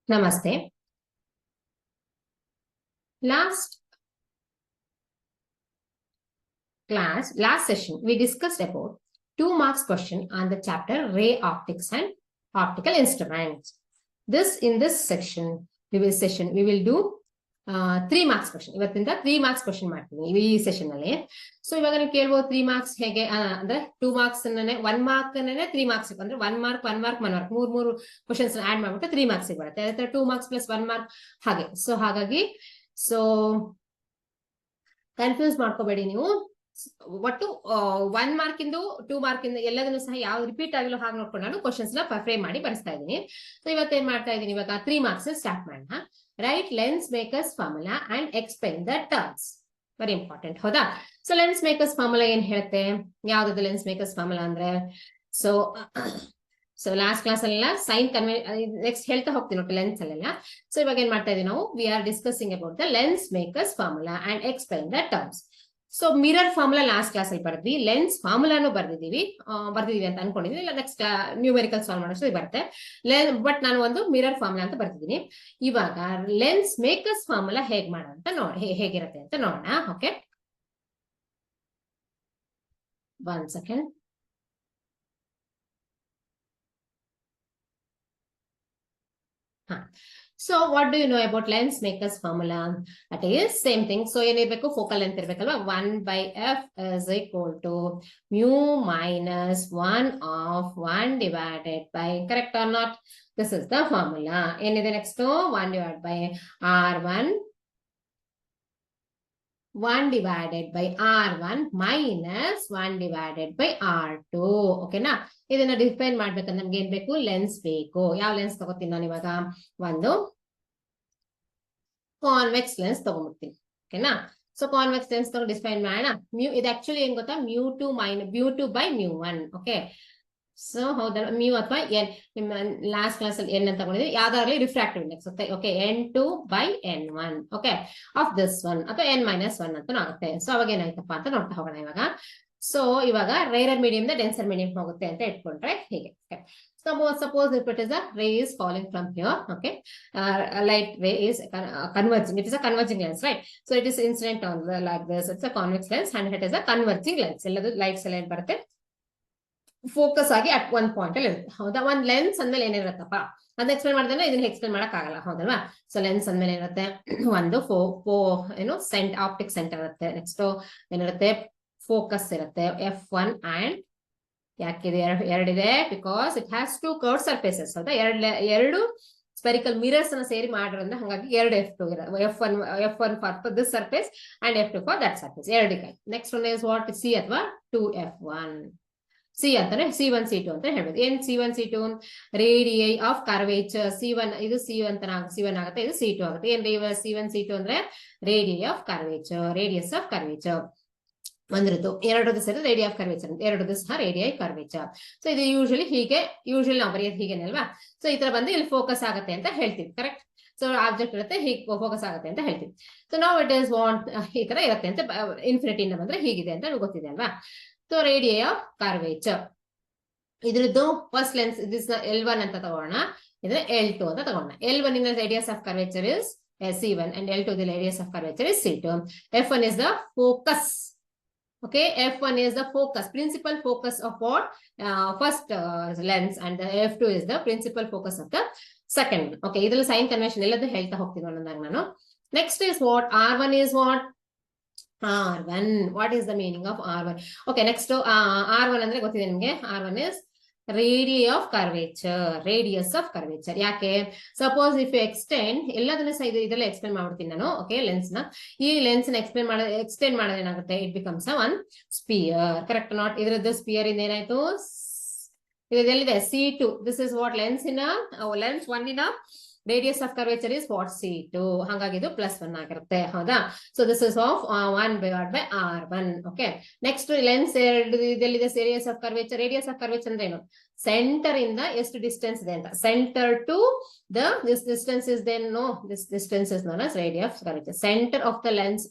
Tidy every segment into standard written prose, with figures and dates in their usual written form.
Namaste. Last session, we discussed about 2 marks question on the chapter Ray Optics and Optical Instruments. In this section, we will do 3 marks question. ಇವತ್ತಿಂದ 3 marks question ಮಾಡ್ತೀನಿ ಈ session ಅಲ್ಲಿ. So ಇವಾಗ ನೀವು ಕೇಳಬಹುದು 3 marks ಹೇಗೆ ಅಂದ್ರೆ 2 marks ಅನ್ನೇ 1 mark ಅನ್ನೇ 3 marks ಅಂದ್ರೆ 1 mark 1 mark 1 mark ಮೂರು ಕ್ವೆಶ್ಚನ್ಸ್ ಆಡ್ ಮಾಡ್ಬಿಟ್ಟು 3 marks ಬರುತ್ತೆ. ಅದರ 2 marks plus 1 mark ಹಾಗೆ. ಸೊ ಹಾಗಾಗಿ ಕನ್ಫ್ಯೂಸ್ ಮಾಡ್ಕೋಬೇಡಿ ನೀವು. ಒಟ್ಟು 1 mark ಇಂದು 2 mark ಇಂದ ಎಲ್ಲದನ್ನು ಸಹ ಯಾವ ರಿಪೀಟ್ ಆಗಿಲ್ಲ ಹಾಗೆ ನೋಡ್ಕೊಂಡು ನಾನು ಕ್ವೆಶ್ಚನ್ಸ್ ನ ಫ್ರೇಮ್ ಮಾಡಿ ಬರ್ಸ್ತಾ ಇದ್ದೀನಿ. ಸೊ ಇವತ್ತೇನ್ ಮಾಡ್ತಾ ಇದ್ದೀನಿ, ಇವಾಗ 3 marks ಸ್ಟಾರ್ಟ್ ಮಾಡೋಣ. Right lens makers formula and explain the terms. Very important, ಹೌದಾ? ಸೊ ಲೆನ್ಸ್ ಮೇಕರ್ಸ್ ಫಾರ್ಮುಲಾ ಏನ್ ಹೇಳುತ್ತೆ, ಯಾವ್ದು ಲೆನ್ಸ್ ಮೇಕರ್ಸ್ ಫಾರ್ಮುಲಾ ಅಂದ್ರೆ ಸೊ ಲಾಸ್ಟ್ ಕ್ಲಾಸ್ ಅಲ್ಲೆಲ್ಲ ಸೈನ್ ನೆಕ್ಸ್ಟ್ ಹೇಳ್ತಾ ಹೋಗ್ತೀನಿ ನೋಡಿ ಲೆನ್ಸ್ ಅಲ್ಲೆಲ್ಲ. ಸೊ ಇವಾಗ ಏನ್ ಮಾಡ್ತಾ ಇದೀವಿ ನಾವು, we are discussing about the lens makers formula and explain the terms. So mirror formula last class ಅಲ್ಲಿ ಬರ್ದ್ವಿ, ಲೆನ್ಸ್ ಫಾರ್ಮುಲಾನು ಬರ್ದಿದೀವಿ ಅಂತ ಅನ್ಕೊಂಡಿದೀವಿ. ಇಲ್ಲ ನೆಕ್ಸ್ಟ್ ನ್ಯೂಮೆರಿಕಲ್ ಸಾಲ್ವ್ ಮಾಡೋಷ್ಟು ಬರುತ್ತೆ. ಬಟ್ ನಾನು ಒಂದು ಮಿರರ್ ಫಾರ್ಮುಲಾ ಅಂತ ಬರ್ತಿದ್ದೀನಿ. ಇವಾಗ ಲೆನ್ಸ್ ಮೇಕರ್ಸ್ ಫಾರ್ಮುಲಾ ಹೇಗ್ ಮಾಡೋಂತ ಹೇಗಿರುತ್ತೆ ಅಂತ ನೋಡೋಣ. Okay, 1 second. So what do you know about lens makers formula? That is same thing. So ಏನಿರಬೇಕು, focal length ಇರಬೇಕಲ್ವಾ. 1/f is equal to mu minus 1 of 1 divided by, correct or not? This is the formula. ಏನಿದೆ next? 1 divided by r1 1 divided by r1 minus 1 divided by r2. ಓಕೆನಾ? ಇದನ್ನ define ಮಾಡ್ಬೇಕಂದ್ರೆ ನಮ್ಗೆ ಏನ್ ಬೇಕು, lens ಬೇಕು. ಯಾವ lens ತಗೋತೀನಿ ನಾನು ಇವಾಗ, ಒಂದು ಕಾನ್ವೆಕ್ಸ್ ಲೆನ್ಸ್ ತಗೊಂಡ್ಬಿಡ್ತೀನಿ. ಓಕೆನಾ? ಸೊ ಕಾನ್ವೆಕ್ಸ್ ಲೆನ್ಸ್ ತಗೊಂಡು ಡಿಫೈನ್ ಮಾಡೋಣ. ಇದು ಆಕ್ಚುಲಿ ಏನ್ ಗೊತ್ತಾ, mu2 by mu1. Okay, so ಹೌದಾ, ಮ್ಯೂ ಅಥವಾ ಎನ್, ನಿಮ್ಮ ಲಾಸ್ಟ್ ಕ್ಲಾಸ್ ಅಲ್ಲಿ ಎನ್ ಅಂತ ತಗೊಂಡಿದ್ವಿ. ಯಾವ್ದಾಗ್ಲಿ refractive index okay, n2 by n1 okay of this one, ಅಥವಾ n-1 ಅಂತ ಆಗುತ್ತೆ. ಸೊ ಅವಾಗ ಏನಾಯ್ತಪ್ಪ ಅಂತ ನೋಡ್ತಾ ಹೋಗೋಣ ಇವಾಗ. ಸೊ ಇವಾಗ ರೇರರ್ ಮೀಡಿಯಂ ಡೆನ್ಸರ್ ಮೀಡಿಯಂ ಹೋಗುತ್ತೆ ಅಂತ ಇಟ್ಕೊಂಡ್ರೆ ಹೀಗೆ. Suppose if it is a ray is falling from here, okay, light ray is converging. It is a converging lens, right? So it is incident on like this. It's a convex lens and it is a converging lens. ಎಲ್ಲದು lights ಎಲ್ಲ ಬರುತ್ತೆ, focus ಆಗಿ at one point ಅಲ್ಲಿ ಇರುತ್ತೆ. ಹೌದಾ? ಒಂದ್ lens ಅಂದ್ಮೇಲೆ ಏನಿರುತ್ತಪ್ಪ ಅದನ್ನ ಎಕ್ಸ್ಪ್ಲೇನ್ ಮಾಡಿದ್ರೆ ಇದನ್ನ ಎಕ್ಸ್ಪ್ಲೇನ್ ಮಾಡಕ್ ಆಗಲ್ಲ, ಹೌದಲ್ವಾ? ಸೊ ಲೆನ್ಸ್ ಅಂದ್ಮೇಲೆ ಏನಿರುತ್ತೆ, ಒಂದು ಆಪ್ಟಿಕ್ ಸೆಂಟರ್ ಇರುತ್ತೆ. ನೆಕ್ಸ್ಟ್ ಏನಿರುತ್ತೆ, ಫೋಕಸ್ ಇರುತ್ತೆ, F1 ಅಂಡ್ ಯಾಕಿದೆ ಎರಡಿದೆ, because it has 2 curve surfaces. ಹೌದಾ? ಎರಡು ಸ್ಪೆರಿಕಲ್ ಮಿರರ್ಸ್ ಅನ್ನ ಸೇರಿ ಮಾಡಿರೋದ್ರಿಂದ ಹಾಗಾಗಿ 2 F2 ಇರುತ್ತೆ. F1 for this surface and F2 for that surface, ಎರಡಿಗೆ. Next one is what, C ಅಥವಾ 2F1. ಸಿ ಅಂತಾನೆ C1 C2 ಅಂತ ಹೇಳ್ಬೋದು. ಏನ್ C1 C2, radii of curvature. C1 ಇದು C1 ಆಗುತ್ತೆ, ಇದು C2 ಆಗುತ್ತೆ. ಏನ್ C1 C2 ಅಂದ್ರೆ radii of curvature, radius of curvature ಒಂದಿರುತ್ತು. ಎರಡದು ಸೇರಿ ರೇಡಿಯೈ ಆಫ್ ಕರ್ವೇಚರ್, ಎರಡದು ಸಹ ರೇಡಿಯೈ ಕರ್ವೇಚರ್. ಸೊ ಇದು ಯೂಶಲಿ ನಾವು ಬರೆಯೋದು ಹೀಗೇನೆ ಅಲ್ವಾ? ಸೊ ಈ ತರ ಬಂದು ಇಲ್ಲಿ ಫೋಕಸ್ ಆಗುತ್ತೆ ಅಂತ ಹೇಳ್ತೀವಿ, ಕರೆಕ್ಟ್? ಸೊ ಆಬ್ಜೆಕ್ಟ್ ಇರುತ್ತೆ, ಹೀಗೆ ಫೋಕಸ್ ಆಗುತ್ತೆ ಅಂತ ಹೇಳ್ತೀವಿ. ಸೊ ನಾವು ಇಟ್ ಇಸ್ ವಾಂಟ್ ಈ ತರ ಇರುತ್ತೆ ಅಂತ, ಇನ್ಫಿನಿಟಿಯಿಂದ ಬಂದ್ರೆ ಹೀಗಿದೆ ಅಂತ ಗೊತ್ತಿದೆ ಅಲ್ವಾ? ಸೊ ರೇಡಿಯೈ ಆಫ್ ಕರ್ವೇಚರ್ ಇದ್ರದ್ದು ಫಸ್ಟ್ ಲೆನ್ಸ್ ದಿಸ್ L1 ಅಂತ ತಗೋಣ, ಇದ್ರೆ L2 ಅಂತ ತಗೋಣ. L1 in the radius of curvature is C1 and L2 the radius of curvature is C2. F1 is the focus. Okay, F1 is the focus, principal focus of what first lens, and the F2 is the principal focus of the second. Okay, idella sign convention elladu ಹೇಳ್ತಾ ಹೋಗ್ತೀನಿ ಒಂದೊಂದಾಗಿ ನಾನು. Next is what, R1 is what, R1. What is the meaning of R1? Okay, next R1 ಅಂದ್ರೆ ಗೊತ್ತಿದೆ ನಿಮಗೆ. R1 is radii of curvature, radius of curvature. ಯಾಕೆ, suppose if you extend ಎಲ್ಲದನ್ನ ಸಹ ಇದೆಲ್ಲ ಎಕ್ಸ್ಪ್ಲೇನ್ ಮಾಡ್ಬಿಡ್ತೀನಿ ನಾನು. ಓಕೆ, ಲೆನ್ಸ್ ನ ಈ ಲೆನ್ಸ್ ನ ಎಕ್ಸ್ಟೆಂಡ್ ಮಾಡೋದು ಏನಾಗುತ್ತೆ, it becomes one sphere, correct not? ಇದ್ರದ್ದು ಸ್ಪಿಯರ್ ಇಂದ ಏನಾಯ್ತು, ಇದೆಲ್ಲಿದೆ C2. This is what lens lens 1 in radius of curvature is what C2. ಹಾಗಾಗಿ ಇದು +1 ಆಗಿರುತ್ತೆ, ಹೌದಾ? So this is of 1/R1. Okay, next lens ಇದೆಲ್ಲಿದೆ, radius of curvature. Radius of curvature ಅಂದ್ರೆ ಏನು, ಸೆಂಟರ್ ಇಂದ ಎಷ್ಟು ಡಿಸ್ಟೆನ್ಸ್ ಇದೆ ಅಂತ. Centre to this distance is then this distance is known as radius of curvature. Center of the lens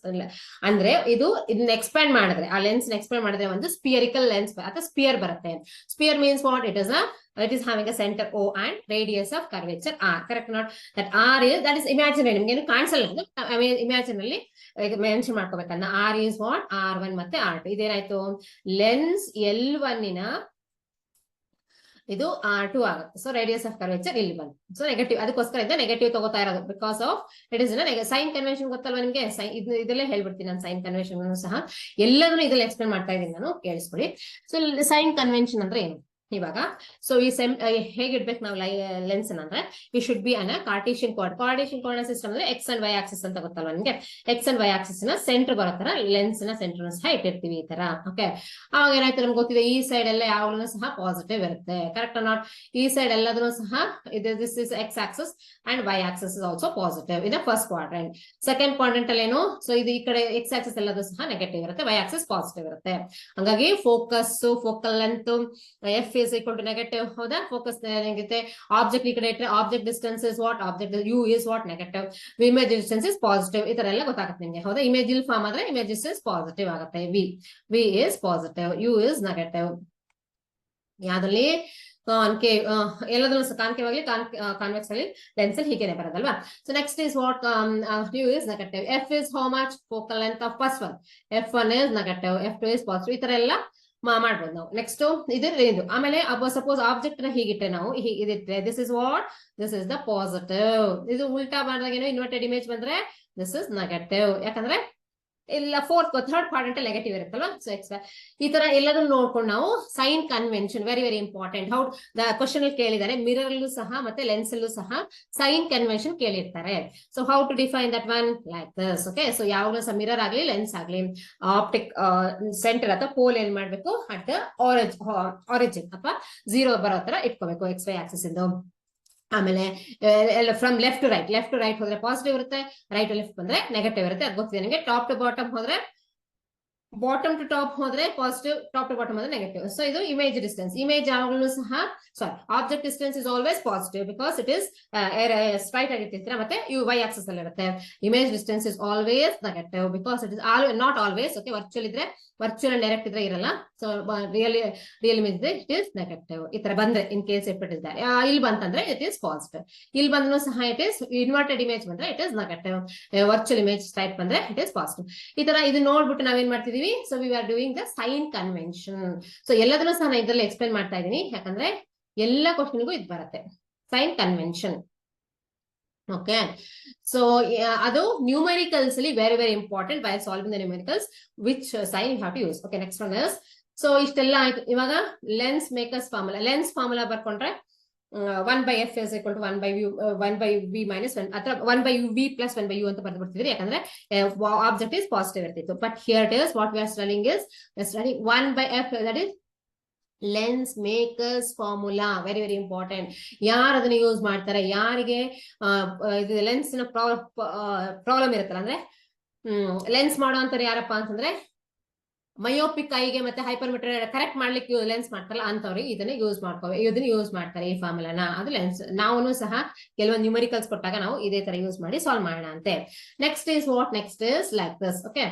ಅಂದ್ರೆ ಇದನ್ನ expand ಮಾಡಿದ್ರೆ, ಆ ಲೆನ್ಸ್ ಎಕ್ಸ್ಪ್ಯಾಂಡ್ ಮಾಡಿದ್ರೆ ಒಂದು ಸ್ಪಿಯರಿಕಲ್ ಲೆನ್ಸ್ ಅಥವಾ ಸ್ಪಿಯರ್ ಬರುತ್ತೆ. Sphere means what, it is a it is having a center O and radius of curvature R. Correct or not? That R is, that is imaginary. ನಿಮಗೆ ಏನು ಕಾಣಿಸಲ್ಲ, I mean imaginary mention ಮಾಡ್ಕೋಬೇಕನ್ನ. R is what? R1 ಮತ್ತೆ R2. ಇದೇನಾಯ್ತು, lens L1 ನ ಇದು R2 ಆಗುತ್ತೆ. So radius of curvature ಇಲ್ಲಿ ಬಂತು. ಸೊ ನೆಗೆಟಿವ್, ಅದಕ್ಕೋಸ್ಕರ ಇಂದ ನೆಗೆಟಿವ್ ತಗೋತಾ ಇರೋದು, because of it is sign convention ಗೊತ್ತಲ್ವಾ ನಿಮ್ಗೆ? ಇದಲ್ಲೇ ಹೇಳ್ಬಿಡ್ತೀನಿ ನಾನು, ಸೈನ್ ಕನ್ವೆನ್ಷನ್ ಸಹ ಎಲ್ಲದನ್ನು ಇದ್ರಲ್ಲಿ ಎಕ್ಸ್ಪ್ಲೇನ್ ಮಾಡ್ತಾ ಇದ್ದೀನಿ ನಾನು, ಕೇಳಿಸ್ಕೊಳ್ಳಿ. ಸೊ ಸೈನ್ ಕನ್ವೆನ್ಷನ್ ಅಂದ್ರೆ ಏನು ಇವಾಗ? ಸೊ ಈ ಹೇಗಿಡ್ಬೇಕು ನಾವು ಲೆನ್ಸ್ ಅಂದ್ರೆ, ಈ ಶುಡ್ ಬಿ ಅನ್ನ ಕಾರ್ಟೇಶಿಯನ್ ಕೋಆರ್ಡಿನೇಟ್ ಸಿಸ್ಟಮ್ ಅಂದ್ರೆ ಎಕ್ಸ್ ಅಂಡ್ ವೈ ಆಕ್ಸಿಸ್ ಅಂತ ಗೊತ್ತಲ್ವಾ ನಿಮ್ಗೆ? ಎಕ್ಸ್ ಅಂಡ್ ವೈ ಆಕ್ಸಿಸ್ ನ ಸೆಂಟರ್ ಬರೋ ತರ ಲೆನ್ಸ್ ನ ಸೆಂಟರ್ ಸಹ ಇಟ್ಟಿರ್ತೀವಿ ಈ ತರ. ಓಕೆ, ಅವಾಗ ಏನಾಯ್ತು ನಮ್ಗೆ ಗೊತ್ತಿದೆ, ಈ ಸೈಡ್ ಎಲ್ಲ ಯಾವಾಗಲೂ ಸಹ ಪಾಸಿಟಿವ್ ಇರುತ್ತೆ. Correct not? ಈ ಸೈಡ್ ಎಲ್ಲದೂ ಸಹ this is x axis and y axis is also positive in first quadrant. Second quadrant ಅಲ್ಲಿ ಏನು? ಸೊ ಇದು ಈ ಕಡೆ ಎಕ್ಸ್ ಆಕ್ಸಿಸ್ ಎಲ್ಲದೂ ಸಹ ನೆಗೆಟಿವ್ ಇರುತ್ತೆ, ವೈ ಆಕ್ಸಿಸ್ ಪಾಸಿಟಿವ್ ಇರುತ್ತೆ. ಹಂಗಾಗಿ focus, focal length f is equal to negative. ಹೌದಾ? ಫೋಕಸ್ ಏನಾಗುತ್ತೆ, ಆಬ್ಜೆಕ್ಟ್ ಈ ಕಡೆ ಇಟ್ಟರೆ object distance is what? Object u is what? Negative. Image distance is positive. ಈ ತರ ಎಲ್ಲ ಗೊತ್ತಾಗುತ್ತೆ ನಿಮ್ಗೆ. ಹೌದಾ? ಇಮೇಜ್ ಇಲ್ಲಿ ಫಾರ್ಮ್ ಆದ್ರೆ ಇಮೇಜ್ ಡಿಸ್ಟೆನ್ಸ್ ಪಾಸಿಟಿವ್ ಆಗುತ್ತೆ. V is positive, u is negative. ಯಾವ್ದ್ರಲ್ಲಿ? ಕಾನ್ಕೇವ್, ಎಲ್ಲದನ್ನು ಕಾನ್ಕೇವ್ ಆಗಲಿ ಕಾನ್ವೆಕ್ಸ್ ಆಗಲಿ ಲೆನ್ಸ್ ಅಲ್ಲಿ ಹೀಗೇನೆ ಬರೋದಲ್ವಾ? So next is what? U is negative. F is how much? Focal length of first one. F1 is negative, F2 is positive. ಈ ತರ ಎಲ್ಲ ಮಾಡ್ಬೋದು ನಾವು. ನೆಕ್ಸ್ಟ್ ಇದು ಆಮೇಲೆ ಸಪೋಸ್ ಆಬ್ಜೆಕ್ಟ್ ನ ಹೀಗಿಟ್ಟೆ ನಾವು, ಇದಿಟ್ಟರೆ this is what? This is the positive. ಇದು ಉಲ್ಟಾ ಮಾಡಿದಾಗ ಏನು, ಇನ್ವರ್ಟೆಡ್ ಇಮೇಜ್ ಬಂದ್ರೆ ದಿಸ್ ಇಸ್ ನೆಗೆಟಿವ್. ಯಾಕಂದ್ರೆ ಇಲ್ಲ ಥರ್ಡ್ ಕ್ವಾಡ್ರೆಂಟ್ ನೆಗೆಟಿವ್ ಇರುತ್ತಲ್ವಾ? ಸೊ ಈ ತರ ಎಲ್ಲದನ್ನು ನೋಡ್ಕೊಂಡು ನಾವು sign convention very very important. How the question ಅಲ್ಲಿ ಕೇಳಿದ್ದಾರೆ, ಮಿರರ್ ಅಲ್ಲೂ ಸಹ ಮತ್ತೆ ಲೆನ್ಸ್ ಅಲ್ಲೂ ಸಹ ಸೈನ್ ಕನ್ವೆನ್ಷನ್ ಕೇಳಿರ್ತಾರೆ. So how to define that one? Like this. Okay, so ಯಾವಾಗಲೂ ಸಹ ಮಿರರ್ ಆಗ್ಲಿ ಲೆನ್ಸ್ ಆಗ್ಲಿ ಆಪ್ಟಿಕ್ ಸೆಂಟರ್ ಅಥವಾ ಪೋಲ್ ಏನ್ ಮಾಡ್ಬೇಕು, ಅಟ್ ದ ಆರಿಜಿನ್ ಅಥವಾ 0 ಬರೋ ತರ ಇಟ್ಕೋಬೇಕು ಎಕ್ಸ್ ವೈ ಆಕ್ಸಿಸ್ ಇಂದು. ಆಮೇಲೆ ಫ್ರಮ್ ಲೆಫ್ಟ್ ಟು ರೈಟ್ ಹೋದ್ರೆ ಪಾಸಿಟಿವ್ ಇರುತ್ತೆ, ರೈಟ್ ಟು ಲೆಫ್ಟ್ ಬಂದ್ರೆ ನೆಗೆಟಿವ್ ಇರುತ್ತೆ. ಅದು ಗೊತ್ತಿದೆ ನಿಮಗೆ. ಟಾಪ್ ಟು ಬಾಟಮ್ ಹೋದ್ರೆ, ಬಾಟಮ್ ಟು ಟಾಪ್ ಹೋದ್ರೆ ಪಾಸಿಟಿವ್, ಟಾಪ್ ಟು ಬಾಟಮ್ ಹೋದ್ರೆ ನೆಗೆಟಿವ್. ಸೊ ಇದು ಇಮೇಜ್ ಡಿಸ್ಟೆನ್ಸ್. ಇಮೇಜ್ ಯಾವಾಗಲೂ ಸಹ object distance is always positive because it is straight ಆಗಿರ್ತೀರಾ, ಮತ್ತೆ ಇವು ವೈ ಆಕ್ಸಿಸ್ ಅಲ್ಲಿ ಇರುತ್ತೆ. Image distance is always negative because it is not always. Okay, virtual ಇದ್ರೆ ವರ್ಚುವಲ್ ಡೈರೆಕ್ಟ್ ಇದ್ರೆ ಇರಲ್ಲ. ಸೊ ರಿಯಲ್ ಇಮೇಜ್ ಇದ್ರೆ ಇಟ್ ಇಸ್ ನೆಗೆಟಿವ್. ಈ ತರ ಬಂದ್ರೆ in case it is that, ಇಲ್ಲಿ ಬಂತಂದ್ರೆ ಇಟ್ ಇಸ್ ಪಾಸಿಟಿವ್. ಇಲ್ಲಿ ಬಂದ್ರೂ ಸಹ ಇಟ್ ಇಸ್ ಇನ್ವರ್ಟೆಡ್ ಇಮೇಜ್ ಬಂದ್ರೆ it is negative. Virtual image type ಬಂದ್ರೆ ಇಟ್ ಇಸ್ ಪಾಸಿಟಿವ್. ಈ ತರ ಇದು ನೋಡ್ಬಿಟ್ಟು ನಾವೇನ್ ಮಾಡ್ತಿದೀವಿ? So we are doing the sign convention. So ಎಲ್ಲದನ್ನೂ ಸಹ ನಾನು ಇದ್ರಲ್ಲಿ ಎಕ್ಸ್ಪ್ಲೇನ್ ಮಾಡ್ತಾ ಇದ್ದೀನಿ, ಯಾಕಂದ್ರೆ ಎಲ್ಲ ಕ್ವಶನ್ಗೂ ಇದು ಬರುತ್ತೆ ಸೈನ್ ಕನ್ವೆನ್ಷನ್. ಓಕೆ, ಸೊ ಅದು ನ್ಯೂಮರಿಕಲ್ಸ್ ಅಲ್ಲಿ very very important. By solving the numericals which sign you have to use. Okay, next one is, so ಇಷ್ಟೆಲ್ಲ ಆಯ್ತು. ಇವಾಗ lens makers formula. Lens formula ಬರ್ಕೊಂಡ್ರೆ 1/f is equal to 1/v minus 1 ಅಥವಾ 1/v plus 1/u ಅಂತ ಬರ್ದು ಬಿಡ್ತಿದ್ರಿ, ಯಾಕಂದ್ರೆ object is positive ಇರ್ತಿತ್ತು. But here it is what we are studying is 1/f, that is lens makers formula. Very very important. ಯಾರು ಅದನ್ನ use ಮಾಡ್ತಾರೆ, ಯಾರಿಗೆ ಇದು ಲೆನ್ಸ್ ನ ಪ್ರಾಬ್ಲಮ್ ಇರುತ್ತಲ್ಲ, ಅಂದ್ರೆ ಲೆನ್ಸ್ ಮಾಡುವಂತಾರೆ ಯಾರಪ್ಪ ಅಂತಂದ್ರೆ ಮಯೋಪಿಕ್ ಐಗೆ ಮತ್ತೆ ಹೈಪರ್ಮೆಟ್ರಿ ಕರೆಕ್ಟ್ ಮಾಡ್ಲಿಕ್ಕೆ ಲೆನ್ಸ್ ಮಾಡ್ತಾರಲ್ಲ ಅಂತವ್ರಿಗೆ ಇದನ್ನ ಯೂಸ್ ಮಾಡ್ತಾರೆ ಈ ಫಾರ್ಮುಲಾನ. ಅದು ಲೆನ್ಸ್ ನಾವು ಸಹ ಕೆಲವೊಂದು ನ್ಯೂಮರಿಕಲ್ಸ್ ಕೊಟ್ಟಾಗ ನಾವು ಇದೇ ತರ ಯೂಸ್ ಮಾಡಿ ಸಾಲ್ವ್ ಮಾಡೋಣ ಅಂತೆ. Next is what? Next is like this. Okay,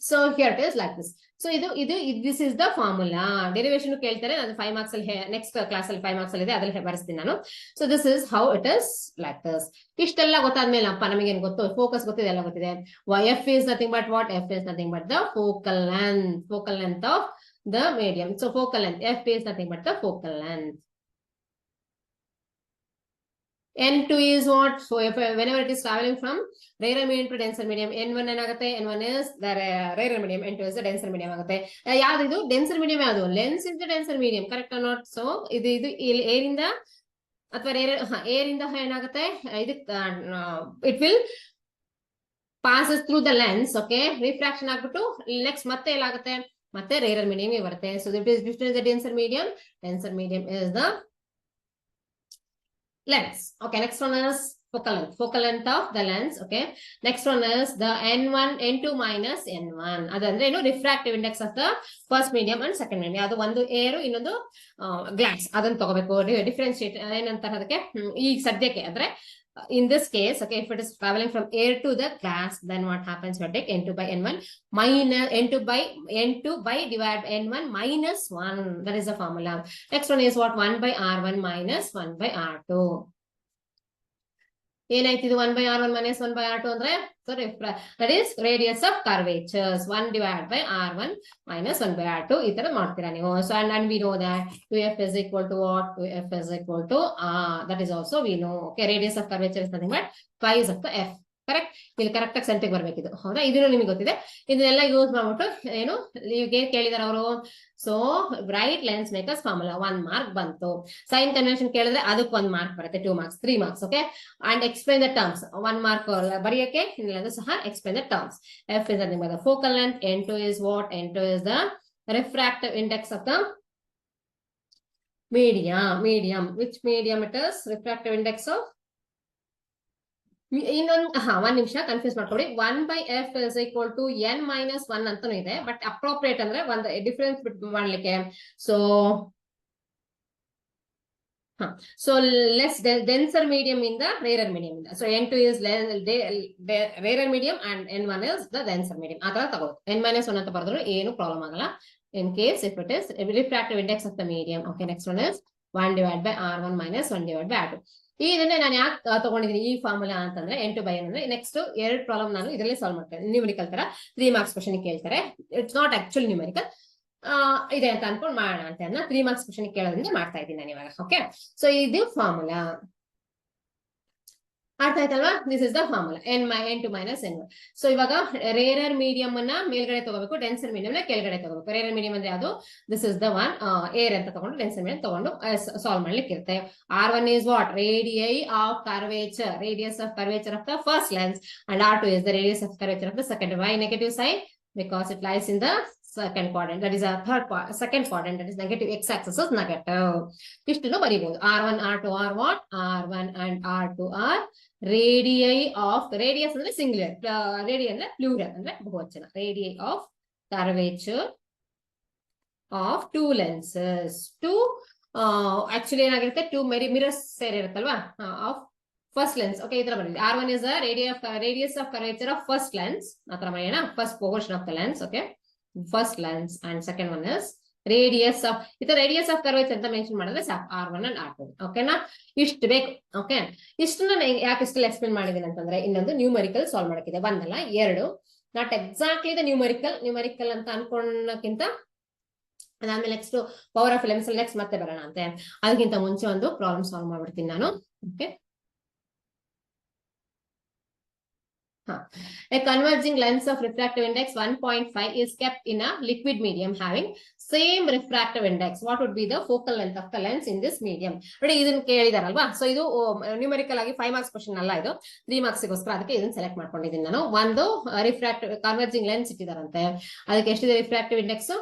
so here it is like this. So this is the formula. Derivation ಕೇಳ್ತಾರೆ, ನಾನು 5 marks ಅಲ್ಲಿ ನೆಕ್ಸ್ಟ್ ಕ್ಲಾಸ್ ಅಲ್ಲಿ 5 marks ಅಲ್ಲಿ ಇದೆ, ಅದ್ರಲ್ಲಿ ಬರ್ಸ್ತೀನಿ ನಾನು. So this is how it is like this. ಇಷ್ಟೆಲ್ಲ ಗೊತ್ತಾದ್ಮೇಲೆ ಅಪ್ಪ ನಮಗೇನು ಗೊತ್ತು? ಫೋಕಸ್ ಗೊತ್ತಿದೆ, ಎಲ್ಲ ಗೊತ್ತಿದೆ. F is nothing but what? F is nothing but the focal length of the medium. So focal length, F is nothing but the focal length. N2 is what? So if whenever it is traveling from rarer medium to denser medium, N1 ಏನಾಗುತ್ತೆ? N1 is the rarer medium, N2 is the denser medium ಆಗುತ್ತೆ. ಯಾವ್ದು ಇದು denser medium? ಯಾವುದು? Lens is the denser medium. Correct or not? So ಇದು ಏರಿಂದ ಅಥವಾ ಏರಿಂದ ಏನಾಗುತ್ತೆ? It will passes through the lens. Okay, refraction ಆಗ್ಬಿಟ್ಟು ನೆಕ್ಸ್ಟ್ ಮತ್ತೆ ಏನಾಗುತ್ತೆ? ಮತ್ತೆ ರೇರರ್ ಮೀಡಿಯಂ ಬರುತ್ತೆ. So that is between the denser medium. Denser medium is the lens. Okay, next one is focal length of the lens. Okay, next one is the N2 minus N1. ಅದಂದ್ರೆ ಏನು? Refractive index of the first medium and second medium. ಅದು ಒಂದು ಏರು, ಇನ್ನೊಂದು glass. ಅದನ್ನ ತಗೋಬೇಕು. Differentiate ಏನಂತಾರೆ ಅದಕ್ಕೆ ಈ ಸದ್ಯಕ್ಕೆ ಅಂದ್ರೆ in this case, okay, if it is traveling from air to the glass, then what happens? You take N2 by N1 minus N2 by divided by N1 minus 1. That is the formula. Next one is what? 1 by R1 minus 1 by R2. ಏನಾಯ್ತು ಇದು 1 by R1 minus 1 by R2 ಅಂದ್ರೆ so that is radius of curvatures 1 divided by R1 minus 1 by R2 ಈ ತರ ಮಾಡ್ತೀರಾ ನೀವು. So and we know that 2f is equal to what? 2f is equal to that is also we know. Okay, radius of curvature is nothing but twice of the f. Correct. ಇಲ್ಲಿ correct ಆಗಿ ಸೆಂಟರ್ಗೆ ಬರ್ಬೇಕಿದು. ಹೌದಾ? ಇದನ್ನು ನಿಮಗೆ ಗೊತ್ತಿದೆ. ಇದನ್ನೆಲ್ಲ use ಮಾಡ್ಬಿಟ್ಟು ಏನು ಈಗ ಕೇಳಿದಾರೆ ಅವರು. So right lens makers formula 1 mark ಬಂತು. ಸೈನ್ ಕನ್ವೆನ್ಷನ್ ಕೇಳಿದ್ರೆ ಅದಕ್ಕೆ 1 ಮಾರ್ಕ್ ಬರುತ್ತೆ. 2 marks 3 marks. Okay, and explain the terms 1 mark ಬರೆಯಕ್ಕೆ ಇನ್ನೆಲ್ಲದು ಸಹ explain the terms. F is nothing but the focal length. N2 is what? N2 is the refractive index of the medium. Which medium it is? Refractive index of ಇನ್ನೊಂದು ಒಂದ್ ನಿಮಿಷ confuse ಮಾಡ್ಕೊಳ್ಳಿ. 1 by f is equal to n minus 1 ಅಂತಾನು ಇದೆ. But appropriate ಅಂದ್ರೆ ಒಂದು difference ಬಿಟ್ಟು ಮಾಡ್ಲಿಕ್ಕೆ. ಸೊ ಲೆಸ್ ಡೆನ್ಸರ್ ಮೀಡಿಯಂ ಇಂದ ರೇರರ್ ಮೀಡಿಯಂ ಇಂದ. So N2 is rarer medium and N1 is the denser medium. ಆ ತರ ತಗೋದು. n minus 1 ಅಂತ ಬರೆದ್ರು ಏನು ಪ್ರಾಬ್ಲಮ್ ಆಗಲ್ಲ. In case if it is refractive index of the medium. Okay, next one is 1 divided by R1 minus 1 divided by R2. ಇದನ್ನೇ ನಾನು ಯಾಕೆ ತಗೊಂಡಿದ್ದೀನಿ ಈ ಫಾರ್ಮುಲಾ ಅಂತಂದ್ರೆ N2 by N ಅಂದ್ರೆ ನೆಕ್ಸ್ಟ್ 2 ಪ್ರಾಬ್ಲಮ್ ನಾನು ಇದರಲ್ಲಿ ಸಾಲ್ವ್ ಮಾಡ್ತೇನೆ. ನ್ಯೂಮರಿಕಲ್ ತರ 3 ಮಾರ್ಕ್ಸ್ ಕ್ವಶನ್ ಕೇಳ್ತಾರೆ. ಇಟ್ಸ್ ನಾಟ್ ಆಕ್ಚುಲಿ ನ್ಯೂಮರಿಕಲ್ ಇದೆ ಅಂತ ಅನ್ಕೊಂಡು ಮಾಡೋಣ ಅಂತ 3 ಮಾರ್ಕ್ಸ್ ಕ್ವಶನ್ ಕೇಳೋದ್ರಿಂದ ಮಾಡ್ತಾ ಇದ್ದೀನಿ ನಾನು ಇವಾಗ. ಓಕೆ, ಸೊ ಇದು ಫಾರ್ಮುಲಾ ಅರ್ಥ ಆಯ್ತಲ್ವಾ? This is the formula N2 minus N1. So ಇವಾಗ ರೇರರ್ ಮೀಡಿಯಂ ಅನ್ನ ಮೇಲ್ಗಡೆ ತಗೋಬೇಕು, ಡೆನ್ಸರ್ ಮೀಡಿಯಂ ನ ಕೆಳಗಡೆ ತಗೋಬೇಕು. ರೇರರ್ ಮೀಡಿಯಂ ಅಂದ್ರೆ ಯಾವುದು? This is the one air ಅಂತ ತಗೊಂಡು ಡೆನ್ಸರ್ ಮೀಡಿಯಂ ತಗೊಂಡು ಸಾಲ್ವ್ ಮಾಡ್ಲಿಕ್ಕೆ ಇರುತ್ತೆ. R1 is what? Radii of curvature, radius of curvature of the first lens, and R2 is the radius of curvature of the second. Why negative sign? Because it lies in the second quadrant. That is a second quadrant. That is negative. X-axis is negative. ಇಷ್ಟನ್ನು ಬರೀಬಹುದು. R1, R2 are what? R1 and R2 are radii of, radius ಅಂದ್ರೆ singular, radii ಅಂದ್ರೆ plural ಅಂದ್ರೆ ಬಹುವಚನ. Radii of curvature of two lenses. Two actually ಏನಾಗಿರುತ್ತೆ? Two mirrors ಸೇರಿರುತ್ತಲ್ವಾ of first lens. Okay, ಈ ತರ ಬರೀರಿ. R1 is the radius of curvature of first lens. ಆ ತರ ಮಾಡೋಣ. First portion of the lens. Okay, first lens, and second one is radius of, ಇದು radius of curvature ಅಂತ mention ಮಾಡಿದ್ರೆ ಸಾಕು. R1 and R2. ಓಕೆನಾ? ಇಷ್ಟು ಬೇಕು. ಓಕೆ, ಇಷ್ಟನ್ನ ಯಾಕೆ ಇಷ್ಟೆಲ್ಲ ಎಕ್ಸ್ಪ್ಲೇನ್ ಮಾಡಿದ್ದೀನಿ ಅಂತಂದ್ರೆ ಇನ್ನೊಂದು ನ್ಯೂಮರಿಕಲ್ ಸಾಲ್ವ್ ಮಾಡಕ್ಕಿದೆ. ಒಂದಲ್ಲ ಎರಡು. ನಾಟ್ ಎಕ್ಸಾಕ್ಟ್ಲಿ ದ ನ್ಯೂಮರಿಕಲ್ ಅಂತ ಅನ್ಕೊಳ್ಳೋಕ್ಕಿಂತ ಅದಾದ್ಮೇಲೆ next power of elements next ಮತ್ತೆ ಬರೋಣ ಅಂತೆ. ಅದಕ್ಕಿಂತ ಮುಂಚೆ ಒಂದು ಪ್ರಾಬ್ಲಮ್ ಸಾಲ್ವ್ ಮಾಡ್ಬಿಡ್ತೀನಿ ನಾನು. Okay, a converging lens of refractive index 1.5 is kept in a liquid medium having same refractive index. What would be the focal length of the lens in this medium? ನೋಡಿ, ಇದನ್ನ ಕೇಳಿದಾರಲ್ವಾ. So ಇದು numerical ಆಗಿ 5 marks question ಅಲ್ಲ, ಇದು 3 ಮಾರ್ಕ್ಸ್ಗೋಸ್ಕರ ಅದಕ್ಕೆ ಇದನ್ನ select ಮಾಡ್ಕೊಂಡಿದ್ದೀನಿ ನಾನು. ಒಂದು ರಿಫ್ರಾಕ್ಟಿವ್ ಕನ್ವರ್ಜಿಂಗ್ ಲೆನ್ಸ್ ಇಟ್ಟಿದಾರಂತೆ. ಅದಕ್ಕೆ ಎಷ್ಟಿದೆ ರಿಫ್ರಾಕ್ಟಿವ್ ಇಂಡೆಕ್ಸ್?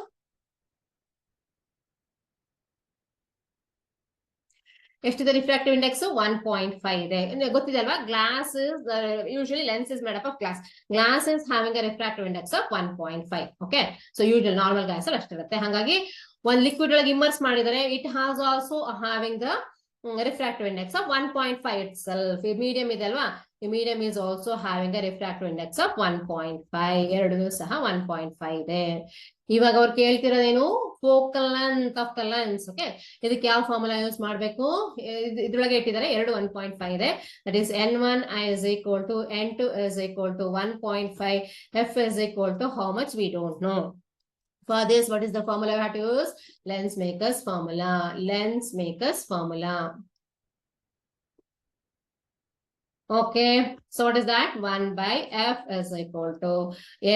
ಎಷ್ಟಿದೆ ರಿಫ್ರಾಕ್ಟಿವ್ ಇಂಡೆಕ್ಸ್? 1.5 ಇದೆ. ಗೊತ್ತಿದೆ ಅಲ್ವಾ? Glass is usually lens is made up of glass is having a refractive index of 1.5. Okay, so usual normal glass ಅಲ್ಲಿ ಅಷ್ಟಿರುತ್ತೆ. ಹಾಗಾಗಿ ಒಂದ್ ಲಿಕ್ವಿಡ್ ಒಳಗೆ ಇಮರ್ಸ್ ಮಾಡಿದರೆ it has also having the refractive index of 1.5 itself. ಈ medium ಇದೆ ಅಲ್ವಾ? ಈ medium is also having a refractive index of 1.5. ಎರಡೂ ಸಹ 1.5 ಇದೆ. ಇವಾಗ ಅವ್ರು ಕೇಳ್ತಿರೋದೇನು? Focal length of the lens. Okay, ಇದಕ್ಕೆ ಯಾವ ಫಾರ್ಮುಲಾ ಯೂಸ್ ಮಾಡಬೇಕು? ಇದ್ರೊಳಗೆ ಇಟ್ಟಿದ್ದಾರೆ. ಎರಡು 1.5 ಇದೆ. That is N1 is equal to N2 is equal to 1.5. F is equal to how much? We don't know. For this, what is the formula we have to use? Lens makers formula. Lens makers formula. Okay, so what is that? 1 by F is equal to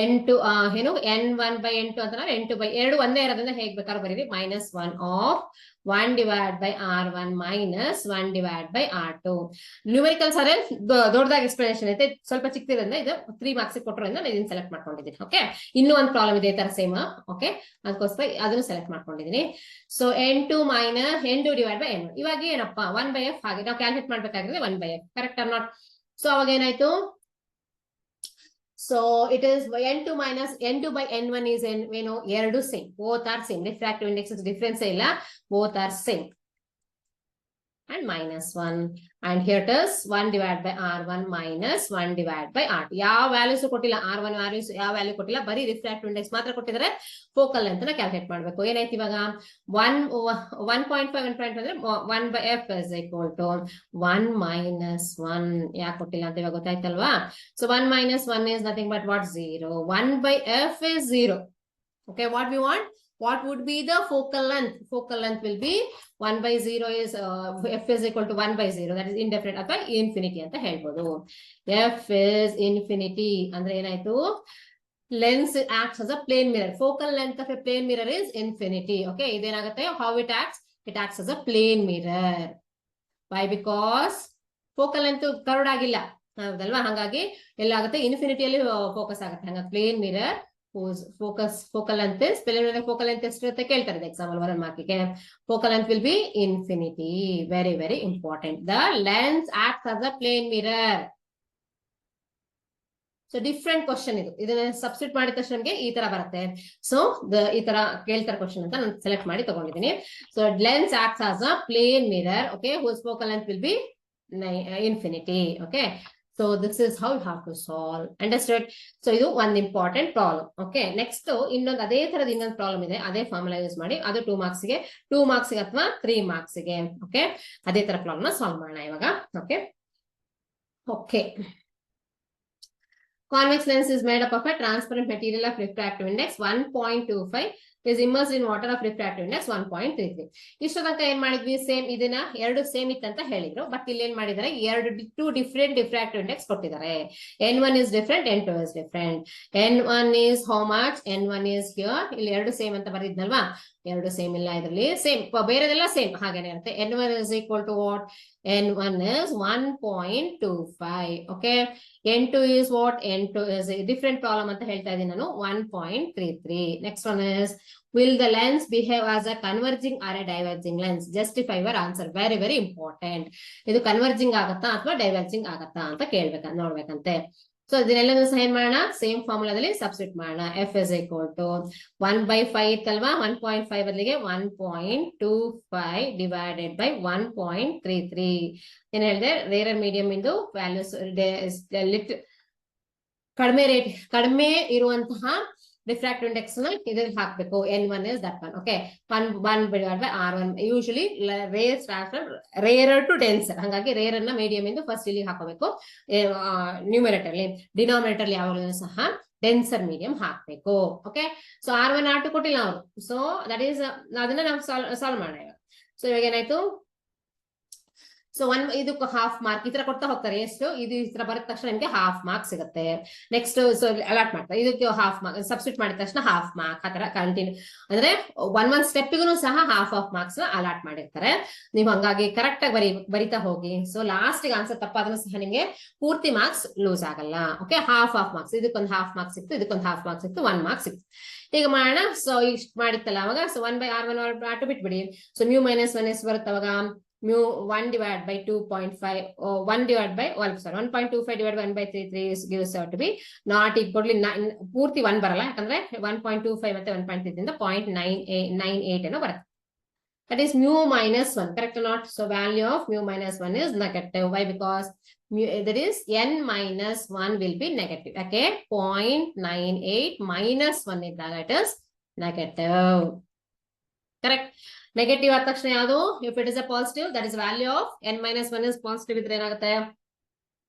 N2, N1 by N2 ಅಂತಂದ್ರೆ N2 by ಎರಡು ಒಂದೇ ಇರೋದ್ರಿಂದ ಹೇಗೆ ಬೇಕಾದ್ರೂ ಬರೀರಿ. -1 of 1 divided by R1 minus 1 divided by R2. Numericals ಅದೇ ದೊಡ್ಡದಾಗಿ explanation ಐತೆ, ಸ್ವಲ್ಪ ಚಿಕ್ಕದಿರೋದ್ರಿಂದ ಇದು 3 ಮಾರ್ಕ್ಸ್ ಕೊಟ್ಟರೋದ್ರಿಂದ ನಾನು ಇದನ್ನ ಸೆಲೆಕ್ಟ್ ಮಾಡ್ಕೊಂಡಿದ್ದೀನಿ. ಓಕೆ, ಇನ್ನೂ ಒಂದು ಪ್ರಾಬ್ಲಮ್ ಇದೆ ಈ ತರ ಸೇಮ್. ಓಕೆ, ಅದಕ್ಕೋಸ್ಕರ ಅದನ್ನು ಸೆಲೆಕ್ಟ್ ಮಾಡ್ಕೊಂಡಿದ್ದೀನಿ. So N2 minus N2 divided by N1. ಇವಾಗ ಏನಪ್ಪ 1 by F ಹಾಗೆ ನಾವು ಕ್ಯಾಲ್ಕುಲೇಟ್ ಮಾಡ್ಬೇಕಾಗಿದ್ರೆ 1 by F. Correct or not? So ಅವಾಗ ಏನಾಯ್ತು? So it is N2 minus N2 by N1 is ಏನು? ಎರಡು same. Both are same. Refractive index difference ಇಲ್ಲ, both are same. and -1. And here it is 1 divided by R1 minus 1 divided by R2. ಯಾವ values ಕೊಟ್ಟಿಲ್ಲ, R1 values ಯಾವ value ಕೊಟ್ಟಿಲ್ಲ, ಬರೀ refractive index ಮಾತ್ರ ಕೊಟ್ಟಿದ್ದಾರೆ. ಫೋಕಲ್ ಲೆಂತ್ ನ ಕ್ಯಾಲ್ಕುಲೇಟ್ ಮಾಡಬೇಕು. ಏನಾಯ್ತು ಇವಾಗ 1.5 ಅಂದ್ರೆ 1 by f is equal to 1 minus 1. ಯಾಕೆ ಕೊಟ್ಟಿಲ್ಲ ಅಂತ ಇವಾಗ ಗೊತ್ತಾಯ್ತಲ್ವಾ? So 1 minus 1 is nothing but what? 0. 1 by f is 0. Okay, what we want? What would be the focal length? Focal length will be 1 by 0 is f is equal to 1 by 0. That is indefinite ಅಥವಾ infinity ಅಂತ ಹೇಳ್ಬೋದು. F is infinity ಅಂದ್ರೆ ಏನಾಯ್ತು? Lens acts as a plane mirror. Focal length of a plane mirror is infinity. Okay, ಇದೇನಾಗುತ್ತೆ? How it acts? It acts as a plane mirror. Why? Because focal length curved ಆಗಿಲ್ಲ, ಹೌದಲ್ವಾ? ಹಾಗಾಗಿ ಎಲ್ಲಾಗುತ್ತೆ? ಇನ್ಫಿನಿಟಿಯಲ್ಲಿ focus ಆಗುತ್ತೆ. ಹಂಗ plane mirror whose focal length is, focal length ಎಷ್ಟಿರುತ್ತೆ ಕೇಳ್ತಾರೆ exam ಅಲ್ಲಿ 1 ಮಾರ್ಕಿಗೆ. Focal length will be infinity. Very very important. The lens acts as a plane mirror. So different question ಇದು. ಇದನ್ನ ಸಬ್ಸ್ಟಿಟ್ಯೂಟ್ ಮಾಡಿದ ತಕ್ಷಣ ನಮಗೆ ಈ ತರ ಬರುತ್ತೆ. ಸೊ ಈ ತರ ಕೇಳ್ತಾರೆ ಕ್ವಶನ್ ಅಂತ ನಾನು ಸೆಲೆಕ್ಟ್ ಮಾಡಿ ತಗೊಂಡಿದ್ದೀನಿ. So lens acts as a plane mirror. Okay, whose focal length will be infinity. Okay, so this is how you have to solve. Understood? So ಇದು ಒಂದು ಇಂಪಾರ್ಟೆಂಟ್ ಪ್ರಾಬ್ಲಮ್. ಓಕೆ, ನೆಕ್ಸ್ಟ್ ಇನ್ನೊಂದು ಅದೇ ತರದ ಇನ್ನೊಂದು ಪ್ರಾಬ್ಲಮ್ ಇದೆ. ಅದೇ ಫಾರ್ಮುಲಾ ಯೂಸ್ ಮಾಡಿ ಅದು 2 ಮಾರ್ಕ್ಸ್ಗೆ ಅಥವಾ 3 ಮಾರ್ಕ್ಸ್ಗೆ. ಓಕೆ, ಅದೇ ತರ ಪ್ರಾಬ್ಲಮ್ ಸಾಲ್ವ್ ಮಾಡೋಣ ಇವಾಗ. Okay okay Convex lens is made up of a transparent material of refractive index 1.25 is immersed in water of refractive index 1.33. ಇಷ್ಟು ತನಕ ಏನ್ ಮಾಡಿದ್ವಿ? ಸೇಮ್ ಇದನ್ನ ಎರಡು ಸೇಮ್ ಇತ್ತಂತ ಹೇಳಿದ್ರು. ಬಟ್ ಇಲ್ಲಿ ಏನ್ ಮಾಡಿದ್ದಾರೆ? two different diffractive index ಕೊಟ್ಟಿದ್ದಾರೆ. N1 is different, N2 is different. N1 is how much? N1 is here. ಇಲ್ಲಿ ಎರಡು ಸೇಮ್ ಅಂತ ಬರೆದಿದ್ನಲ್ವಾ? ಎರಡು ಸೇಮ್ ಇಲ್ಲ ಇದರಲ್ಲಿ. ಸೇಮ್ ಬೇರೆದೆಲ್ಲ ಸೇಮ್ ಹಾಗೇನೆ ಇರುತ್ತೆ. N1 is equal to what? N1 is 1.25. Okay, N2 is what? N2 is a different problem ಅಂತ ಹೇಳ್ತಾ ಇದ್ದೀನಿ ನಾನು. 1.33. Next one is, will the lens behave as a converging or a diverging lens? Justify your answer. Very very important. ಇದು converging ಆಗತ್ತಾ ಅಥವಾ diverging ಆಗತ್ತಾ ಅಂತ ನೋಡ್ಬೇಕಂತೆ. So ಇದನ್ನೆಲ್ಲನೂ ಸಹ ಏನ್ ಮಾಡೋಣ? ಸೇಮ್ ಫಾರ್ಮುಲಾದಲ್ಲಿ ಸಬ್ಸ್ಟಿಟ್ಯೂಟ್ ಮಾಡೋಣ. F is equal to 1 by 5 ಇತ್ತಲ್ವಾ? 1.5 ಬದಲಿಗೆ 1.25 divided by 1.33. ಏನ್ ಹೇಳಿದೆ? ರೇರರ್ ಮೀಡಿಯಂ ಇಂದು ವ್ಯಾಲ್ಯೂಸ್ ಕಡಿಮೆ ಇರುವಂತಹ ರಿಫ್ರಾಕ್ಟಿವ್ ಇಂಡೆಕ್ಸ್ ನ ಇದ್ರಲ್ಲಿ ಹಾಕ್ಬೇಕು. N1 is that one. Okay, 1 divided by R1. Usually rarer to denser. ಹಾಗಾಗಿ ರೇರರ್ ನ ಮೀಡಿಯಂ ಇಂದು ಫಸ್ಟ್ ಇಲ್ಲಿ ಹಾಕೋಬೇಕು. ನ್ಯೂಮರೇಟರ್ಲಿ, ಡಿನಾಮಿನೇಟರ್ಲಿ ಯಾವಾಗಲೂ ಸಹ ಡೆನ್ಸರ್ ಮೀಡಿಯಂ ಹಾಕ್ಬೇಕು. ಓಕೆ, ಸೊ R1 R2 ಕೊಟ್ಟಿಲ್ಲ ಅವರು. ಸೊ ದಟ್ ಈಸ್ ಅದನ್ನ ನಾವು ಸಾಲ್ವ್ ಮಾಡೋಣ. ಸೊ ಇವಾಗ ಏನಾಯ್ತು? ಸೊ ಇದಕ್ಕೆ ಹಾಫ್ ಮಾರ್ಕ್ ಈ ತರ ಕೊಡ್ತಾ ಹೋಗ್ತಾರೆ. ಎಷ್ಟು ಇದು ಈ ತರ ಬರದ ತಕ್ಷಣ ನಿಮ್ಗೆ ಹಾಫ್ ಮಾರ್ಕ್ ಸಿಗುತ್ತೆ. ನೆಕ್ಸ್ಟ್ ಸೊ ಅಲಾಟ್ ಮಾಡ್ತಾರೆ. ಇದಕ್ಕೆ ಹಾಫ್ ಮಾರ್ಕ್ ಸಬ್ಸ್ಟಿಟ್ಯೂಟ್ ಮಾಡಿದ ತಕ್ಷಣ ಹಾಫ್ ಮಾರ್ಕ್. ಆ ತರ ಕಂಟಿನ್ಯೂ ಅಂದ್ರೆ ಒಂದ್ ಸ್ಟೆಪ್ಪಿಗೂ ಸಹ ಹಾಫ್ ಮಾರ್ಕ್ಸ್ ನ ಅಲಾಟ್ ಮಾಡಿರ್ತಾರೆ. ನೀವು ಹಂಗಾಗಿ ಕರೆಕ್ಟ್ ಆಗಿ ಬರಿತಾ ಹೋಗಿ. ಸೊ ಲಾಸ್ಟ್ ಆನ್ಸರ್ ತಪ್ಪಾದ್ರೂ ಸಹ ನಿಮ್ಗೆ ಪೂರ್ತಿ ಮಾರ್ಕ್ಸ್ ಲೂಸ್ ಆಗಲ್ಲ. Okay, half marks. ಇದಕ್ಕೊಂದು ಹಾಫ್ ಮಾರ್ಕ್ಸ್ ಸಿಕ್ತು, ಇದಕ್ಕೊಂದು ಹಾಫ್ ಮಾರ್ಕ್ಸ್ ಸಿಕ್ತು, 1 ಮಾರ್ಕ್ಸ್ ಸಿಕ್ತು. ಈಗ ಮಾಡೋಣ. ಸೊ ಇಷ್ಟು ಮಾಡಿತ್ತಲ್ಲ ಅವಾಗ. ಸೊ 1 by R1 R2 ಬಿಟ್ಬಿಡಿ. ಸೊ μ - 1s ಬರುತ್ತೆ ಅವಾಗ. mu 1 divided by 2.5 or 1 divided by 1.25 divided by 1/33 gives out to be not equal to ಪೂರ್ತಿ 1 ಬರಲ್ಲ. ಯಾಕಂದ್ರೆ 1.25 ಮತ್ತೆ 1.33 ಇಂದ 0.98 ಏನೋ ಬರುತ್ತೆ. That is mu minus 1. Correct or not? So value of mu minus 1 is negative. Why? Because that is n minus 1 will be negative. Okay, 0.98 minus 1 ಇದ್ದಾಗ it is negative. Correct. Negative ಆದ ತಕ್ಷಣ ಯಾವುದು? If it is a positive, that is value of n minus 1 is positive ಇದ್ರೆ ಏನಾಗುತ್ತೆ?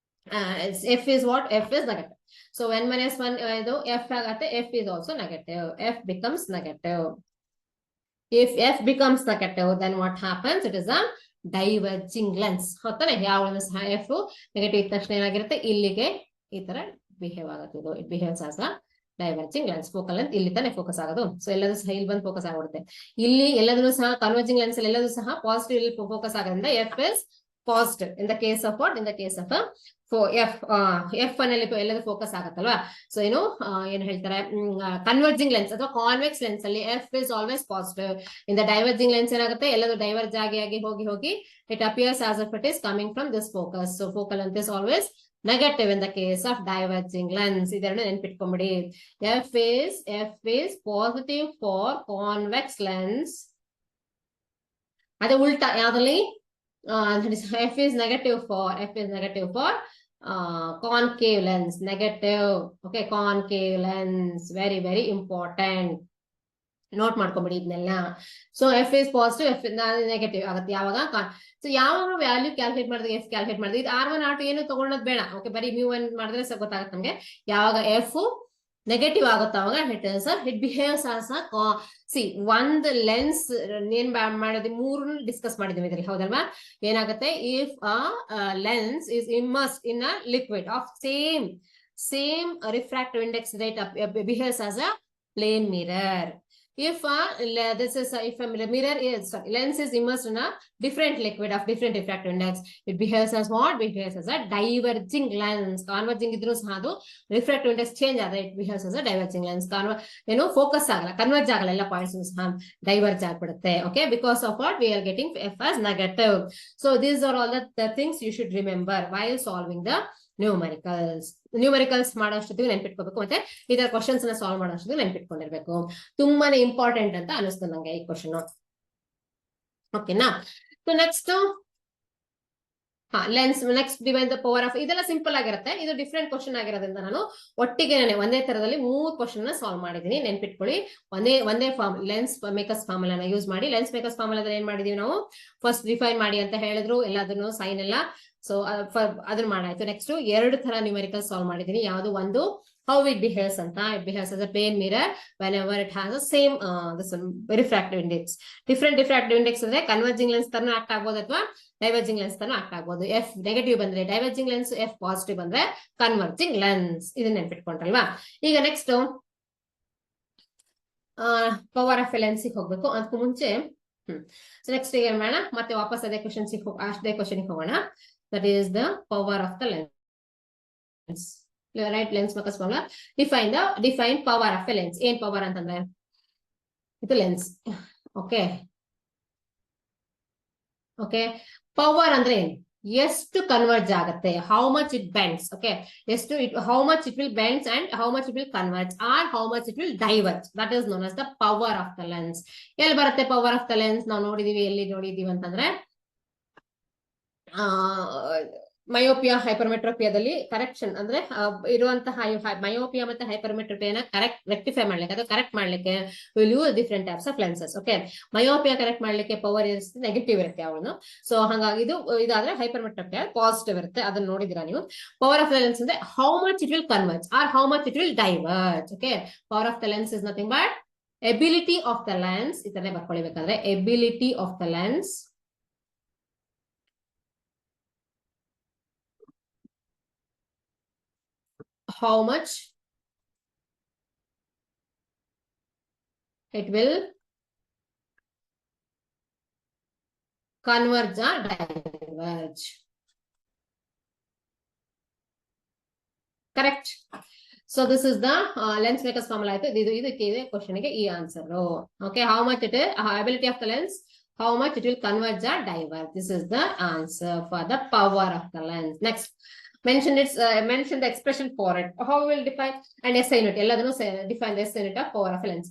F is what? F is negative. So n minus 1 ಇದು F ಆಗುತ್ತೆ. F is also negative. F becomes negative. If F becomes negative, then what happens? It is a diverging lens. ಹೌದಾನೆ? ಯಾವಾಗಲೂ ಸಹ F negative ಇದ್ದ ತಕ್ಷಣ ಏನಾಗಿರುತ್ತೆ? ಇಲ್ಲಿಗೆ ಈ ತರ ಬಿಹೇವ್ ಆಗುತ್ತೆ. ಇದು it behaves as a diverging lens. Focal length ಇಲ್ಲಿ ತಾನೆ ಫೋಕಸ್ ಆಗೋದು. ಸೊ ಎಲ್ಲದೂ ಸಹ ಇಲ್ಲಿ ಬಂದು ಫೋಕಸ್ ಆಗಿಬಿಡುತ್ತೆ. ಇಲ್ಲಿ ಎಲ್ಲದೂ ಸಹ ಕನ್ವರ್ಜಿಂಗ್ ಲೆನ್ಸ್ ಅಲ್ಲಿ ಎಲ್ಲದೂ ಸಹ ಪಾಸಿಟಿವ್ ಇಲ್ಲಿ ಫೋಕಸ್ ಆಗೋದ್ರಿಂದ F is positive in the case of what? In the case of F ನಲ್ಲಿ ಎಲ್ಲದೂ ಫೋಕಸ್ ಆಗುತ್ತಲ್ವಾ? ಸೊ ಏನ್ ಹೇಳ್ತಾರೆ? ಕನ್ವರ್ಜಿಂಗ್ ಲೆನ್ಸ್ ಅಥವಾ ಕಾನ್ವೆಕ್ಸ್ ಲೆನ್ಸ್ ಅಲ್ಲಿ F is always positive. In the diverging lens ಏನಾಗುತ್ತೆ? ಎಲ್ಲದೂ ಡೈವರ್ಜ್ ಆಗಿ ಹೋಗಿ it appears as if it is coming from this focus. So focal length is always negative in the case of diverging lens. ಇದನ್ನು ನೆನ್ಪಿಟ್ಕೊಂಬಿಡಿ. F is positive for convex lens. ಅದೇ ಉಲ್ಟಾ ಯಾವ್ದಲ್ಲಿ? that is f is negative for concave lens, negative. Okay, concave lens, very very important. Note ಮಾಡ್ಕೊಂಬಿಡಿ ಇದನ್ನೆಲ್ಲ. So f is positive, f negative ಆಗುತ್ತೆ ಯಾವಾಗ. So ಯಾವಾಗ value calculate ಮಾಡಿದ್ರೆ f calculate ಮಾಡಿದ್ರೆ ಇದು R1 R2 ಏನು ತಗೊಳ್ಳೋದು ಬೇಡ. ಓಕೆ, ಬರೀ μ1 ಮಾಡಿದ್ರೆ ಗೊತ್ತಾಗುತ್ತೆ ನಮ್ಗೆ. ಯಾವಾಗ ಎಫ್ ನೆಗೆಟಿವ್ ಆಗುತ್ತೆ ಅವಾಗ ಇಟ್ ಬಿಹೇವ್ಸ್ ಆಸ್ ಒಂದ್ ಲೆನ್ಸ್ ಏನ್ ಮಾಡಿದ್ವಿ, ಮೂರು ಡಿಸ್ಕಸ್ ಮಾಡಿದ್ವಿ ಇದ್ರಲ್ಲಿ, ಹೌದಲ್ವಾ. ಏನಾಗುತ್ತೆ, if lens is immersed in a liquid of same refractive index rate behaves as a plane mirror. If mirror is lens is immersed in a different liquid of different refractive index, it behaves as what? It behaves as a diverging lens. Converging idru sahadu refractive index change ಆದರೆ it behaves as a diverging lens. Focus ಆಗಲ್ಲ, converge ಆಗಲ್ಲ, ಎಲ್ಲ points ಸಹ diverge ಆಗ್ಬಿಡುತ್ತೆ. Okay, because of what we are getting f as negative. So these are all the things you should remember while solving the numericals ಮಾಡೋಷ್ಟೊತ್ತಿಗೆ ನೆನ್ಪಿಟ್ಕೋಬೇಕು, ಮತ್ತೆ ಇದರ questions ನ ಸಾಲ್ವ್ ಮಾಡೋಷ್ಟೊತ್ತಿಗೆ ನೆನ್ಪಿಟ್ಕೊಂಡಿರ್ಬೇಕು. ತುಂಬಾನೇ ಇಂಪಾರ್ಟೆಂಟ್ ಅಂತ ಅನಿಸ್ತು ನಂಗೆ ಈ ಕ್ವಶನ್. ಓಕೆನಾ. So next lens, next divide the power of, ಇದೆಲ್ಲ ಸಿಂಪಲ್ ಆಗಿರುತ್ತೆ. ಇದು ಡಿಫ್ರೆಂಟ್ ಕ್ವಶನ್ ಆಗಿರೋದ್ರಿಂದ ನಾನು ಒಟ್ಟಿಗೆ ಒಂದೇ ತರದಲ್ಲಿ 3 ಕ್ವಶನ್ ನ ಸಾಲ್ವ್ ಮಾಡಿದೀನಿ. ನೆನ್ಪಿಟ್ಕೊಳ್ಳಿ, ಒಂದೇ ಫಾರ್ಮ್ ಲೆನ್ಸ್ ಮೇಕರ್ಸ್ ಫಾರ್ಮುಲಾನ ಯೂಸ್ ಮಾಡಿ. ಲೆನ್ಸ್ ಮೇಕರ್ಸ್ ಫಾರ್ಮುಲಾದಲ್ಲಿ ಏನ್ ಮಾಡಿದೀವಿ ನಾವು, ಫಸ್ಟ್ ಡಿಫೈನ್ ಮಾಡಿ ಅಂತ ಹೇಳಿದ್ರು, ಎಲ್ಲದನ್ನು ಸೈನ್ ಎಲ್ಲ. ಸೊ ಅದನ್ನ ಮಾಡಾಯ್ತು. ನೆಕ್ಸ್ಟ್ 2 ತರ ನ್ಯೂಮೆರಿಕಲ್ ಸಾಲ್ವ್ ಮಾಡಿದೀನಿ. ಯಾವುದು, ಒಂದು how it behaves ಅಂತ, it behaves as a plane mirror whenever it has the same refractive index. Different refractive index ಅಂದ್ರೆ ಕನ್ವರ್ಜಿಂಗ್ ಲೆನ್ಸ್ ತರನು ಆಕ್ಟ್ ಆಗ್ಬೋದು ಅಥವಾ ಡೈವರ್ಜಿಂಗ್ ಲೆನ್ಸ್ ತರನು ಆಕ್ಟ್ ಆಗ್ಬೋದು. ಎಫ್ ನೆಗೆಟಿವ್ ಬಂದ್ರೆ ಡೈವರ್ಜಿಂಗ್ ಲೆನ್ಸ್, ಎಫ್ ಪಾಸಿಟಿವ್ ಬಂದ್ರೆ converging lens. ಇದನ್ನ ನೆನ್ಪಿಟ್ಕೊಂಡ್ರಲ್ವಾ. ಈಗ next power of lens ಹೋಗ್ಬೇಕು. ಅದಕ್ಕೂ ಮುಂಚೆ ಸೊ ನೆಕ್ಸ್ಟ್ ಏನ್ ಮಾಡೋಣ, ಮತ್ತೆ ವಾಪಸ್ ಅದೇ ಕ್ವಶನ್ ಹೋಗೋಣ. That is the power of the lens. Right, lens makers formula. Define power of a lens. ಏನ್ ಪವರ್ ಅಂತಂದ್ರೆ ಇದು ಲೆನ್ಸ್. ಓಕೆ, ಪವರ್ ಅಂದ್ರೆ ಏನು, ಎಷ್ಟು ಕನ್ವರ್ಜ್ ಆಗುತ್ತೆ, how much it bends. Okay, how much it will bends and how much it will converge or how much it will diverge. That is known as the power of the lens. ಎಲ್ಲಿ ಬರುತ್ತೆ power of the lens? ನಾವು ಎಲ್ಲಿ ನೋಡಿದೀವಿ ಅಂತಂದ್ರೆ myopia ಹೈಪರ್ಮೆಟ್ರೋಪಿಯಾದಲ್ಲಿ correction ಅಂದ್ರೆ ಇರುವಂತಹ myopia ಮತ್ತೆ ಹೈಪರ್ಮೆಟ್ರೋಪಿಯಾನ rectify ಮಾಡ್ಲಿಕ್ಕೆ ಅಥವಾ ಕರೆಕ್ಟ್ ಮಾಡ್ಲಿಕ್ಕೆ will use different types of lenses. Okay, myopia correct ಮಾಡ್ಲಿಕ್ಕೆ ಪವರ್ ಇರುತ್ತೆ, ನೆಗೆಟಿವ್ ಇರುತ್ತೆ ಅವನು. ಸೊ ಹಾಗಾಗಿ ಇದಾದ್ರೆ ಹೈಪರ್ಮೆಟ್ರೋಪಿಯಾ ಪಾಸಿಟಿವ್ ಇರುತ್ತೆ. ಅದನ್ನ ನೋಡಿದಿರಾ ನೀವು. ಪವರ್ ಆಫ್ ದ ಲೆನ್ಸ್ ಅಂದ್ರೆ how much it will converge or how much it will diverge. Okay, power of the lens is nothing but ability of the lens. ಈ ತರ ಬರ್ಕೊಳ್ಬೇಕಂದ್ರೆ ability of the lens how much it will converge or diverge. Correct. So this is the lens makers formula. This question ge ee answer. Okay, how much it is ability of the lens, how much it will converge or diverge. This is the answer for the power of the lens. Next, mention the expression for it. How we will define and SI unit. Elladunu define the SI unit of power of a lens.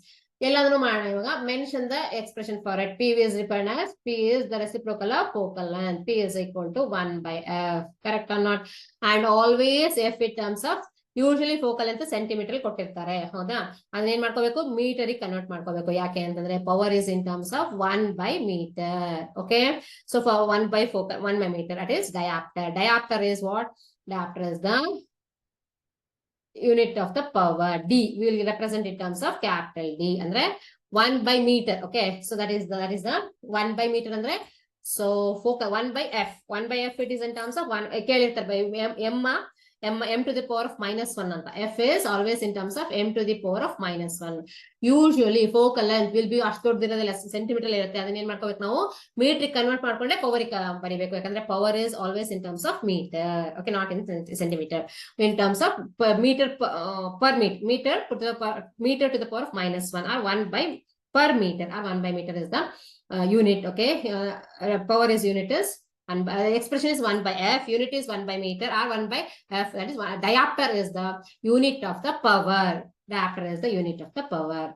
Elladunu ಮಾಡೋಣ ಇವಾಗ. Mention the expression for it. P is defined as P is the reciprocal of focal length. P is equal to 1 by F. Correct or not? And always F in terms of usually focal ಅಂತ centimetre ಕೊಟ್ಟಿರ್ತಾರೆ, ಹೌದಾ. ಅದನ್ನ ಏನ್ ಮಾಡ್ಕೋಬೇಕು, metre convert ಮಾಡ್ಕೋಬೇಕು. ಯಾಕೆ ಅಂತಂದ್ರೆ power is in terms of 1 by meter. Okay, so for 1 by focal 1 by meter, that is diopter. Diopter is what? Diopter is the unit of the power. D we will represent in terms of capital D andre 1 by meter. Okay, so that is the 1 by meter andre, so focal 1 by F. 1 by F it is in terms of 1 kelirtare by m to the power of -1 anta. F is always in terms of m to the power of -1. Usually focal length will be ಅಷ್ಟು ದೊಡ್ಡದಿರೋದಿಲ್ಲ, centimetre ಇರುತ್ತೆ. ಅದನ್ನ ಏನ್ ಮಾಡ್ಕೋಬೇಕು ನಾವು, metre convert ಮಾಡ್ಕೊಂಡೆ power ಬರಿಬೇಕು. ಯಾಕಂದ್ರೆ power is always in terms of meter. Okay, not in centimeter. In terms of meter per meter to the power of -1 or 1 by per meter or 1 by meter is the unit. Okay, power is unit is, and expression is 1 by F, unit is 1 by meter or 1 by F. That is diopter is the unit of the power. Diopter is the unit of the power.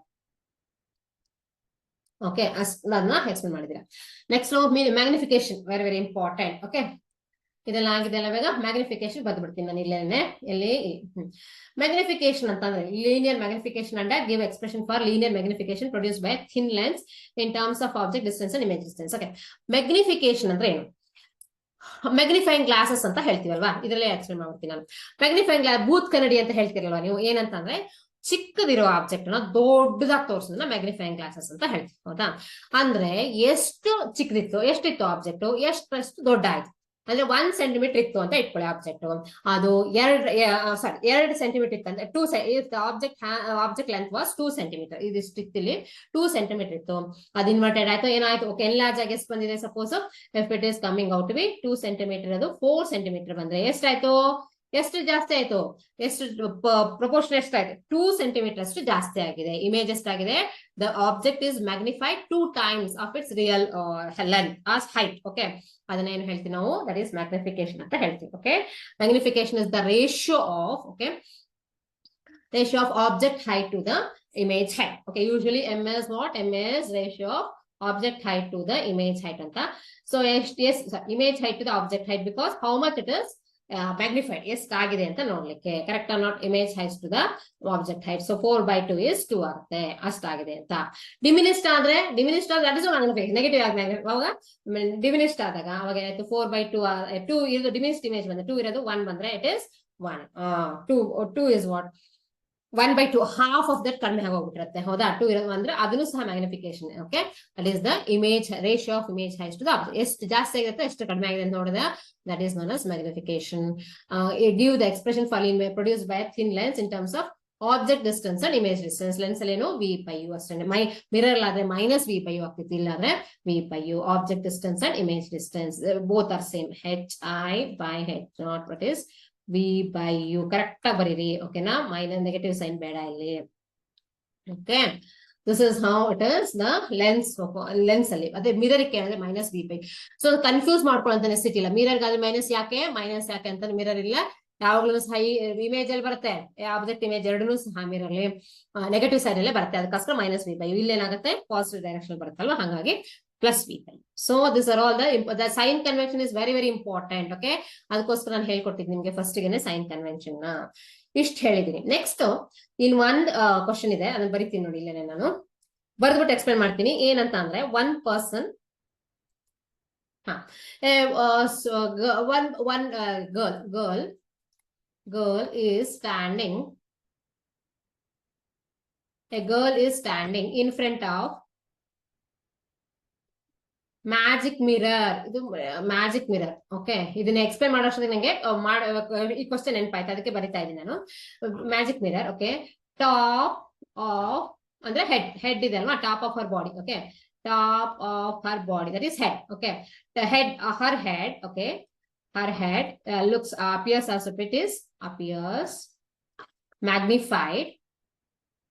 Okay, ಅದನ್ನ explain ಮಾಡಿದೀರಾ. Next magnification, very very important. Okay, ಇದೆಲ್ಲ ಆಗಿದೆಲ್ಲ ಇವಾಗ magnification ಬರ್ದ್ಬಿಡ್ತೀನಿ ನಾನು ಇಲ್ಲೇನೆ. ಎಲ್ಲಿ magnification ಅಂತಂದ್ರೆ linear magnification and give expression for linear magnification produce by thin lens in terms of object distance and image distance. Okay, magnification ಅಂದ್ರೆ ಏನು? Magnifying glasses ಅಂತ ಹೇಳ್ತೀವಲ್ವಾ, ಇದರಲ್ಲೇ explain ಮಾಡ್ತೀನಿ ನಾನು. ಮ್ಯಾಗ್ನಿಫೈಯಿಂಗ್ ಗ್ಲಾಸ್, ಬೂತ್ ಕನ್ನಡಿ ಅಂತ ಹೇಳ್ತಿರಲ್ವಾ ನೀವು, ಏನಂತಂದ್ರೆ ಚಿಕ್ಕದಿರೋ ಆಬ್ಜೆಕ್ಟ್ ನ ದೊಡ್ಡದಾಗಿ ತೋರಿಸೋದನ್ನ ಮ್ಯಾಗ್ನಿಫೈಯಿಂಗ್ ಗ್ಲಾಸಸ್ ಅಂತ ಹೇಳ್ತೀವಿ. ಹೌದಾ? ಅಂದ್ರೆ ಎಷ್ಟು ಚಿಕ್ಕದಿತ್ತು, ಎಷ್ಟಿತ್ತು ಆಬ್ಜೆಕ್ಟ್, ಎಷ್ಟು ದೊಡ್ಡ ಆಯ್ತು ಅಂದ್ರೆ 1 ಸೆಂಟಿಮೀಟರ್ ಇತ್ತು ಅಂತ ಇಟ್ಕೊಳ್ಳಿ ಆಬ್ಜೆಕ್ಟ್, ಅದು 2 ಸೆಂಟಿಮೀಟರ್ ಇತ್ತು ಅಂದ್ರೆ 2 ಆಬ್ಜೆಕ್ಟ್ ಲೆಂತ್ ವಾಸ್ 2 ಸೆಂಟಿಮೀಟರ್, ಇದಿಷ್ಟು ಇಲ್ಲಿ 2 ಸೆಂಟಿಮೀಟರ್ ಇತ್ತು, ಅದು ಇನ್ವರ್ಟೆಡ್ ಆಯ್ತು, ಏನಾಯ್ತು, ಓಕೆ, ಎನ್ಲಾರ್ಜ್ ಆಗಿ ಎಷ್ಟು ಬಂದಿದೆ, suppose if it is coming out B 2 centimetre, ಅದು 4 ಸೆಂಟಿಮೀಟರ್ ಬಂದ್ರೆ ಎಷ್ಟಾಯ್ತು, ಎಷ್ಟು ಜಾಸ್ತಿ ಆಯ್ತು, ಎಷ್ಟು ಪ್ರಪೋರ್ಷನ್ ಎಷ್ಟಾಯ್ತು, 2 ಸೆಂಟಿಮೀಟರ್ ಅಷ್ಟು ಜಾಸ್ತಿ ಆಗಿದೆ. ಇಮೇಜ್ ಎಷ್ಟಾಗಿದೆ, the object is magnified 2 times of its real length as height. Okay, ಅದನ್ನ ಏನು ಹೇಳ್ತೀವಿ ನಾವು, ದಟ್ ಈಸ್ ಮ್ಯಾಗ್ನಿಫಿಕೇಶನ್ ಅಂತ ಹೇಳ್ತೀವಿ. Okay, magnification is the ratio of, okay, ratio of object height to the image height. Okay, usually m is what, m is ratio of object height to the image height ಅಂತ. So image height to the object height, because how much it is magnified, ಎಷ್ಟಾಗಿದೆ ಅಂತ ನೋಡ್ಲಿಕ್ಕೆ, correct or not, image height to the object height. So 4/2 is 2 ಆಗುತ್ತೆ, ಅಷ್ಟಾಗಿದೆ ಅಂತ. Diminished ಆದ್ರೆ that is magnification, negative ಆಗಿ ಅವಾಗ diminished ಆದಾಗ ಅವಾಗ ಏನಾಯ್ತು, 4/2 2 ಇರೋದು ಡಿಮಿನಿಸ್ಟ್ ಇಮೇಜ್ ಬಂದ್ರೆ 2 ಇರೋದು 1 ಬಂದ್ರೆ it is 1. 2 is what, 1/2, half of that ಕಡಿಮೆ ಆಗೋಗ್ಬಿಟ್ಟಿರುತ್ತೆ. ಹೌದಾ? 2 ಇರೋದು ಅಂದ್ರೆ ಅದನ್ನು ಸಹ magnification. Okay, that is the image ratio of image height to the object. ಎಷ್ಟು ಜಾಸ್ತಿ ಆಗಿರುತ್ತೆ, ಎಷ್ಟು ಕಡಿಮೆ ಆಗಿದೆ ಅಂತ ನೋಡಿದ್ರೆ that is known as magnification. It give the expression for produced by a thin lens in terms of object distance and image distance. Lens ಅಲ್ಲಿ ಏನು v/u ಅಷ್ಟೇ, ಮಿರರ್ ಆದ್ರೆ -v/u ಆಗ್ತಿತ್ತು, ಇಲ್ಲ ಅಂದ್ರೆ v/u. Object distance and image distance both are same, hi/h0, what is v/u. Correct ಆಗಿ ಬರೀರಿ, ಓಕೆನಾ? ಮೈನಸ್ ನೆಗೆಟಿವ್ ಸೈನ್ ಬೇಡ ಇಲ್ಲಿ. Okay, this is how it is the lens ಅಲ್ಲಿ. ಅದೇ ಮಿರರ್ ಕೇಳಿದ್ರೆ -v/. ಸೊ ಕನ್ಫ್ಯೂಸ್ ಮಾಡ್ಕೊಳ್ಳೋ ನೆಸಿಟಿ ಇಲ್ಲ. ಮಿರರ್ ಗಾದ್ರೆ ಮೈನಸ್ ಯಾಕೆ ಅಂತ ಮಿರರ್ ಇಲ್ಲ, ಯಾವಾಗ್ಲೂ ಸಹ ಇಮೇಜ್ ಅಲ್ಲಿ ಬರುತ್ತೆ, ಆಬ್ಜೆಕ್ಟ್ ಇಮೇಜ್ ಎರಡೂ ಸಹ ಮಿರರ್ ಅಲ್ಲಿ ನೆಗೆಟಿವ್ ಸೈಡ್ ಅಲ್ಲೇ ಬರುತ್ತೆ, ಅದಕ್ಕೋಸ್ಕರ -v/u. ಇಲ್ಲೇನಾಗುತ್ತೆ, ಪಾಸಿಟಿವ್ ಡೈರೆಕ್ಷನ್ ಬರುತ್ತಲ್ವಾ, ಹಾಗಾಗಿ +v/u. So this are all the sign convention is very very important. Okay, ಅದಕ್ಕೋಸ್ಕರ ನಾನು ಹೇಳ್ಕೊಟ್ಟಿದ್ದೀನಿ ನಿಮ್ಗೆ ಫಸ್ಟ್ ಗೆನೆ ಸೈನ್ ಕನ್ವೆನ್ಷನ್ ನ, ಇಷ್ಟು ಹೇಳಿದೀನಿ. ನೆಕ್ಸ್ಟ್ ಇನ್ ಒಂದ್ ಕ್ವಶನ್ ಇದೆ, ಅದನ್ನ ಬರಿತೀನಿ ನೋಡಿ, ಇಲ್ಲೇನೆ ನಾನು ಬರ್ದ್ಬಿಟ್ಟು ಎಕ್ಸ್ಪ್ಲೇನ್ ಮಾಡ್ತೀನಿ. ಏನಂತ ಅಂದ್ರೆ, one person, girl is standing, a girl is standing in front of magic mirror. ಇದು ಮ್ಯಾಜಿಕ್ ಮಿರರ್. ಓಕೆ, ಇದನ್ನ ಎಕ್ಸ್ಪ್ಲೇನ್ ಮಾಡೋಷ್ಟೊತ್ತಿಗೆ ನಂಗೆ ಈ ಕ್ವಶನ್ ನೆನಪಾಯ್ತು, ಅದಕ್ಕೆ ಬರಿತಾ ಇದ್ದೀನಿ ನಾನು. Magic mirror. Okay, top of ಅಂದ್ರೆ ಹೆಡ್ ಇದೆ ಅಲ್ವಾ, top of her body. Okay, top of her body, that is head. Okay, her head. Okay, her head appears as if it is magnified,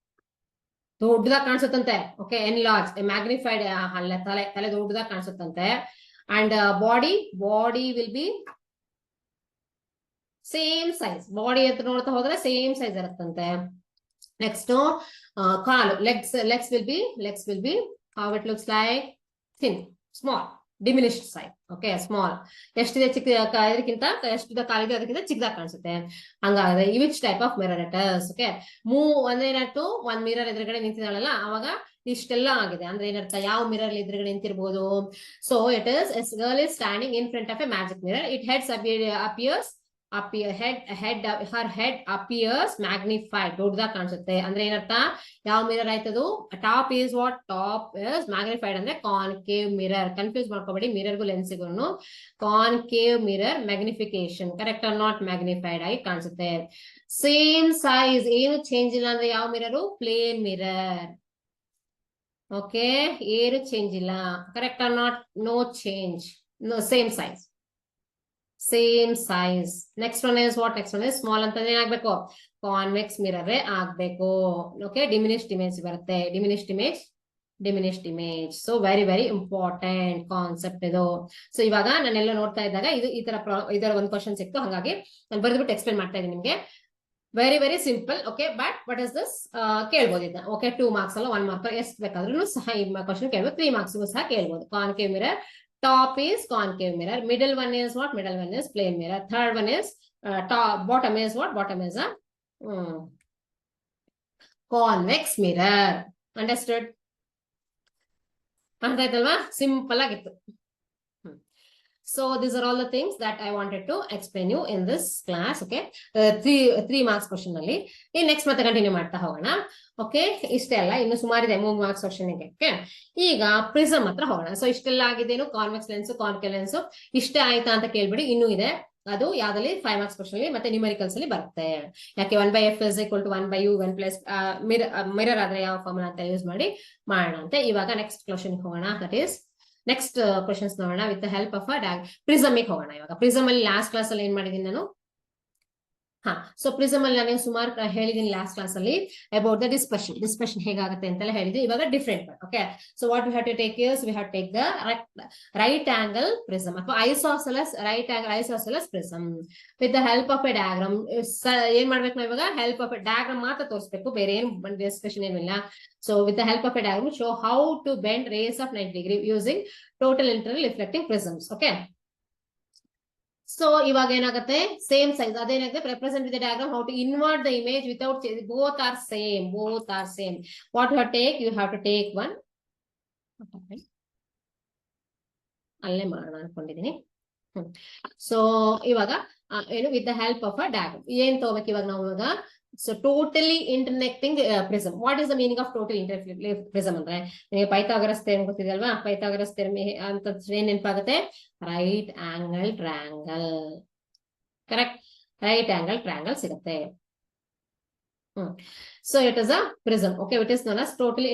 ದೊಡ್ಡದಾಗಿ ಕಾಣಿಸುತ್ತಂತೆ. Okay, enlarge, magnified, ತಲೆ ದೊಡ್ಡದಾಗಿ ಕಾಣಿಸುತ್ತಂತೆ. And body will be same size, body ಅಂತ ನೋಡ್ತಾ ಹೋದ್ರೆ same size ಇರುತ್ತಂತೆ. Next ಕಾಲು, legs will be how it looks like, thin, small, diminished size. Okay, small, ಎಷ್ಟಿದೆ ಚಿಕ್ಕ ಇದಕ್ಕಿಂತ, ಎಷ್ಟಿದೆ ಕಾಲಿದೆ ಅದಕ್ಕಿಂತ ಚಿಕ್ಕದಾಗಿ ಕಾಣಿಸುತ್ತೆ. ಹಂಗಾದ್ರೆ which type of mirror it is. Okay, ಅಂದ್ರೆ ಏನಾಯ್ತು, ಒಂದ್ ಮಿರರ್ ಎದುರುಗಡೆ ನಿಂತಿದ್ದಾಳಲ್ಲ, ಅವಾಗ ಇಷ್ಟೆಲ್ಲ ಆಗಿದೆ ಅಂದ್ರೆ ಏನರ್ಥ, ಯಾವ ಮಿರರ್ ಎದುರುಗಡೆ ನಿಂತಿರ್ಬೋದು. So it is girl is standing in front of a magic mirror. It her head appears magnified, ದೊಡ್ಡದಾಗಿ ಕಾಣಿಸುತ್ತೆ. ಅಂದ್ರೆ ಏನರ್ಥ, ಯಾವ ಮಿರರ್ ಆಯ್ತದು, top is what, top is magnified ಅಂದ್ರೆ ಕಾನ್ಕೇವ್ ಮಿರರ್. ಕನ್ಫ್ಯೂಸ್ ಮಾಡ್ಕೋಬೇಡಿ, ಮಿರರ್ಗೂ ಲೆನ್ಸ್ಗೂ concave mirror magnification, correct or not, magnified ಆಗಿ ಕಾಣಿಸುತ್ತೆ. ಸೇಮ್ ಸೈಜ್, ಏನು ಚೇಂಜ್ ಇಲ್ಲ ಅಂದ್ರೆ ಯಾವ ಮಿರರು, ಪ್ಲೇನ್ ಮಿರರ್. ಓಕೆ, ಏನು ಚೇಂಜ್ ಇಲ್ಲ, correct or not, no change, no, same size. Next one is what, next one is small ಅಂತಂದ್ರೆ ಏನಾಗ್ಬೇಕು, ಕಾನ್ವೆಕ್ಸ್ ಮಿರರ್ ಆಗ್ಬೇಕು. ಓಕೆ, ಡಿಮಿನಿಶ್ಡ್ ಇಮೇಜ್ ಬರುತ್ತೆ, diminished image. So very very important concept ಇದು. So ಇವಾಗ ನಾನೆಲ್ಲ ನೋಡ್ತಾ ಇದ್ದಾಗ ಇದರ ಒಂದು ಕ್ವಶನ್ ಸಿಕ್ತು, ಹಾಗಾಗಿ ನಾನು ಬರೆದ್ಬಿಟ್ಟು ಎಕ್ಸ್ಪ್ಲೇನ್ ಮಾಡ್ತಾ ಇದ್ದೀನಿ ನಿಮ್ಗೆ. Very very simple. Okay, but what is this ಕೇಳ್ಬೋದು ಇದನ್ನ. ಓಕೆ, 2 marks ಅಲ್ಲ 1 mark ಎಷ್ಟು ಬೇಕಾದ್ರೂ ಸಹ ಈ ಕ್ವಶನ್ ಕೇಳ್ಬೋದು. 3 marks ಸಹ ಕೇಳ್ಬೋದು. Concave mirror, top is concave mirror, middle one is what? Middle one is plane mirror, third one is top, bottom is what? Bottom is a convex mirror. Understood? ಅಂತ ಆಯ್ತಲ್ವಾ? Simple ಆಗಿತ್ತು. So these are all the things that I wanted to explain you in this class. Okay, 3 marks question ಅಲ್ಲಿ. ಈ next ಮತ್ತೆ continue ಮಾಡ್ತಾ ಹೋಗೋಣ. Okay, ಇಷ್ಟೇ ಅಲ್ಲ, ಇನ್ನು ಸುಮಾರಿದೆ 3 marks question ಗೆ. ಓಕೆ, ಈಗ ಪ್ರಿಸಮ್ ಹತ್ರ ಹೋಗೋಣ. ಸೊ ಇಷ್ಟೆಲ್ಲ ಆಗಿದ್ದೇನು? ಕಾನ್ವೆಕ್ಸ್ ಲೆನ್ಸ್, ಕಾನ್ಕೇವ್ ಲೆನ್ಸ್, ಇಷ್ಟೇ ಆಯ್ತಾ ಅಂತ ಕೇಳ್ಬಿಡಿ. ಇನ್ನೂ ಇದೆ. ಅದು ಯಾವ್ದಲ್ಲಿ 5 marks question ಅಲ್ಲಿ ಮತ್ತೆ ನ್ಯೂಮೆರಿಕಲ್ಸ್ ಅಲ್ಲಿ ಬರುತ್ತೆ. ಯಾಕೆ 1/f is equal to 1/u 1 plus mirror ಆದ್ರೆ ಯಾವ ಫಾರ್ಮುಲಾ ಅಂತ ಯೂಸ್ ಮಾಡಿ ಮಾಡೋಣ ಅಂತ. ಇವಾಗ ನೆಕ್ಸ್ಟ್ ಕ್ವಶನ್ ಹೋಗೋಣ. ದಟ್ ಈಸ್ ನೆಕ್ಸ್ಟ್ ಕ್ವಶನ್ಸ್ ನೋಡೋಣ ವಿತ್ ಹೆಲ್ಪ್ ಆಫ್ ಪ್ರಿಸಮಿಗೆ ಹೋಗೋಣ. ಇವಾಗ ಪ್ರಿಸಮ್ ಅಲ್ಲಿ ಲಾಸ್ಟ್ ಕ್ಲಾಸ್ ಅಲ್ಲಿ ಏನ್ ಮಾಡಿದೀನಿ ನಾನು? ಸೊ ಪ್ರಿಸಮ್ ಅಲ್ಲಿ ನಾನು ಸುಮಾರು ಹೇಳಿದೀನಿ ಲಾಸ್ಟ್ ಕ್ಲಾಸ್ ಅಲ್ಲಿ ಅಬೌಟ್ ದ ಡಿಸ್ಪರ್ಷನ್ ಹೇಗಾಗುತ್ತೆ ಅಂತೆಲ್ಲ ಹೇಳಿದ್ವಿ. ಇವಾಗ different. Okay, so what we have to take is we have take the right angle prism ಅಥವಾ isosceles right angle isosceles prism with the help of a diagram. ಏನ್ ಮಾಡ್ಬೇಕು ನಾವು ಇವಾಗ? ಹೆಲ್ಪ್ ಆಫ್ ಎ ಡಯಾಗ್ರಾಮ್ ಮಾತ್ರ ತೋರಿಸ್ಬೇಕು, ಬೇರೆ ಏನು discussion ಏನಿಲ್ಲ. So with the help of a diagram, show how to bend rays of 90 degree using total internal reflecting prisms. Okay. So ಇವಾಗ ಏನಾಗುತ್ತೆ? ಸೇಮ್ ಸೈಜ್ ಅದೇನಾಗುತ್ತೆ? represent with the diagram how to invert the image without change. Both are same. What you have to take? You have to take one. ಅಲ್ಲೇ ಮಾಡೋಣ ಅನ್ಕೊಂಡಿದೀನಿ. So ಇವಾಗ ಏನು with the help of a diagram ಏನ್ ತಗೋಬೇಕು ಇವಾಗ ನಾವು? ಇವಾಗ so totally intersecting prism. What is the meaning of total intersecting prism ಅಂದ್ರೆ ನಿಮಗೆ ಪೈಥಾಗರಸ್ ಥಿಯರಮ್ ಗೊತ್ತಿದೆ ಅಲ್ವಾ? ಪೈಥಾಗರಸ್ ಥಿಯರಮ್ ಅಂತ ಏನ್ ನೆನಪಾಗುತ್ತೆ? Right angle triangle. Correct, right angle triangle ಸಿಗುತ್ತೆ. So it is a prism. Okay, it is known as total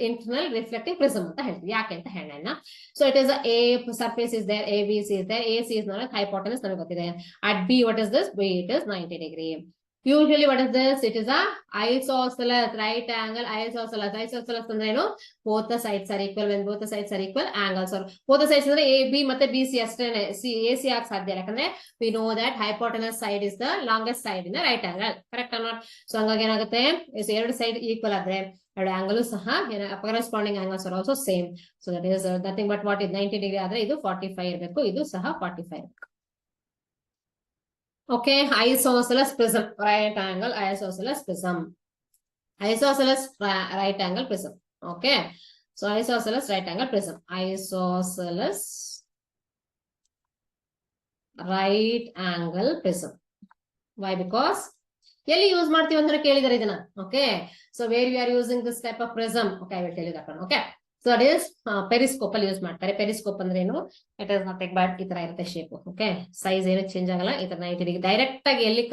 internal reflecting prism ಅಂತ ಹೇಳ್ತೀವಿ. ಯಾಕೆ ಅಂತ ಹೇಳೋಣ. So it is A surface is there, ABC is there, AC is known as hypotenuse ನಮಗೆ ಗೊತ್ತಿದೆ. At B what is this? B it is 90 degree. Usually what is this? It is a isosceles right angle isosceles. Isosceles ಅಂದ್ರೆ ಏನು? both the sides are equal. When both the sides are equal, angles are both the sides ಅಂದ್ರೆ AB ಮತ್ತೆ BC ಅಷ್ಟೇನೆ. AC ಆಗ ಸಾಧ್ಯ ಇಲ್ಲ, ಯಾಕಂದ್ರೆ we know that hypotenuse side is the longest side in the right angle. Correct ಅಲ್ವಾ? So ಹಂಗಾಗಿ ಏನಾಗುತ್ತೆ? ಎರಡು ಸೈಡ್ ಈಕ್ವಲ್ ಆದ್ರೆ ಎರಡು ಆಂಗಲ್ ಸಹ corresponding angles are also same. So that is nothing but what is 90 degree ಆದ್ರೆ ಇದು 45 ಇರಬೇಕು, ಇದು ಸಹ 45 ಇರಬೇಕು. Okay, isosceles prism, right angle isosceles prism. Isosceles right angle prism. Okay, so isosceles right angle prism. Isosceles right angle prism. Why? Because ಎಲ್ಲಿ use ಮಾಡ್ತೀವಿ ಅಂತ ಕೇಳಿದಾರೆ ಇದನ್ನ. Okay, so where you are using this type of prism? Okay, I will tell you that one. Okay, so that is periscope ಅಲ್ಲಿ use ಮಾಡ್ತಾರೆ. Periscope ಅಂದ್ರೆ ಏನು? It is nothing but ಈ ತರ ಇರುತ್ತೆ ಶೇಪ್. ಓಕೆ, ಸೈಜ್ ಏನು change ಆಗಲ್ಲ. ಈ ತರ 90 ಡಿಗ್ರಿ ಡೈರೆಕ್ಟ್ ಆಗಿ ಎಲ್ಲಿ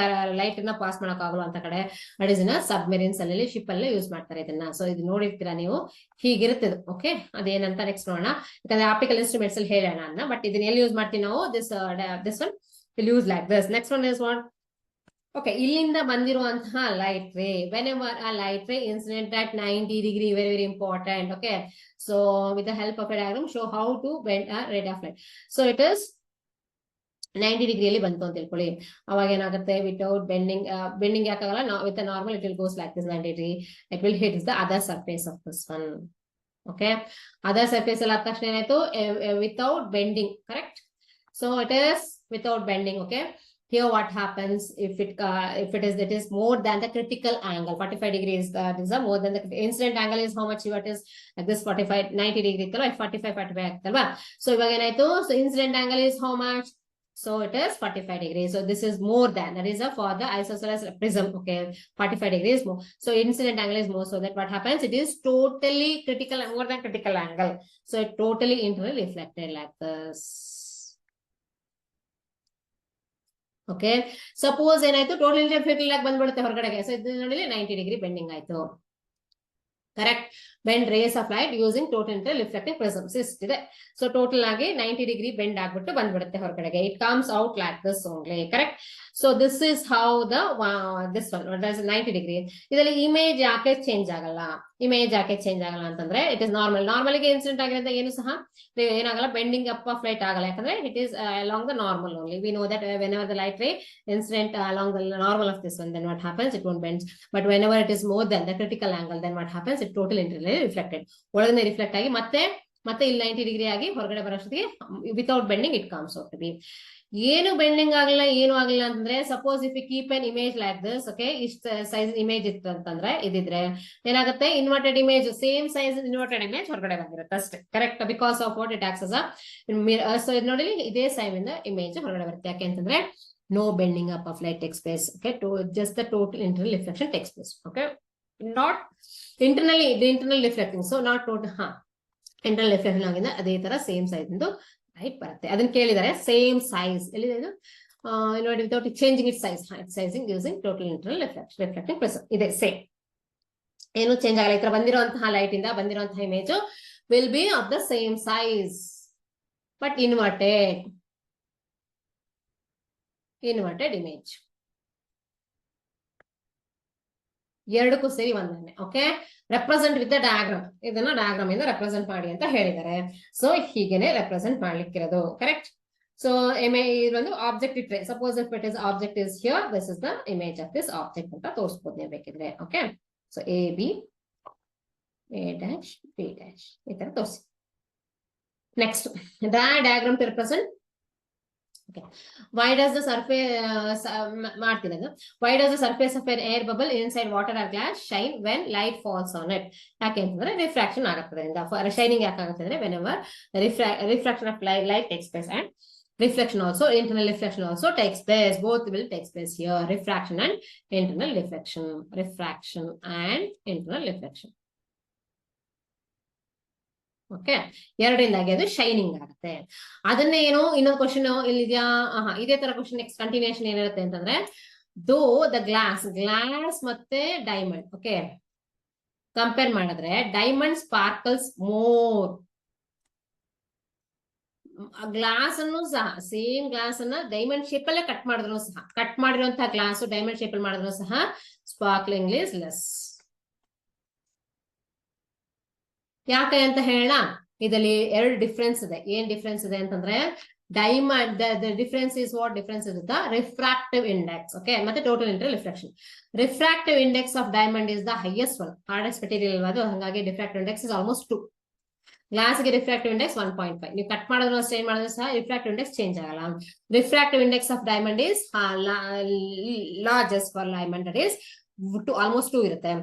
ಲೈಟ್ ಅನ್ನ ಪಾಸ್ ಮಾಡಕ್ ಆಗಲ್ಲ ಅಂತ ಕಡೆ ದಟ್ ಇಸ್ ಇನ್ ಸಬ್ಮೆರಿನ್ಸ್ ಅಲ್ಲಿ ಶಿಪ್ ಅಲ್ಲಿ ಯೂಸ್ ಮಾಡ್ತಾರೆ ಇದನ್ನ. ಸೊ ಇದು ನೋಡಿರ್ತೀರಾ ನೀವು, ಹೀಗಿರುತ್ತೆ. ಓಕೆ, ಅದೇನಂತ ನೆಕ್ಸ್ಟ್ ನೋಡೋಣ, ಯಾಕಂದ್ರೆ ಆಪ್ಟಿಕಲ್ ಇನ್ಸ್ಟ್ರೂಮೆಂಟ್ಸ್ ಅಲ್ಲಿ ಹೇಳೋಣ ಅನ್ನ. ಬಟ್ ಇದನ್ನ ಎಲ್ಲಿ ಯೂಸ್ ಮಾಡ್ತೀವಿ ನಾವು? This one will use like this. Next one is what? Okay, ಇಲ್ಲಿಂದ ಬಂದಿರುವಂತಹ light ray, whenever a light ray incident at 90 degree, very very important. Okay, so with the help of a diagram show how to bend a rate of light. So it is 90 ಡಿಗ್ರಿಯಲ್ಲಿ ಬಂತು ಅಂತ ತಿಳ್ಕೊಳ್ಳಿ. ಅವಾಗ ಏನಾಗುತ್ತೆ? Without bending ಯಾಕಾಗಲ್ಲ? With normal it will goes like this 90 degree. It will hit the other surface of this one. Okay, other surface ಅಲ್ಲಿ ಆದ ತಕ್ಷಣ ಏನಾಯ್ತು? Without bending. Correct, so it is without bending. Okay, here what happens if it is more than the critical angle? 45 degrees is more than the incident angle is how much? What is like this 45 90 degree ಇತ್ತಲ್ವಾ, 45 ಆಗ್ತಲ್ವಾ? So ಇವಾಗ ಏನಾಯ್ತು? So incident angle is how much? So it is 45 degrees. So this is more than, that is for the isosceles prism. Okay, 45 degrees more. So incident angle is more, so that what happens? It is totally critical, more than critical angle. So it totally internally reflected like this. Okay, suppose ಏನಾಯ್ತು? Total interfering ಆಗಿ ಬಂದ್ಬಿಡುತ್ತೆ ಹೊರಗಡೆಗೆ. So ಇದು ನೋಡಿ 90 degree bending ಆಯ್ತು. Correct, bend rays of light using total internal reflecting prisms ಇಷ್ಟಿದೆ. So total ಆಗಿ 90 degree bend ಆಗ್ಬಿಟ್ಟು ಬಂದ್ಬಿಡುತ್ತೆ ಹೊರಗಡೆಗೆ. It comes out like this only. Correct, so this is how this one 90 degree. ಇದರಲ್ಲಿ image ಯಾಕೆ change ಆಗಲ್ಲ, ಅಂತಂದ್ರೆ ಇಟ್ ಇಸ್ ನಾರ್ಮಲ್ಗೆ ಇನ್ಸಿಡೆಂಟ್ ಆಗಿರೋದು ಏನು ಸಹ ಏನಾಗಲ್ಲ, ಬೆಂಡಿಂಗ್ ಅಪ್ ಆಫ್ ಲೈಟ್ ಆಗಲ್ಲ, ಯಾಕಂದ್ರೆ it is along the normal only. We know that whenever the light ray incident along the normal of this one, then what happens, it won't bend. But whenever it is more than the critical angle, then what happens, it totally internally reflected, ಒಳಗಡೆ reflect ಆಗಿ ಮತ್ತೆ ಇಲ್ಲಿ 90 degree ಆಗಿ ಹೊರಗಡೆ ಬರೋಷ್ಟೊತ್ತಿಗೆ without bending it comes out to be. ಏನು bending ಆಗಲ್ಲ, ಏನು ಆಗಿಲ್ಲ ಅಂತಂದ್ರೆ, suppose if you keep an image like this, okay, ಇಷ್ಟ ಸೈಜ್ ಇಮೇಜ್ ಇತ್ತು ಅಂತಂದ್ರೆ ಇದಿದ್ರೆ ಏನಾಗುತ್ತೆ, inverted image, same size inverted image ಹೊರಗಡೆ ಬಂದಿರುತ್ತೆ ಅಷ್ಟೇ. Correct, because of what it acts as a so ಇದು ನೋಡಿ ಇದೇ ಸೈಮ್ ಇಂದ ಇಮೇಜ್ ಹೊರಗಡೆ ಬರುತ್ತೆ. ಯಾಕೆ ಅಂತಂದ್ರೆ no bending up of light takes place, okay, just the total internal reflection takes place, okay, not internally, the internal reflecting, so not total internal reflection ಆಗಿಂದ ಅದೇ ತರ ಸೇಮ್ ಸೈಜ್ ಇಂದು ಲೈಟ್ ಬರುತ್ತೆ. ಅದನ್ನ ಕೇಳಿದ್ದಾರೆ, ಸೇಮ್ ಸೈಜ್ ಎಲ್ಲಿದೆ ಇದು ನೋಡಿ, without changing it size, sizing using total internal reflecting prism, ಇದೆ ಸೇಮ್, ಏನು ಚೇಂಜ್ ಆಗಲ್ಲ. ಈ ತರ ಬಂದಿರುವಂತಹ ಲೈಟ್ ಇಂದ ಬಂದಿರುವಂತಹ image will be of the same size but inverted image. ಎರಡಕ್ಕೂ ಸೇರಿ ಒಂದನ್ನೇ, okay. Represent with the diagram, ಇದನ್ನ ಡಯಾಗ್ರಾಮ್ ಇಂದ ರೆಪ್ರೆಸೆಂಟ್ ಮಾಡಿ ಅಂತ ಹೇಳಿದ್ದಾರೆ. ಸೊ ಹೀಗೇನೆ ರೆಪ್ರೆಸೆಂಟ್ ಮಾಡ್ಲಿಕ್ಕಿರೋದು, ಕರೆಕ್ಟ್. ಸೊ ಇದೊಂದು ಆಬ್ಜೆಕ್ಟ್ ಇಟ್ರೆ, suppose if it is object is here, this is the image of this object ಅಂತ ತೋರಿಸಬಹುದು ನೀವು ಬೇಕಿದ್ರೆ, okay. So A B A dash B dash ಈ ತರ ತೋರಿಸಿ. Next diagram to represent. Okay. Why does the surface why does the surface of an air bubble inside water or glass shine when light falls on it? ಯಾಕೆಂದ್ರೆ refraction ಆಗುತ್ತದೆ. Shining ಯಾಕಾಗುತ್ತೆ ಅಂದ್ರೆ whenever refraction of light takes place and reflection also, internal reflection also takes place. Both will take place here. Refraction and internal reflection. Refraction and internal reflection. Okay, ಎರಡರಿಂದಾಗಿ ಅದು shining ಆಗುತ್ತೆ. ಅದನ್ನೇ ಏನು ಇನ್ನೊಂದು question ಇಲ್ಲಿದ್ಯಾ, ಇದೇ ತರ question next continuation ಏನಿರುತ್ತೆ ಅಂತಂದ್ರೆ, ದೋ ದ ಗ್ಲಾಸ್ ಮತ್ತೆ ಡೈಮಂಡ್, ಓಕೆ, ಕಂಪೇರ್ ಮಾಡಿದ್ರೆ ಡೈಮಂಡ್ ಸ್ಪಾರ್ಕಲ್ಸ್ ಮೋರ್. ಗ್ಲಾಸ್ ಅನ್ನು ಸಹ, ಸೇಮ್ ಗ್ಲಾಸ್ ಅನ್ನ ಡೈಮಂಡ್ ಶೇಪ್ ಅಲ್ಲೇ ಕಟ್ ಮಾಡಿರುವಂತಹ ಗ್ಲಾಸ್ ಡೈಮಂಡ್ ಶೇಪ್ ಅಲ್ಲಿ ಮಾಡಿದ್ರು ಸಹ ಸ್ಪಾರ್ಕ್ಲಿಂಗ್ ಇಸ್ ಲೆಸ್. ಯಾಕೆ ಅಂತ ಹೇಳ, ಇದರಲ್ಲಿ ಎರಡು ಡಿಫ್ರೆನ್ಸ್ ಇದೆ. ಏನ್ ಡಿಫ್ರೆನ್ಸ್ ಇದೆ ಅಂತಂದ್ರೆ, diamond the difference is what difference is the refractive index, okay, ಮತ್ತೆ total internal reflection. Refractive index of diamond is the highest one, hardest material ಅದು, ಹಾಗಾಗಿ ರಿಫ್ರಾಕ್ಟಿವ್ ಇಂಡೆಕ್ಸ್ ಇಸ್ ಆಲ್ಮೋಸ್ಟ್ 2. ಗ್ಲಾಸ್ಗೆ ರಿಫ್ರಾಕ್ಟಿವ್ ಇಂಡೆಕ್ಸ್ 1.5. ನೀವು cut ಮಾಡಿದ್ರು change ಮಾಡಿದ್ರು ಸಹ refractive index change ಆಗಲ್ಲ. Refractive index of diamond is largest for diamond, that is almost 2 ಇರುತ್ತೆ.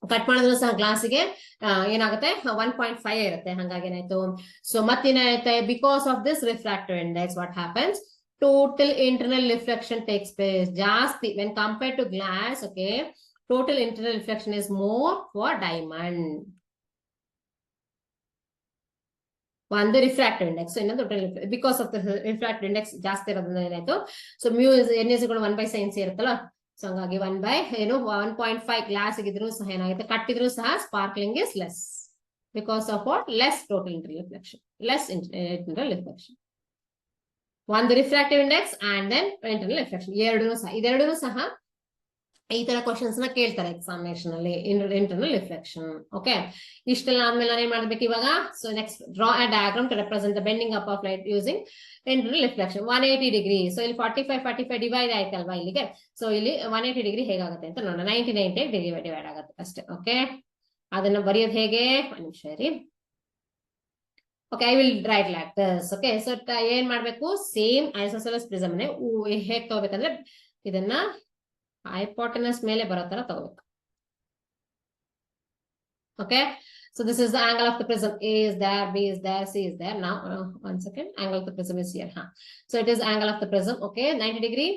Cut ಮಾಡಿದ್ರು ಸಹ ಗ್ಲಾಸ್ಗೆ ಏನಾಗುತ್ತೆ 1.5 ಇರುತ್ತೆ. ಹಾಗಾಗಿ ಏನಾಯ್ತು, ಸೊ ಮತ್ತೇನಾಯ್ತೆ, because of this refractive index what happens, total internal reflection takes place ಜಾಸ್ತಿ when compared to glass, okay. Total internal reflection is more for diamond. ಒಂದು ರಿಫ್ರಾಕ್ಟಿವ್ ಇಂಡೆಕ್ಸ್, ಇನ್ನೊಂದು total, because of the refractive index ಜಾಸ್ತಿ ಇರೋದ್ರಿಂದ ಏನಾಯ್ತು, so mu N is 1/sin ಇರುತ್ತಲ್ಲ, so ಹಂಗಾಗಿ 1.5 glass ಇದ್ರು ಸಹ ಏನಾಗುತ್ತೆ, ಕಟ್ಟಿದ್ರು ಸಹ sparkling is less because of what, less total internal reflection, less internal reflection. ಒಂದು refractive index and then internal reflection, ಇದೆರಡೂ ಸಹ ಈ ತರ ಕ್ವಶನ್ಸ್ ನ ಕೇಳ್ತಾರೆ ಎಕ್ಸಾಮಿನೇಷನ್ ಅಲ್ಲಿ, ಇಂಟರ್ನಲ್ ರಿಫ್ಲೆಕ್ಷನ್, ಓಕೆ. ಇಷ್ಟೆಲ್ಲ ಆದ್ಮೇಲೆ ನಾನು ಏನ್ ಮಾಡ್ಬೇಕು ಇವಾಗ, so next draw a diagram to represent the bending up of light using internal reflection. 180 degree, so ಇಲ್ಲಿ 45 ಡಿವೈಡ್ ಆಯ್ತಲ್ವಾ ಇಲ್ಲಿಗೆ, ಸೊ ಇಲ್ಲಿ 180 ಡಿಗ್ರಿ ಹೇಗಾಗುತ್ತೆ ಅಂತ ನೋಡೋಣ. 90 ಡಿವೈಡ್ ಆಗುತ್ತೆ ಅಷ್ಟೇ, ಓಕೆ. ಅದನ್ನ ಬರೆಯೋದು ಹೇಗೆ, ಒಂದು ನಿಮಿಷ ರೀ. Okay, I will write like this, okay. So ಏನ್ ಮಾಡ್ಬೇಕು, ಸೇಮ್ ಐಸೋಸೆಲಸ್ ಪ್ರಿಸಮ್ ನೇ ಹೇಗ್ ತಗೋಬೇಕಂದ್ರೆ, ಇದನ್ನ hypotenuse ಮೇಲೆ ಬರೋ ತರ ತಗೋಬೇಕು, okay. So this is the angle of the prism. A is there, B is there, C is there. Now, one second, angle of the prism is here. So it is angle of the prism, okay, 90 degree.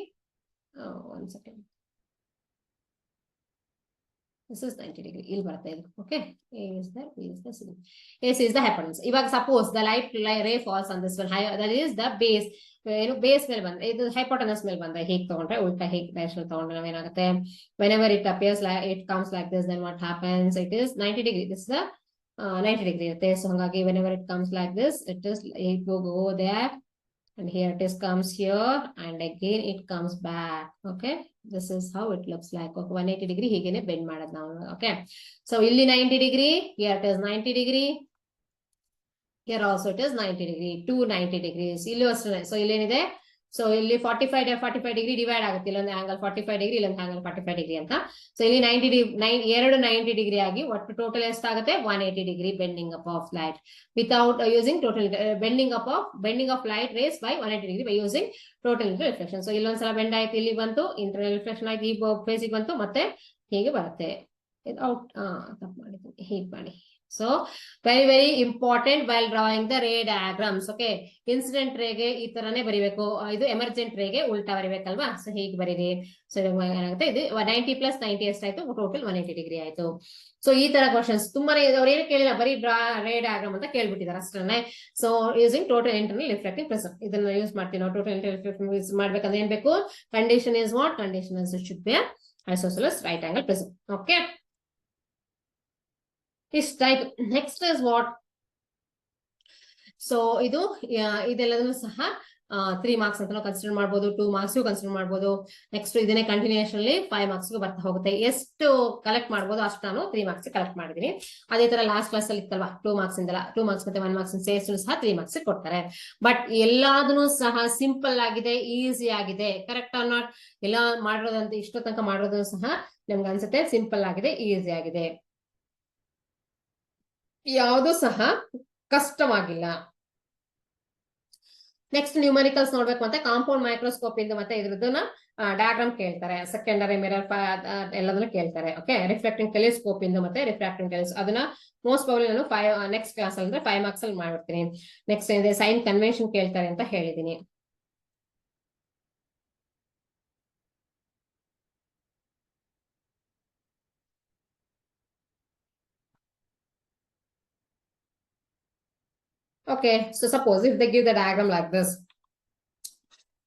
One second. This is 90 degree. ಇಲ್ಲಿ ಬರುತ್ತೆ ಇದು, okay. A is there, B is there, C. AC is the hypotenuse. ಇವಾಗ suppose the light ray falls on this one, that is the base. ಏನು base ಮೇಲೆ ಬಂದ್ರೆ, ಇದು hypotenuse ಮೇಲೆ ಬಂದ್ರೆ ಹೇಗೆ ತಗೊಂಡ್ರೆ, ಉಲ್ಟಾ ಹೇಗೆ ಡೈರೆಕ್ಷನ್ ತಗೊಂಡ್ರೆ ನಾವೇನಾಗುತ್ತೆ, whenever it appears like it comes like this, then what happens, it is 90 degree. This is the 90 degree ಇರುತ್ತೆ. ಸೊ ಹಾಗಾಗಿ whenever it comes like this, it is it will go there and here it is comes here, and again it comes back. Okay, this is how it looks like. Okay, 180 degree ಹೀಗೇನೆ bend ಮಾಡೋದು ನಾವು. Okay, so ಇಲ್ಲಿ 90 degree, here it is 90 degree, here also it is 90 degree, 290 degrees. ಇಲ್ಲಿ ಅಷ್ಟೇ. So ಇಲ್ಲಿ ಏನಿದೆ, so ಇಲ್ಲಿ 45 degree divide ಆಗುತ್ತೆ, ಇಲ್ಲೊಂದು ಆಂಗಲ್ 45 ಡಿಗ್ರಿ, ಇಲ್ಲೊಂದು ಆಂಗಲ್ 45 ಡಿಗ್ರಿ ಅಂತ. ಸೊ ಇಲ್ಲಿ 90 ಡಿಗ್ರಿ ಆಗಿ ಒಟ್ಟು ಟೋಟಲ್ ಎಷ್ಟಾಗುತ್ತೆ, 180 degree bending up of light without using total bending of light rays by 180 degree by using total inter reflection. So ಇಲ್ಲೊಂದ್ಸಲ ಬೆಂಡ್ ಆಯ್ತು, ಇಲ್ಲಿ ಬಂತು, ಇಂಟರ್ನಲ್ ರಿಫ್ಲೆಕ್ಷನ್ ಆಯ್ತು, ಈ ಫೇಸಿಗೆ ಬಂತು, ಮತ್ತೆ ಹೀಗೆ ಬರುತ್ತೆ. ಇದು ಔಟ್ ತಪ್ಪು ಮಾಡಿದ್ದೀನಿ, ಹೀಗೆ ಮಾಡಿ. So very important while drawing the ray diagrams. Okay, incident ray ಗೆ ಈ ತರನೇ ಬರಿಬೇಕು, ಇದು ಎಮರ್ಜೆಂಟ್ ray ಗೆ ಉಲ್ಟಾ ಬರಿಬೇಕಲ್ವಾ. ಸೊ ಹೀಗೆ ಬರೀರಿ. ಸೊ ಏನಾಗುತ್ತೆ, ಇದು 90 + 90 ಎಷ್ಟಾಯ್ತು, ಟೋಟಲ್ 180 ಡಿಗ್ರಿ ಆಯ್ತು. ಸೊ ಈ ತರ ಕ್ವಶನ್ಸ್ ತುಂಬಾನೇ ಅವ್ರು ಏನು ಕೇಳಿಲ್ಲ, ಬರೀ ರೇ ಡಯಾಗ್ರಾಮ್ ಅಂತ ಕೇಳ್ಬಿಟ್ಟಿದ್ದಾರೆ ಅಷ್ಟೇ. So using total internal reflective prism ಇದನ್ನ ಯೂಸ್ ಮಾಡ್ತೀವಿ ನಾವು. ಟೋಟಲ್ ಇಂಟರ್ನಲ್ ರಿಫ್ಲೆಕ್ಟಿವ್ ಯೂಸ್ ಮಾಡ್ಬೇಕಂದ್ರೆ ಏನ್ ಬೇಕು, condition is what, condition is should be isosceles right angle prism. Okay, ಇಷ್ಟಾಯ್ತು. ನೆಕ್ಸ್ಟ್ ಇಸ್ ವಾಟ್, ಸೊ ಇದೆಲ್ಲದನ್ನು ಸಹ 3 ಮಾರ್ಕ್ಸ್ ಅಂತ ನಾವು ಕನ್ಸಿಡರ್ ಮಾಡ್ಬೋದು, 2 ಮಾರ್ಕ್ಸ್ ಕನ್ಸಿಡರ್ ಮಾಡ್ಬೋದು. ನೆಕ್ಸ್ಟ್ ಇದನ್ನೇ ಕಂಟಿನ್ಯೂಷನ್ 5 ಮಾರ್ಕ್ಸ್ ಬರ್ತಾ ಹೋಗುತ್ತೆ. ಎಷ್ಟು ಕಲೆಕ್ಟ್ ಮಾಡ್ಬೋದು ಅಷ್ಟು ನಾನು 3 ಮಾರ್ಕ್ಸ್ ಕಲೆಕ್ಟ್ ಮಾಡಿದೀನಿ. ಅದೇ ತರ ಲಾಸ್ಟ್ ಕ್ಲಾಸ್ ಅಲ್ಲಿ ಇತ್ತಲ್ವಾ, 2 ಮಾರ್ಕ್ಸ್ ಇಂದಲ್ಲ, 2 ಮಾರ್ಕ್ಸ್ ಮತ್ತೆ 1 ಮಾರ್ಕ್ಸ್ ಸೇರಿಸಲು ಸಹ 3 ಮಾರ್ಕ್ಸ್ ಕೊಡ್ತಾರೆ. ಬಟ್ ಎಲ್ಲಾದನ್ನು ಸಹ ಸಿಂಪಲ್ ಆಗಿದೆ, ಈಸಿ ಆಗಿದೆ. Correct or not? ಎಲ್ಲ ಮಾಡಿರೋದಂತ ಇಷ್ಟೋ ತನಕ ಮಾಡಿರೋದು ಸಹ ನಮ್ಗೆ ಅನ್ಸುತ್ತೆ ಸಿಂಪಲ್ ಆಗಿದೆ, ಈಸಿ ಆಗಿದೆ, ಯಾವುದು ಸಹ ಕಷ್ಟವಾಗಿಲ್ಲ. ನೆಕ್ಸ್ಟ್ ನ್ಯೂಮರಿಕಲ್ಸ್ ನೋಡ್ಬೇಕು ಅಂತ ಕಾಂಪೌಂಡ್ ಮೈಕ್ರೋಸ್ಕೋಪ್ ಇಂದ ಮತ್ತೆ ಇದ್ರದ್ದನ್ನ ಡಯಾಗ್ರಾಮ್ ಕೇಳ್ತಾರೆ, ಸೆಕೆಂಡರಿ ಮಿರರ್ ಎಲ್ಲದನ್ನು ಕೇಳ್ತಾರೆ. ಓಕೆ, ರಿಫ್ಲೆಕ್ಟಿಂಗ್ ಟೆಲಿಸ್ಕೋಪ್ ಇಂದ ಮತ್ತೆ ರಿಫ್ರಾಕ್ಟಿಂಗ್ ಟೆಲಿಸ್ಕೋಪ್, ಅದನ್ನ ಮೋಸ್ಟ್ ಪ್ರಾಬಬ್ಲಿ ನಾನು ನೆಕ್ಸ್ಟ್ ಕ್ಲಾಸ್ ಅಂದ್ರೆ 5 ಮಾರ್ಕ್ಸ್ ಅಲ್ಲಿ ಮಾಡ್ಬಿಡ್ತೀನಿ. ನೆಕ್ಸ್ಟ್ ಇದೆ ಸೈನ್ ಕನ್ವೆನ್ಷನ್ ಕೇಳ್ತಾರೆ ಅಂತ ಹೇಳಿದೀನಿ. Okay, so suppose if they give the diagram like this,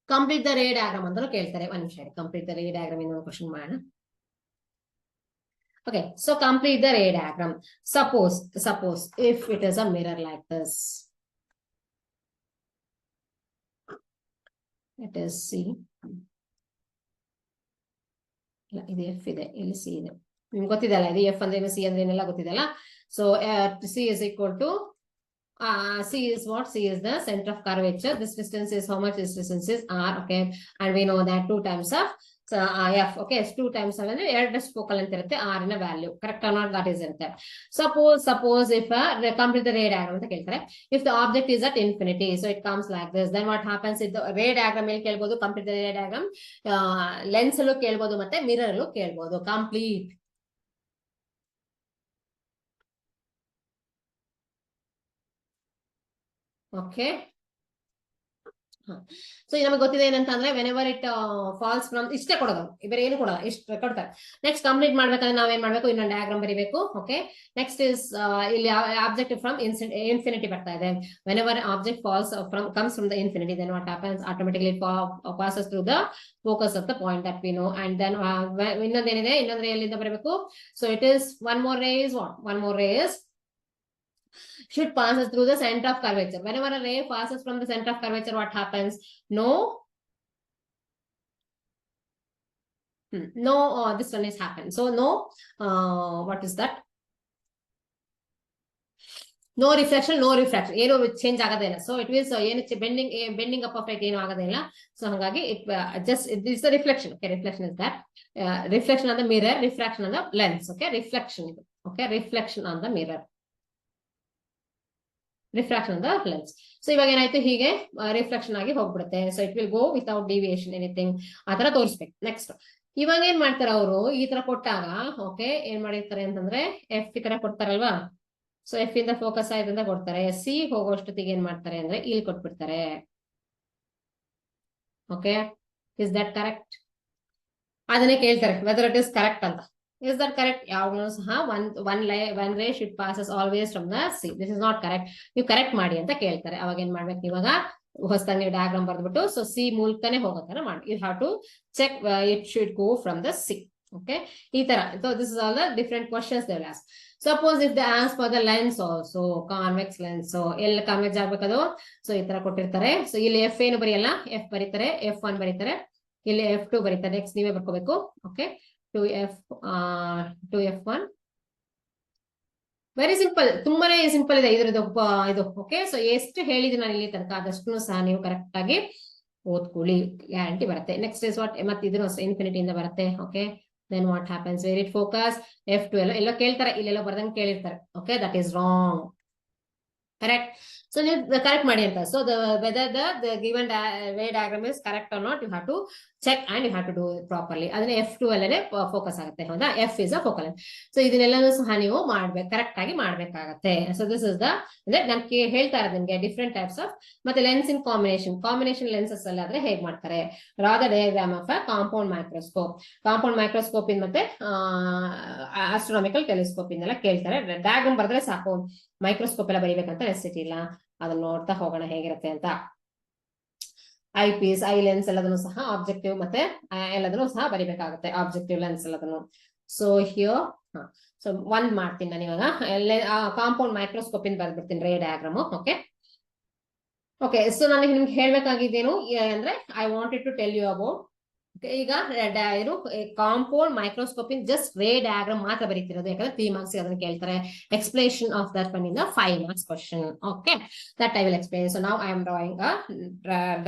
complete the ray diagram ಅಂತ ಕೇಳ್ತಾರೆ. ಒಂದು ನಿಮಿಷ, complete the ray diagram ಇನ್ನೊಂದು ಕ್ವಶನ್ ಮಾಡೋಣ. Okay, so complete the ray diagram. Suppose if it is a mirror like this, it is C, ಇದು F ಇದೆ, ಇಲ್ಲಿ C ಇದೆ. ನಿಮ್ಗೆ ಗೊತ್ತಿದೆಲ್ಲ, ಇದು F ಅಂದ್ರೆ C ಅಂದ್ರೆ ಏನೆಲ್ಲ ಗೊತ್ತಿದೆಲ್ಲ. So C is equal to C is what? C is the center of curvature. This distance is how much? This distance is R. Okay, and we know that 2 times of F. Okay, 2 times of focal length irutte, R in a value. Correct or not? That is irutte. Suppose if complete the ray diagram anta keltare. If the object is at infinity, so it comes like this. Then what happens? If the ray diagram el kelbodu, complete the ray diagram, lens allu kelbodu matte mirror allu kelbodu. Complete. Okay, so ನಮಗೆ ಗೊತ್ತಿದೆ ಏನಂತಂದ್ರೆ whenever it falls from ಇಷ್ಟೇ ಕೊಡೋದು, ಬೇರೆ ಏನು ಕೊಡೋಲ್ಲ, ಇಷ್ಟು ಕೊಡ್ತಾರೆ. ನೆಕ್ಸ್ಟ್ ಕಂಪ್ಲೀಟ್ ಮಾಡ್ಬೇಕಂದ್ರೆ ನಾವೇನ್ ಮಾಡ್ಬೇಕು, ಇನ್ನೊಂದು ಡಯಾಗ್ರಾಮ್ ಬರೀಬೇಕು. ಓಕೆ, ನೆಕ್ಸ್ಟ್ ಇಸ್ ಇಲ್ಲಿ ಆಬ್ಜೆಕ್ಟ್ ಫ್ರಮ್ ಇನ್ಫಿನಿಟಿ ಬರ್ತಾ ಇದೆ. Whenever object falls comes from the infinity, then what happens, automatically passes through the focus of the point that we know. And then ಇನ್ನೊಂದೇನಿದೆ, ಇನ್ನೊಂದು ಎಲ್ಲಿಂದ ಬರಬೇಕು. So it is one more ray is what, one more ray is should passes through the center of curvature. Whenever a ray passes from the center of curvature, what happens? This one is happened. So what is that? No reflection. ಏನು change ಆಗೋದೇ ಇಲ್ಲ. So it means ಏನು bending up of light ಏನು ಆಗೋದೇ ಇಲ್ಲ. So ಹಾಗಾಗಿ it is the reflection. Okay, reflection is that. Reflection on the mirror, refraction on the lens. Okay, reflection ಇದು. Okay, reflection on the mirror, refraction on the lens. So ಇವಾಗ ಏನಾಯ್ತು, ಹೀಗೆ reflection ಆಗಿ ಹೋಗ್ಬಿಡುತ್ತೆ. So it will go without deviation anything, ಆ ತರ ತೋರಿಸ್ಬೇಕು. Next ಇವಾಗ ಏನ್ ಮಾಡ್ತಾರೆ ಅವರು, ಈ ತರ ಕೊಟ್ಟಾಗ ಓಕೆ ಏನ್ ಮಾಡಿರ್ತಾರೆ ಅಂತಂದ್ರೆ ಎಫ್ ಈ ತರ ಕೊಡ್ತಾರಲ್ವಾ. ಸೊ ಎಫ್ ಇಂದ ಫೋಕಸ್ ಆಯ್ತಂತ ಕೊಡ್ತಾರೆ. ಸಿ ಹೋಗೋಷ್ಟೊತ್ತಿಗೆ ಏನ್ ಮಾಡ್ತಾರೆ ಅಂದ್ರೆ ಇಲ್ಲಿ ಕೊಟ್ಬಿಡ್ತಾರೆ. Okay, is that correct? ಅದನ್ನೇ ಕೇಳ್ತಾರೆ ವೆದರ್ ಇಟ್ ಇಸ್ ಕರೆಕ್ಟ್ ಅಂತ. Is that correct? ಯಾವಾಗಲೂ ಸಹ one ray should passes always from the C. This is not correct. ನೀವು ಕರೆಕ್ಟ್ ಮಾಡಿ ಅಂತ ಕೇಳ್ತಾರೆ. ಅವಾಗ ಏನ್ ಮಾಡ್ಬೇಕು, ಇವಾಗ ಹೊಸದಾಗಿ ನೀವು ಡಯಾಗ್ರಾಮ್ ಬರ್ದ್ಬಿಟ್ಟು ಸೊ ಸಿ ಮೂಲಕನೇ ಹೋಗೋ ತರ ಮಾಡಿ. You have to check it should go from the C. Okay, ಈ ತರ. So this is all the different questions they will ask. Suppose if they ask for the lens also, convex lens, so ಎಲ್ಲಿ convex ಆಗ್ಬೇಕದು, so ಈ ತರ ಕೊಟ್ಟಿರ್ತಾರೆ. So ಇಲ್ಲಿ F ಏನು ಬರೆಯಲ್ಲ, F ಬರೀತಾರೆ, F1 ಬರೀತಾರೆ, ಇಲ್ಲಿ F2 ಬರೀತಾರೆ. ನೆಕ್ಸ್ಟ್ ನೀವೇ ಬರ್ಕೋಬೇಕು. ಓಕೆ, 2F1, ವೆರಿ ಸಿಂಪಲ್, ತುಂಬಾನೇ ಸಿಂಪಲ್ ಇದೆ ಇದ್ರದ್ದು ಇದು. ಓಕೆ, ಸೊ ಎಷ್ಟು ಹೇಳಿದೀನಿ ನಾನು ಇಲ್ಲಿ ತನಕ ಅದಷ್ಟು ಸಹ ನೀವು ಕರೆಕ್ಟ್ ಆಗಿ ಓದ್ಕೊಳ್ಳಿ, ಗ್ಯಾರಂಟಿ ಬರುತ್ತೆ. ನೆಕ್ಸ್ಟ್ ಇಸ್ ವಾಟ್, ಮತ್ತೆ ಇದನ್ನು ಇನ್ಫಿನಿಟಿ ಇಂದ ಬರುತ್ತೆ. Okay, then what happens, where it focus, F2 ಎಲ್ಲೋ ಕೇಳ್ತಾರೆ, ಇಲ್ಲೆಲ್ಲೋ ಬರ್ದಂಗೆ ಕೇಳಿರ್ತಾರೆ. ಓಕೆ, that is wrong. Correct. So you correct ಮಾಡಿ ಅಂತ. So whether the given ray diagram is correct or not, you have to check and you have to do it properly. ಅದನ್ನ F2 ಅಲ್ಲೇ ಫೋಕಸ್ ಆಗುತ್ತೆ. ಹೌದಾ, F is a focal length. So ಇದನ್ನೆಲ್ಲನೂ ಸಹ ನೀವು ಮಾಡ್ಬೇಕು, ಕರೆಕ್ಟ್ ಆಗಿ ಮಾಡ್ಬೇಕಾಗತ್ತೆ. ಸೊ ದಿಸ್ ಇಸ್ ದ, ಅಂದ್ರೆ ನಾನು ಹೇಳ್ತಾ ಇರೋದು ನಿಮ್ಗೆ ಡಿಫ್ರೆಂಟ್ ಟೈಪ್ಸ್ ಆಫ್. ಮತ್ತೆ ಲೆನ್ಸ್ ಇನ್ ಕಾಂಬಿನೇಷನ್ ಲೆನ್ಸಸ್ ಅಲ್ಲಿ ಆದ್ರೆ ಹೇಗ್ ಮಾಡ್ತಾರೆ, draw the diagram of a compound microscope in ಮತ್ತೆ ಆಸ್ಟ್ರೋನಾಮಿಕಲ್ ಟೆಲಿಸ್ಕೋಪ್ ಇಂದೆಲ್ಲ ಕೇಳ್ತಾರೆ. ಡಯಾಗ್ರಾಮ್ ಬರೆದ್ರೆ ಸಾಕು, ಮೈಕ್ರೋಸ್ಕೋಪ್ ಎಲ್ಲ ಬರೀಬೇಕಂತ ನೆಸೆಸಿಟಿ ಇಲ್ಲ. ಅದನ್ನ ನೋಡ್ತಾ ಹೋಗೋಣ ಹೇಗಿರುತ್ತೆ ಅಂತ. ಐ ಪೀಸ್, ಐ ಲೆನ್ಸ್ ಎಲ್ಲದನ್ನು ಸಹ ಆಬ್ಜೆಕ್ಟಿವ್ ಮತ್ತೆ ಎಲ್ಲದನ್ನು ಸಹ ಬರಿಬೇಕಾಗುತ್ತೆ, ಆಬ್ಜೆಕ್ಟಿವ್ ಲೆನ್ಸ್ ಎಲ್ಲದನ್ನು. ಸೊ ಹಿಯರ್ ಸೊ ಒಂದ್ ಮಾಡ್ತೀನಿ ನಾನು ಇವಾಗ, ಕಾಂಪೌಂಡ್ ಮೈಕ್ರೋಸ್ಕೋಪ್ ಇಂದ ಬರ್ಬಿಡ್ತೀನಿ ray diagram. Okay okay, so ನನಗೆ ನಿಮ್ಗೆ ಹೇಳ್ಬೇಕಾಗಿದ್ದೇನು ಅಂದ್ರೆ, I wanted to tell you about, ಈಗ ಏನು compound microscope in just ray diagram ಮಾತ್ರ ಬರೀತಿರೋದು, ಯಾಕಂದ್ರೆ 3 marks ಅದನ್ನ ಕೇಳ್ತಾರೆ. Explanation of that one in the 5 marks question. Okay, that I will explain. So now I am drawing a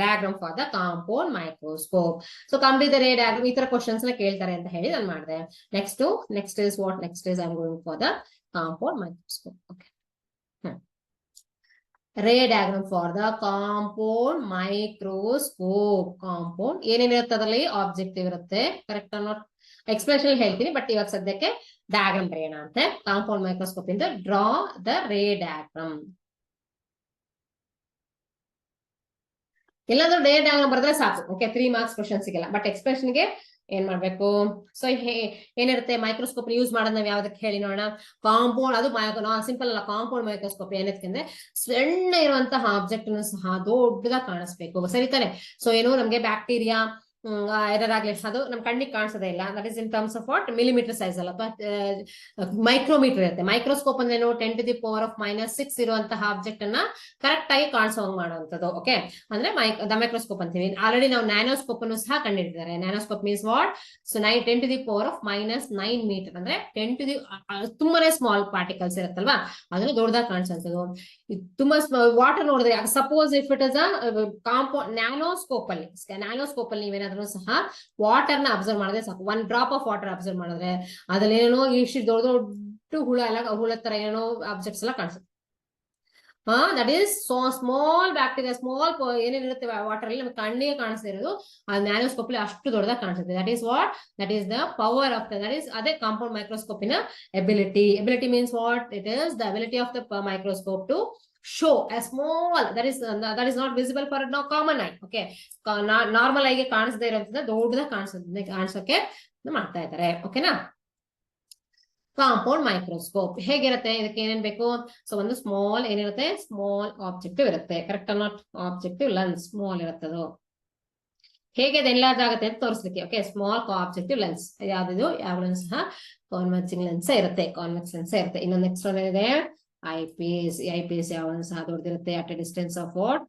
diagram for the compound microscope. So complete the ray diagram, ಈ ತರ questions ನ ಕೇಳ್ತಾರೆ ಅಂತ ಹೇಳಿ ನಾನು ಮಾಡಿದೆ. Next is what, next is I am going for the compound microscope. Okay, ray diagram for the compound microscope. Compound ಏನೇನಿರುತ್ತೆ ಅದರಲ್ಲಿ, ಆಬ್ಜೆಕ್ಟಿವ್ ಇರುತ್ತೆ, ಕರೆಕ್ಟ್ ಅನ್ನೋ ಎಕ್ಸ್ಪ್ರೆಷನ್ ಹೇಳ್ತೀನಿ, ಬಟ್ ಇವಾಗ ಸದ್ಯಕ್ಕೆ ಡಯಾಗ್ರಾಮ್ ಬರೆಯೋಣ ಅಂತೆ. ಕಾಂಪೌಂಡ್ ಮೈಕ್ರೋಸ್ಕೋಪ್ ಇಂದ ಡ್ರಾ ದ ರೇ ಡಯಾಗ್ರಾಮ್. ಎಲ್ಲಾದ್ರೂ ರೇ ಡಯಾಗ್ರಾಮ್ ಬರೆದ್ರೆ ಸಾಕು. ಓಕೆ, 3 marks ಕ್ವಶನ್ಸ್ ಸಿಗಲ್ಲ, ಬಟ್ ಎಕ್ಸ್ಪ್ರೆಷನ್ಗೆ ಏನ್ ಮಾಡ್ಬೇಕು. ಸೊ ಏನಿರುತ್ತೆ, ಮೈಕ್ರೋಸ್ಕೋಪ್ ಯೂಸ್ ಮಾಡೋದು ನಾವ್ ಯಾವ್ದಕ್ಕೆ ಹೇಳಿ ನೋಡೋಣ. ಕಾಂಪೌಂಡ್, ಅದು ಸಿಂಪಲ್ ಅಲ್ಲ, ಕಾಂಪೌಂಡ್ ಮೈಕ್ರೋಸ್ಕೋಪ್ ಏನಕ್ಕೆ ಸಣ್ಣ ಇರುವಂತಹ ಆಬ್ಜೆಕ್ಟ್ ಸಹ ದೊಡ್ಡದಾಗಿ ಕಾಣಿಸ್ಬೇಕು, ಸರಿ ತಾನೆ. ಸೊ ಏನು, ನಮ್ಗೆ ಬ್ಯಾಕ್ಟೀರಿಯಾ ಏನಾರಾಗ್ಲಿ ಅದು ನಮ್ ಕಣ್ಣಿಗೆ ಕಾಣಿಸೋದೇ ಇಲ್ಲ. That is in terms of what, millimetre size ಅಲ್ಲ, ಮೈಕ್ರೋಮೀಟರ್ ಇರುತ್ತೆ. ಮೈಕ್ರೋಸ್ಕೋಪ್ ಅಂದ್ರೆ ಏನು, 10⁻⁻⁶ ಇರುವಂತಹ ಆಬ್ಜೆಕ್ಟ್ ಅನ್ನ ಕರೆಕ್ಟ್ ಆಗಿ ಕಾಣಿಸೋಂಗ್ ಮಾಡುವಂಥದ್ದು. ಓಕೆ, ಅಂದ್ರೆ ದ ಮೈಕ್ರೋಸ್ಕೋಪ್ ಅಂತೀವಿ. ಆಲ್ರೆಡಿ ನಾವು ನ್ಯಾನೋಸ್ಕೋಪ್ ಅನ್ನು ಸಹ ಕಂಡಿಡಿದ್ದಾರೆ. ನ್ಯಾನೋಸ್ಕೋಪ್ ಮೀನ್ಸ್ ವಾಟ್, ಸೊ 10⁻⁹ ಮೀಟರ್ ಅಂದ್ರೆ ತುಂಬಾನೇ ಸ್ಮಾಲ್ ಪಾರ್ಟಿಕಲ್ಸ್ ಇರುತ್ತಲ್ವಾ, ಅದನ್ನು ದೊಡ್ಡದಾಗಿ ಕಾಣಿಸುವಂಥದ್ದು. ತುಂಬಾ ವಾಟರ್ ನೋಡಿದ್ರೆ, suppose if it is a compound nanoscope ಅಲ್ಲಿ ನೀವೇನಾದ್ರೂ ಸಹ ವಾಟರ್ ನ ಅಬ್ಸರ್ವ್ ಮಾಡಿದ್ರೆ ಸಾಕು, 1 ಡ್ರಾಪ್ ಆಫ್ ವಾಟರ್ ಅಬ್ಸರ್ವ್ ಮಾಡಿದ್ರೆ ಅದ್ರಲ್ಲಿ ಏನೋ ಇಷ್ಟು ದೊಡ್ಡ ಹುಳ ತರ ಏನೋ ಆಬ್ಜೆಕ್ಟ್ಸ್ ಎಲ್ಲ ಕಾಣಿಸುತ್ತೆ. That is so small bacteria, small ಏನೇನಿರುತ್ತೆ ವಾಟರ್ ಅಲ್ಲಿ ನಮ್ಗೆ ಕಣ್ಣಿಗೆ ಕಾಣಿಸ್ತಾ ಇರೋದು, ಆ ನ್ಯಾನೋಸ್ಕೋಪ್ ಅಲ್ಲಿ ಅಷ್ಟು ದೊಡ್ಡದಾಗಿ ಕಾಣಿಸುತ್ತೆ. That is what, that is the power of that is ಅದೇ ಕಾಂಪೌಂಡ್ ಮೈಕ್ರೋಸ್ಕೋಪಿನ ability means what, it is the ability of the microscope to show a small, that is not visible for no common eye. Okay, normal ಐಗೆ ಕಾಣಿಸದೇ ಇರೋದ್ರಿಂದ ದೊಡ್ಡದಾಗಿ ಕಾಣಿಸೋಕೆ ಮಾಡ್ತಾ ಇದ್ದಾರೆ. ಓಕೆನಾ, compound microscope ಹೇಗಿರುತ್ತೆ, ಇದಕ್ಕೆ ಏನೇನ್ ಬೇಕು. ಸೊ ಒಂದು ಸ್ಮಾಲ್ ಏನಿರುತ್ತೆ, ಸ್ಮಾಲ್ ಆಬ್ಜೆಕ್ಟಿವ್ ಇರುತ್ತೆ, correct not, objective lens small ಇರುತ್ತೆ. ಅದು ಹೇಗೆ ಅದು ಎನ್ಲಾರ್ಜ್ ಆಗುತ್ತೆ ಅಂತ ತೋರಿಸ್ಲಿಕ್ಕೆ. ಓಕೆ, ಸ್ಮಾಲ್ ಆಬ್ಜೆಕ್ಟಿವ್ ಲೆನ್ಸ್ ಯಾವ್ದು, ಯಾವ ಸಹ ಕಾನ್ವೆಕ್ಸಿಂಗ್ ಲೆನ್ಸ್ ಇರುತ್ತೆ, ಇನ್ನೊಂದು ನೆಕ್ಸ್ಟ್ ಒನ್ ಏನಿದೆ, ಐ ಪೀಸ್ ಯಾವ ಸಹ ದೊಡ್ಡದಿರುತ್ತೆ, at a distance of what,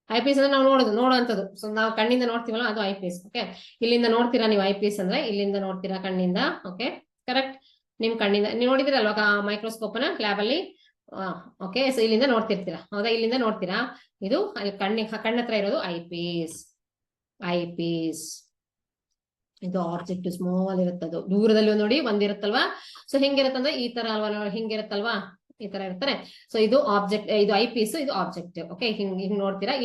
eye piece ಅಂದ್ರೆ ನಾವು ನೋಡುವಂಥದ್ದು. ಸೊ ನಾವು ಕಣ್ಣಿಂದ ನೋಡ್ತೀವಲ್ಲ, ಅದು ಐ ಪೀಸ್. ಓಕೆ, ಇಲ್ಲಿಂದ ನೋಡ್ತೀರಾ ನೀವು, ಐ ಪೀಸ್ ಅಂದ್ರೆ ಇಲ್ಲಿಂದ ನೋಡ್ತೀರಾ ಕಣ್ಣಿಂದ. ಓಕೆ, ಕರೆಕ್ಟ್, ನಿಮ್ ಕಣ್ಣಿಂದ ನೀವು ನೋಡಿದಿರಲ್ವಾ ಮೈಕ್ರೋಸ್ಕೋಪ್ ನ ಲ್ಯಾಬ್ ಅಲ್ಲಿ. ಓಕೆ, ಸೊ ಇಲ್ಲಿಂದ ನೋಡ್ತಿರ್ತೀರಾ, ಹೌದಾ, ಇಲ್ಲಿಂದ ನೋಡ್ತೀರಾ. ಇದು ಅಲ್ಲಿ ಕಣ್ಣತ್ರ ಇರೋದು ಐ ಪೀಸ್. ಇದು ಆಬ್ಜೆಕ್ಟ್ ಸ್ಮಾಲ್ ಇರುತ್ತದು, ದೂರದಲ್ಲಿ ನೋಡಿ ಒಂದಿರುತ್ತಲ್ವಾ. ಸೊ ಹೆಂಗಿರುತ್ತಂದ್ರೆ ಈ ತರ ಅಲ್ವಾ, ಹಿಂಗಿರುತ್ತಲ್ವಾ, ಈ ತರ ಇರ್ತಾರೆ. ಸೊ ಇದು ಆಬ್ಜೆಕ್ಟ್, ಇದು ಐ ಪೀಸ್, ಇದು ಆಬ್ಜೆಕ್ಟಿವ್. ಓಕೆ, ಹಿಂಗ್ ನೋಡ್ತೀರಾ.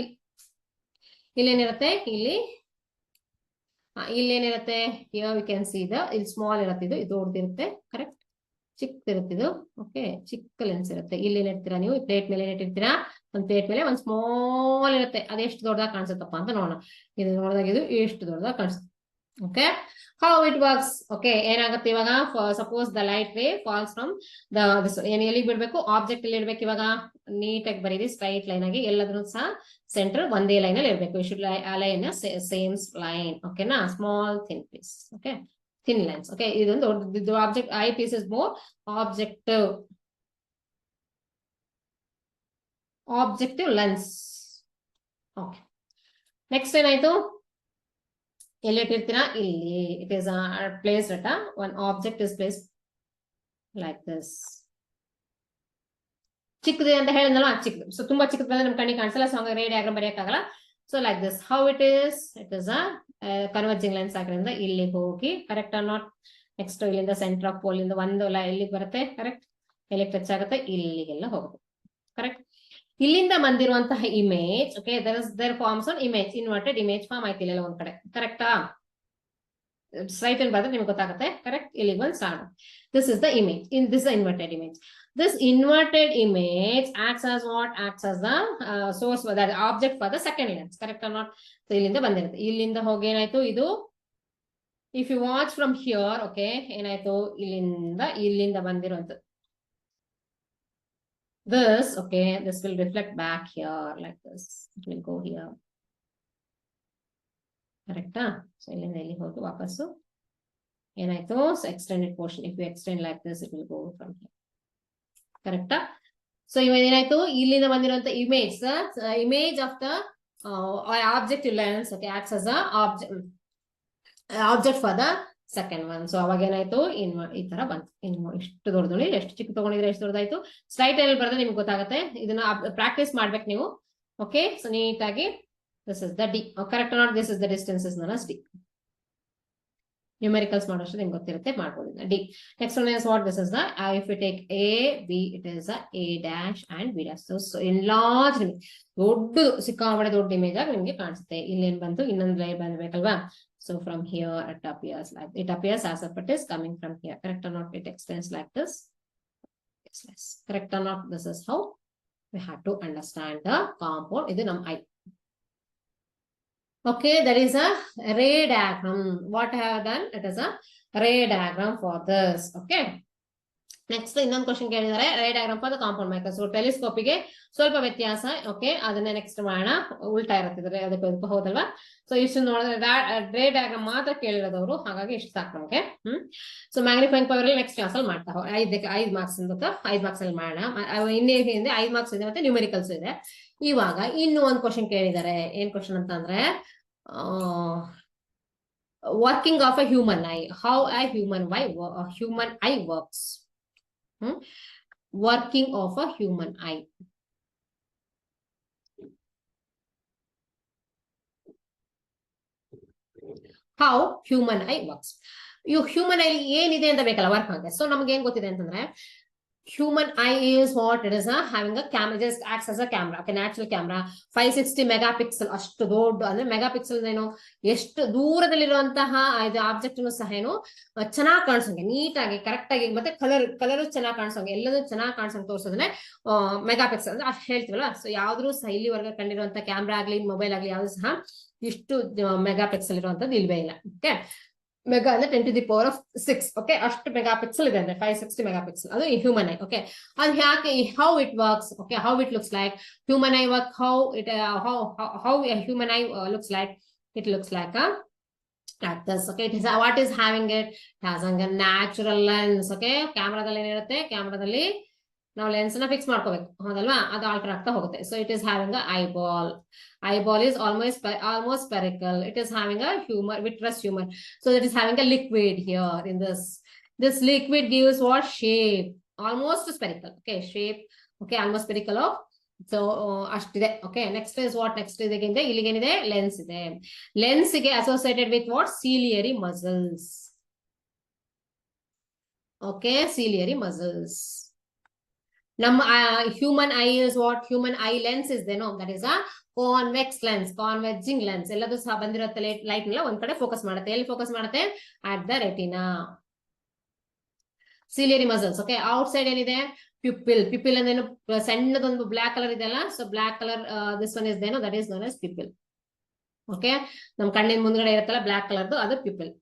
ಇಲ್ಲೇನಿರುತ್ತೆ, ಇಲ್ಲೇನಿರುತ್ತೆ, ಹಿಯರ್ ವಿ ಕ್ಯಾನ್ ಸಿ ಇಲ್ಲಿ ಸ್ಮಾಲ್ ಇರುತ್ತೆ, ಇದು ದೊಡ್ಡದಿರುತ್ತೆ, ಕರೆಕ್ಟ್, ಚಿಕ್ಕದಿರುತ್ತೆ ಇದು. ಓಕೆ, ಚಿಕ್ಕ ಲೆನ್ಸ್ ಇರುತ್ತೆ. ಇಲ್ಲಿ ಏನಿರ್ತೀರಾ ನೀವು, ಪ್ಲೇಟ್ ಮೇಲೆ ಏನಿಟ್ಟಿರ್ತೀರಾ, ಒಂದ್ ಪ್ಲೇಟ್ ಮೇಲೆ ಒಂದ್ ಸ್ಮಾಲ್ ಇರುತ್ತೆ, ಅದೆಷ್ಟು ದೊಡ್ಡದಾಗಿ ಕಾಣಿಸುತ್ತಪ್ಪ ಅಂತ ನೋಡೋಣ. ಇದು ನೋಡಿದಾಗ ಇದು ಎಷ್ಟು ದೊಡ್ಡದಾಗಿ ಕಾಣಿಸುತ್ತೆ. Okay, how it works. Okay, ಏನಾಗುತ್ತೆ ಇವಾಗ, suppose the light ray falls from ಎಲ್ಲಿ ಬಿಡ್ಬೇಕು, ಆಬ್ಜೆಕ್ಟ್ ಅಲ್ಲಿ ಇಡ್ಬೇಕು. ಇವಾಗ ನೀಟಾಗಿ ಬರೀರಿ, ಸ್ಟ್ರೈಟ್ ಲೈನ್ ಆಗಿ, ಎಲ್ಲದನ್ನು ಸಹ ಸೆಂಟರ್ ಒಂದೇ ಲೈನ್ ಅಲ್ಲಿ ಇರ್ಬೇಕು. You should align same line. ಓಕೆನಾ, small thin piece. Okay, thin lens. Okay, ಇದೊಂದು the object eyepiece is more objective lens. Okay, next ಏನಾಯ್ತು, ಎಲ್ಲಿ ಇಟ್ಟಿರ್ತೀರಾ, ಇಲ್ಲಿ it is placed at one object is placed like this. ಚಿಕ್ಕದು ಅಂತ ಹೇಳಿದ್ನಲ್ವಾ, ಚಿಕ್ಕದು. So ತುಂಬಾ ಚಿಕ್ಕದು ಬಂದ್ರೆ ನಮ್ ಕಣ್ಣಿಗೆ ಕಾಣಿಸಲ್ಲ, ಸೊ ಹಂಗಾಗಿ ರೇ ಡಯಾಗ್ರಾಮ್ ಬರೆಯಕ್ಕಾಗಲ್ಲ. So like this how it is a converging lens ಆಗಿರೋದ್ರಿಂದ ಇಲ್ಲಿ ಹೋಗಿ ಕರೆಕ್ಟ್ ಆರ್ ನಾಟ್, ನೆಕ್ಸ್ಟ್ ಇಲ್ಲಿಂದ ಸೆಂಟರ್ ಆಫ್ ಪೋಲ್ ಇಂದ ಒಂದು ಇಲ್ಲಿಗೆ ಬರುತ್ತೆ, ಕರೆಕ್ಟ್, ಇಲ್ಲಿ ಟಚ್ ಆಗುತ್ತೆ, ಇಲ್ಲಿಗೆಲ್ಲ ಹೋಗುತ್ತೆ, ಕರೆಕ್ಟ್. ಇಲ್ಲಿಂದ ಬಂದಿರುವಂತಹ image, okay, there forms an image, inverted image form ಆಯ್ತು ಇಲ್ಲೆಲ್ಲ ಒಂದ್ ಕಡೆ, ಕರೆಕ್ಟಾ? ಸ್ಟ್ರೈಟ್ ಅಲ್ಲಿ ಬಂದ್ರೆ ನಿಮ್ಗೆ ಗೊತ್ತಾಗುತ್ತೆ, ಕರೆಕ್ಟ್. ಇಲ್ಲಿ ಒಂದು start, this is the image, this is the inverted image. This inverted image acts as what? Acts as the source for that object for the second lens, correct or not? So ಇಲ್ಲಿಂದ ಬಂದಿರುತ್ತೆ, ಇಲ್ಲಿಂದ ಹೋಗಿ ಏನಾಯ್ತು ಇದು, if you watch from here, okay, ಏನಾಯ್ತು, ಇಲ್ಲಿಂದ ಬಂದಿರುವಂತದ್ದು this, okay, this will reflect back here like this, it will go here, correct? So ಇಲ್ಲಿಂದ ಇಲ್ಲಿ ಹೋಗಿ ವಾಪಸ್ಸು ಏನಾಯ್ತು, so extended portion, if you extend like this, it will go from here, correct? So ಇವಾಗ ಏನಾಯ್ತು, ಇಲ್ಲಿಂದ ಬಂದಿರುವಂತ image of the objective lens, okay, acts as a object for the second one. So ಅವಾಗ ಏನಾಯ್ತು, ಈ ತರ ಬಂತು. ಇನ್ನು ಎಷ್ಟು ದೊಡ್ಡದು, ಎಷ್ಟು ಚಿಕ್ಕ ತಗೊಂಡಿದ್ರೆ ಎಷ್ಟು ದೊಡ್ಡದಾಯ್ತು. ಸ್ಲೈಡ್ ಅಲ್ಲಿ ಬರೆದ್ರೆ ನಿಮ್ಗೆ ಗೊತ್ತಾಗುತ್ತೆ, ಇದನ್ನ ಪ್ರಾಕ್ಟೀಸ್ ಮಾಡ್ಬೇಕು ನೀವು. ಓಕೆ, ಸೊ ನೀಟಾಗಿ this is the D, correct not, this is the distance is none D. Numericals ಮಾಡೋಷ್ಟು ನಿಮ್ಗೆ ಗೊತ್ತಿರುತ್ತೆ, ಮಾಡ್ಬೋದು D. Next one is what, this is the, if you take A B, it is A dash and B dash. So enlarge image, ದೊಡ್ಡದು, ಸಿಕ್ಕಾಪಟ್ಟೆ ದೊಡ್ಡ image ಆಗಿ ನಿಮ್ಗೆ ಕಾಣಿಸುತ್ತೆ. ಇಲ್ಲೇನ್ ಬಂತು, ಇನ್ನೊಂದು line ಬಂದ್ಬೇಕಲ್ವಾ. So from here it appears as if it is coming from here, correct or not? It extends like this, yes, correct or not? This is how we have to understand the compound. Idu nam eye. Okay, that is a ray diagram. What I have done, it is a ray diagram for this. Okay, next ಇನ್ನೊಂದು question ಕೇಳಿದ್ದಾರೆ, ray diagram for the compound microscope. ಟೆಲಿಸ್ಕೋಪಿಗೆ ಸ್ವಲ್ಪ ವ್ಯತ್ಯಾಸ, okay, ಅದನ್ನೇ next ಮಾಡೋಣ. ಉಲ್ಟಾ ಇರುತ್ತಿದ್ರೆ ಅದಕ್ಕೆ ಹೌದಲ್ವಾ. ಸೊ ಇಷ್ಟು ನೋಡಿದ್ರೆ ರೇ ಡಯಾಗ್ರಾಮ್ ಮಾತ್ರ ಕೇಳಿರೋದವರು, ಹಾಗಾಗಿ ಇಷ್ಟು ಸಾಕು ನಮಗೆ. ಸೊ ಮ್ಯಾಗ್ನಿಫೈಯಿಂಗ್ ಪವರ್ ಅಲ್ಲಿ ನೆಕ್ಸ್ಟ್ ಕ್ಲಾಸ್ ಅಲ್ಲಿ ಮಾಡ್ತಾ ಹೋಗಿ 5 ಮಾರ್ಕ್ಸ್ ಅಂತ 5 ಮಾರ್ಕ್ಸ್ ಅಲ್ಲಿ ಮಾಡೋಣ. ಇನ್ನೇ ಹಿಂದೆ 5 ಮಾರ್ಕ್ಸ್ ಇದೆ, ಮತ್ತೆ ನ್ಯೂಮೆರಿಕಲ್ಸ್ ಇದೆ. ಇವಾಗ ಇನ್ನು ಒಂದು ಕ್ವಶನ್ ಕೇಳಿದ್ದಾರೆ, ಏನ್ ಕ್ವಶನ್ ಅಂತ ಅಂದ್ರೆ, working of a human I, how a human eye works. Working of a human eye. How human eye works. Human eye ಏನಿದೆ ಅಂತ ಬೇಕಲ್ಲ ವರ್ಕ್ ಆಗುತ್ತೆ. ಸೊ ನಮ್ಗೆ ಏನ್ ಗೊತ್ತಿದೆ ಅಂತಂದ್ರೆ, human eye is what it is, having a camera, just acts as a camera, okay, natural camera, 560 megapixel, ಅಷ್ಟು ದೊಡ್ಡ ಅಂದ್ರೆ ಮೆಗಾಪಿಕ್ಸೆಲ್ ಏನು, ಎಷ್ಟು ದೂರದಲ್ಲಿರುವಂತಹ ಇದು ಆಬ್ಜೆಕ್ಟ್ ಸಹ ಏನು ಚೆನ್ನಾಗಿ ಕಾಣಿಸೋಂಗೆ, ನೀಟಾಗಿ ಕರೆಕ್ಟ್ ಆಗಿ, ಮತ್ತೆ ಕಲರ್ ಚೆನ್ನಾಗಿ ಕಾಣಿಸೋಂಗೆ, ಎಲ್ಲದೂ ಚೆನ್ನಾಗಿ ಕಾಣಿಸೋಂಗೆ ತೋರಿಸೋದನ್ನೇ ಮೆಗಾಪಿಕ್ಸೆಲ್ ಅಂದ್ರೆ ಅಷ್ಟು ಹೇಳ್ತೀವಲ್ಲ. ಸೊ ಯಾವ್ದು ಸಹ ಇಲ್ಲಿವರೆಗೆ ಕಂಡಿರುವಂತ ಕ್ಯಾಮ್ರಾ ಆಗ್ಲಿ ಮೊಬೈಲ್ ಆಗ್ಲಿ ಯಾವ್ದು ಸಹ ಇಷ್ಟು ಮೆಗಾಪಿಕ್ಸೆಲ್ ಇರುವಂತದ್ದು ಇಲ್ವೇ ಇಲ್ಲ. ಓಕೆ, ಮೆಗಾ ಅಂದ್ರೆ 10⁶, ಓಕೆ, ಅಷ್ಟು ಮೆಗಾಪಿಕ್ಸೆಲ್ ಇದೆ ಅಂದ್ರೆ 560 ಮೆಗಾಪಿಕ್ಸೆಲ್, ಅದು ಹ್ಯೂಮನ್ ಐ. ಓಕೆ, ಅದು ಯಾಕೆ, how it works, okay, how it looks like human I work, how human I looks like, it looks like like this. Okay, it is what is having it has a natural lens. Okay, ಕ್ಯಾಮ್ರಾದಲ್ಲಿ ಏನಿರುತ್ತೆ, ಕ್ಯಾಮ್ರಾದಲ್ಲಿ ನಾವು lens ನ fix ಮಾಡ್ಕೋಬೇಕು, ಹೌದಲ್ವಾ, ಅದು alter ಆಗ್ತಾ ಹೋಗುತ್ತೆ. So it is having a eyeball is almost spherical. It is having a vitreous humor. So that is having a liquid here in this liquid gives what shape, almost spherical. Okay, shape, okay, almost spherical of. So ಅಷ್ಟಿದೆ. Okay, next is what, next is again ಇಲ್ಲಿಗೇನಿದೆ, lens ಇದೆ. Lens ಗೆ associated with what, ciliary muscles. Okay, ciliary muscles. ನಮ್ಮ human eye is what, human eye lens is ದೇನೋ, that is a convex lens, converging lens. ಎಲ್ಲದೂ ಸಹ ಬಂದಿರುತ್ತೆ, light ಎಲ್ಲ ಒಂದ್ ಕಡೆ ಫೋಕಸ್ ಮಾಡುತ್ತೆ. ಎಲ್ಲಿ ಫೋಕಸ್ ಮಾಡುತ್ತೆ, at the retina. Ciliary muscles. Okay, outside ಏನಿದೆ, ಪ್ಯೂಪಿಲ್ ಅಂದೇನು, ಸಣ್ಣದೊಂದು ಬ್ಲಾಕ್ ಕಲರ್ ಇದೆಲ್ಲ. So black colour, this one is ದೇನೋ, that is known as pupil. Okay, ನಮ್ ಕಣ್ಣಿನ ಮುಂದ್ಗಡೆ ಇರುತ್ತಲ್ಲ ಬ್ಲಾಕ್ ಕಲರ್ದು, ಅದು ಪ್ಯೂಪಿಲ್.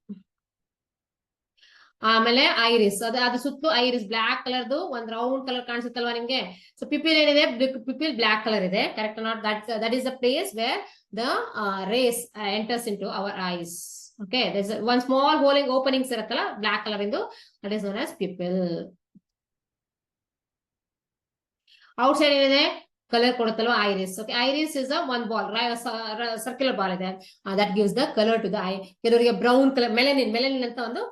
ಆಮೇಲೆ ಐರಿಸ್, ಅದು ಸುತ್ತಲೂ ಐರಿಸ್ ಬ್ಲಾಕ್ ಕಲರ್ದು ಒಂದ್ ರೌಂಡ್ ಕಲರ್ ಕಾಣಿಸುತ್ತಲ್ವಾ ನಿಮ್ಗೆ. ಸೊ ಪಿಪಿಲ್ ಏನಿದೆ, ಪಿಪಿಲ್ ಬ್ಲಾಕ್ ಕಲರ್ ಇದೆ, correct not? That is the place where the rays enters into our eyes. Okay, there's one small holing openings ಇರುತ್ತಲ್ಲ black color ಇಂದು, that is known as pupil. Outside ಏನಿದೆ colour ಕೊಡುತ್ತಲ್ವ iris. Okay, iris is one ball, circular ball ಇದೆ, that gives the colour to the eye. ಕೆಲವರಿಗೆ brown colour, melanin ಅಂತ ಒಂದು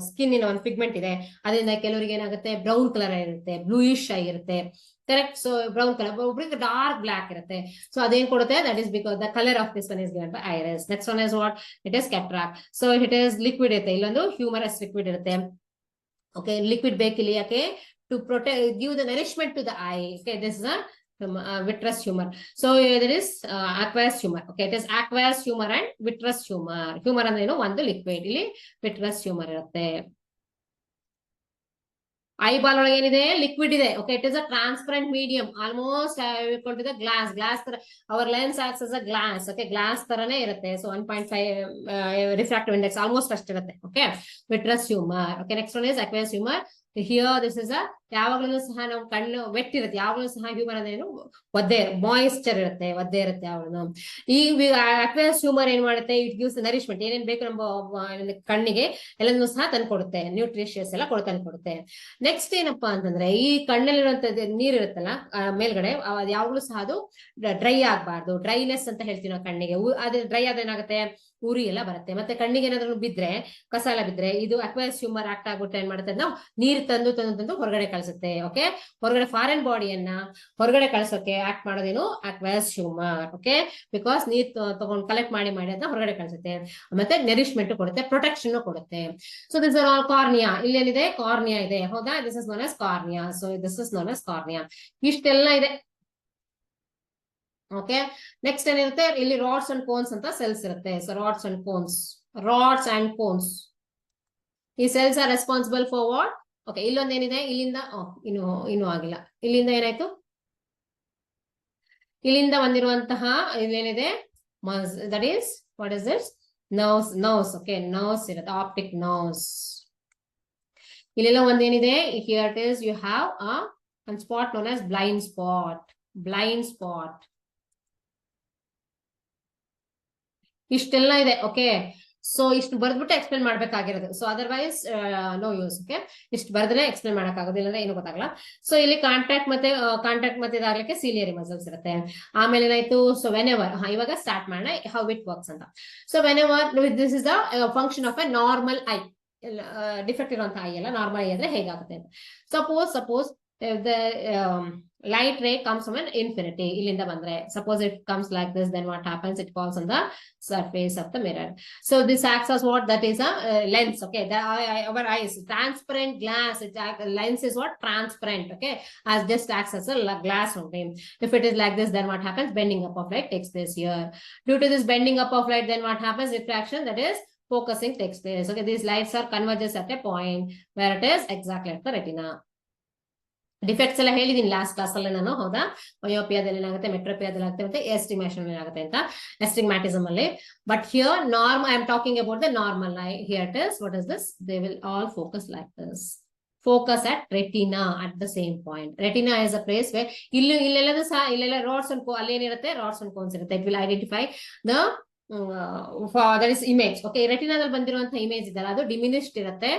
skin ಒಂದು pigment ಇದೆ, ಅದರಿಂದ ಕೆಲವರಿಗೆ ಏನಾಗುತ್ತೆ ಬ್ರೌನ್ ಕಲರ್ ಇರುತ್ತೆ, ಬ್ಲೂಯಿಶ್ ಆಗಿರುತ್ತೆ. ಕರೆಕ್ಟ್. ಸೊ ಬ್ರೌನ್ ಕಲರ್, ಒಬ್ಬರಿಗೆ ಡಾರ್ಕ್ ಬ್ಲಾಕ್ ಇರುತ್ತೆ. ಸೊ ಅದೇನ್ ಕೊಡುತ್ತೆ, that is because the colour of this one is given by iris. Next one is what, it is cataract. So it is liquid ಇರುತ್ತೆ, ಇಲ್ಲೊಂದು humorous liquid ಇರುತ್ತೆ. Okay, liquid ಬೇಕಿಲ್ಲ, ಯಾಕೆ, to protect, give the nourishment to the eye. Okay, this is a vitreous humor. So there is aqueous humor. Okay, it is aqueous humor and vitreous humor. Humor ಅಂದ್ರೆ ಏನು, ಒಂದು liquid, ಇಲ್ಲಿ vitreous humor ಇರುತ್ತೆ. Eyeball ಒಳಗೆ ಏನಿದೆ, liquid ಇದೆ. Okay, it is a transparent medium, almost equal to the glass ತರ. Our lens acts as a glass. Okay, glass ತರನೇ ಇರುತ್ತೆ. ಸೊ 1.5 ರಿಫ್ರಾಕ್ಟಿವ್ ಇಂಡೆಕ್ಸ್ ಆಲ್ಮೋಸ್ಟ್ ಅಷ್ಟಿರುತ್ತೆ. Okay, vitreous humour. Okay, next one is aqueous humour. Here this is a, ಯಾವಾಗಲೂ ಸಹ ನಾವು ಕಣ್ಣು vet ಇರುತ್ತೆ, ಯಾವಾಗಲೂ ಸಹ ಹ್ಯೂಮರ್ ಅಂದ್ರೆ ಏನು, ಒದ್ದೆ, ಮಾಯಿಶ್ಚರ್ ಇರುತ್ತೆ, ಒದ್ದೆ ಇರುತ್ತೆ ಯಾವಾಗಲೂ. ಈ ಅಕ್ವೇಸ್ ಹ್ಯೂಮರ್ ಏನ್ ಮಾಡುತ್ತೆ, ಇಟ್ ಗಿವ್ಸ್ ನರಿಶ್ಮೆಂಟ್, ಏನೇನ್ ಬೇಕು ನಮ್ಮ ಕಣ್ಣಿಗೆ ಎಲ್ಲನೂ ಸಹ ತಂದು ಕೊಡುತ್ತೆ, ನ್ಯೂಟ್ರಿಷಿಯಸ್ ಎಲ್ಲ ತಂದು ಕೊಡುತ್ತೆ. ನೆಕ್ಸ್ಟ್ ಏನಪ್ಪಾ ಅಂತಂದ್ರೆ, ಈ ಕಣ್ಣಲ್ಲಿರುವಂತದ್ದು ನೀರ್ ಇರುತ್ತಲ್ಲ ಮೇಲ್ಗಡೆ, ಅದು ಯಾವಾಗಲೂ ಸಹ ಅದು ಡ್ರೈ ಆಗ್ಬಾರ್ದು. ಡ್ರೈನೆಸ್ ಅಂತ ಹೇಳ್ತೀವಿ ನಾವು ಕಣ್ಣಿಗೆ. ಅದು ಡ್ರೈ ಆದ್ರೆ ಏನಾಗುತ್ತೆ, ಉರಿ ಎಲ್ಲ ಬರುತ್ತೆ. ಮತ್ತೆ ಕಣ್ಣಿಗೆ ಏನಾದ್ರು ಬಿದ್ರೆ, ಕಸ ಎಲ್ಲ ಬಿದ್ರೆ, ಇದು ಅಕ್ವೇಸ್ ಹ್ಯೂಮರ್ ಆಕ್ಟ್ ಆಗ್ಬಿಟ್ಟು ಏನ್ ಮಾಡುತ್ತೆ, ನಾವು ನೀರ್ ತಂದು ಹೊರಗಡೆ ಕಳಿಸುತ್ತೆ. ಓಕೆ, ಹೊರಗಡೆ ಫಾರಿನ್ ಬಾಡಿಯನ್ನ ಹೊರಗಡೆ ಕಳ್ಸೋಕೆ ಆಕ್ಟ್ ಮಾಡೋದೇನು, ಅಕ್ವೇಸ್ ಹ್ಯೂಮರ್. ಓಕೆ, ಬಿಕಾಸ್ ನೀರ್ ತಗೊಂಡು ಕಲೆಕ್ಟ್ ಮಾಡಿ ಅದನ್ನ ಹೊರಗಡೆ ಕಳಿಸುತ್ತೆ. ಮತ್ತೆ ನರಿಶ್ಮೆಂಟ್ ಕೊಡುತ್ತೆ, ಪ್ರೊಟೆಕ್ಷನ್ ಕೊಡುತ್ತೆ. So this are all cornea. ಇಲ್ಲೇನಿದೆ, ಕಾರ್ನಿಯಾ ಇದೆ, ಹೌದಾ, this is known as cornea. So this is known as cornea. ಇಷ್ಟೆಲ್ಲ ಇದೆ. ಓಕೆ, ನೆಕ್ಸ್ಟ್ ಏನಿರುತ್ತೆ, ಇಲ್ಲಿ ರಾಡ್ಸ್ ಅಂಡ್ ಕೋನ್ಸ್ ಅಂತ ಸೆಲ್ಸ್ ಇರುತ್ತೆ. ಸೊ ರಾಡ್ಸ್ ಅಂಡ್ ಕೋನ್ಸ್, ಈ cells are responsible for what. Okay, ಇಲ್ಲೊಂದೇನಿದೆ, ಇಲ್ಲಿಂದ ಇನ್ನೂ ಆಗಿಲ್ಲ, ಇಲ್ಲಿಂದ ಏನಾಯ್ತು, ಇಲ್ಲಿಂದ ಬಂದಿರುವಂತಹ ಇಲ್ಲೇನಿದೆ, that is what is this, nerves. Okay, nerves ಇರುತ್ತೆ, ಆಪ್ಟಿಕ್ ನರ್ವ್ಸ್. ಇಲ್ಲೆಲ್ಲ ಒಂದೇನಿದೆ, here it is, you have a spot known as blind spot. ಇಷ್ಟೆಲ್ಲ ಇದೆ. ಓಕೆ, ಸೊ ಇಷ್ಟು ಬರ್ದ್ಬಿಟ್ಟು ಎಕ್ಸ್ಪ್ಲೇನ್ ಮಾಡ್ಬೇಕಾಗಿರೋದು. So otherwise no use. Okay, ಇಷ್ಟು ಬರ್ದ್ರೆ ಎಕ್ಸ್ಪ್ಲೇನ್ ಮಾಡಕ್ಕಾಗೋದಿಲ್ಲ ಅಂದ್ರೆ ಏನು ಗೊತ್ತಾಗಲ್ಲ. ಸೊ ಇಲ್ಲಿ ಕಾಂಟ್ಯಾಕ್ಟ್ ಮತ್ತೆ ಇದಾಗ್ಲಿಕ್ಕೆ ಸೀಲಿಯರಿ ಮಸಲ್ಸ್ ಇರುತ್ತೆ. ಆಮೇಲೆ ಏನಾಯ್ತು, ಸೊ ವೆನೆವರ್, ಇವಾಗ ಸ್ಟಾರ್ಟ್ ಮಾಡೋಣ ಹೌ ಇಟ್ ವರ್ಕ್ಸ್ ಅಂತ. So whenever this is the function of A normal I. Defect ಇರುವಂತಹ ಐ ಎಲ್ಲ ನಾರ್ಮಲ್ ಐ ಅಂದ್ರೆ ಹೇಗಾಗುತ್ತೆ ಅಂತ. Suppose the light ray comes from an infinity, ಇಲ್ಲಿಂದ ಬಂದ್ರೆ, suppose it comes like this, then what happens, it falls on the surface of the mirror. So this acts as what, that is a lens. Okay, our eyes, transparent glass, lens is what, transparent. Okay, as just acts as a glass only. If it is like this, then what happens, bending up of light takes place here. Due to this bending up of light, then what happens, refraction, that is focusing, takes place. Okay, these lights are converges at a point where it is exactly at the retina. Defects ಎಲ್ಲ ಹೇಳಿದೀನಿ last class ಅಲ್ಲಿ ನಾನು, ಹೌದಾ, ಮಯೋಪಿಯಾದಲ್ಲಿ ಏನಾಗುತ್ತೆ, ಮೆಟ್ರೋಪಿಯಾದಲ್ಲಿ ಆಗುತ್ತೆ, ಮತ್ತೆ estimation ಏನಾಗುತ್ತೆ ಅಂತ, ಎಸ್ಟಿಗ್ಮ್ಯಾಟಿಸಮ್ ಅಲ್ಲಿ. But here I am talking about the normal eye. Here it is, what is this, they will all focus like this, focus at retina at the same point. Retina is a place where ಇಲ್ಲೆಲ್ಲದೂ ಸಹ, ಇಲ್ಲೆಲ್ಲ rods and ಅಲ್ಲೇನಿರುತ್ತೆ, rods and cones ಇರುತ್ತೆ. It will identify the that is image. Okay, ರೆಟಿನಾದಲ್ಲಿ ಬಂದಿರುವಂತಹ image ಇದೆಲ್ಲ ಅದು diminished ಇರುತ್ತೆ.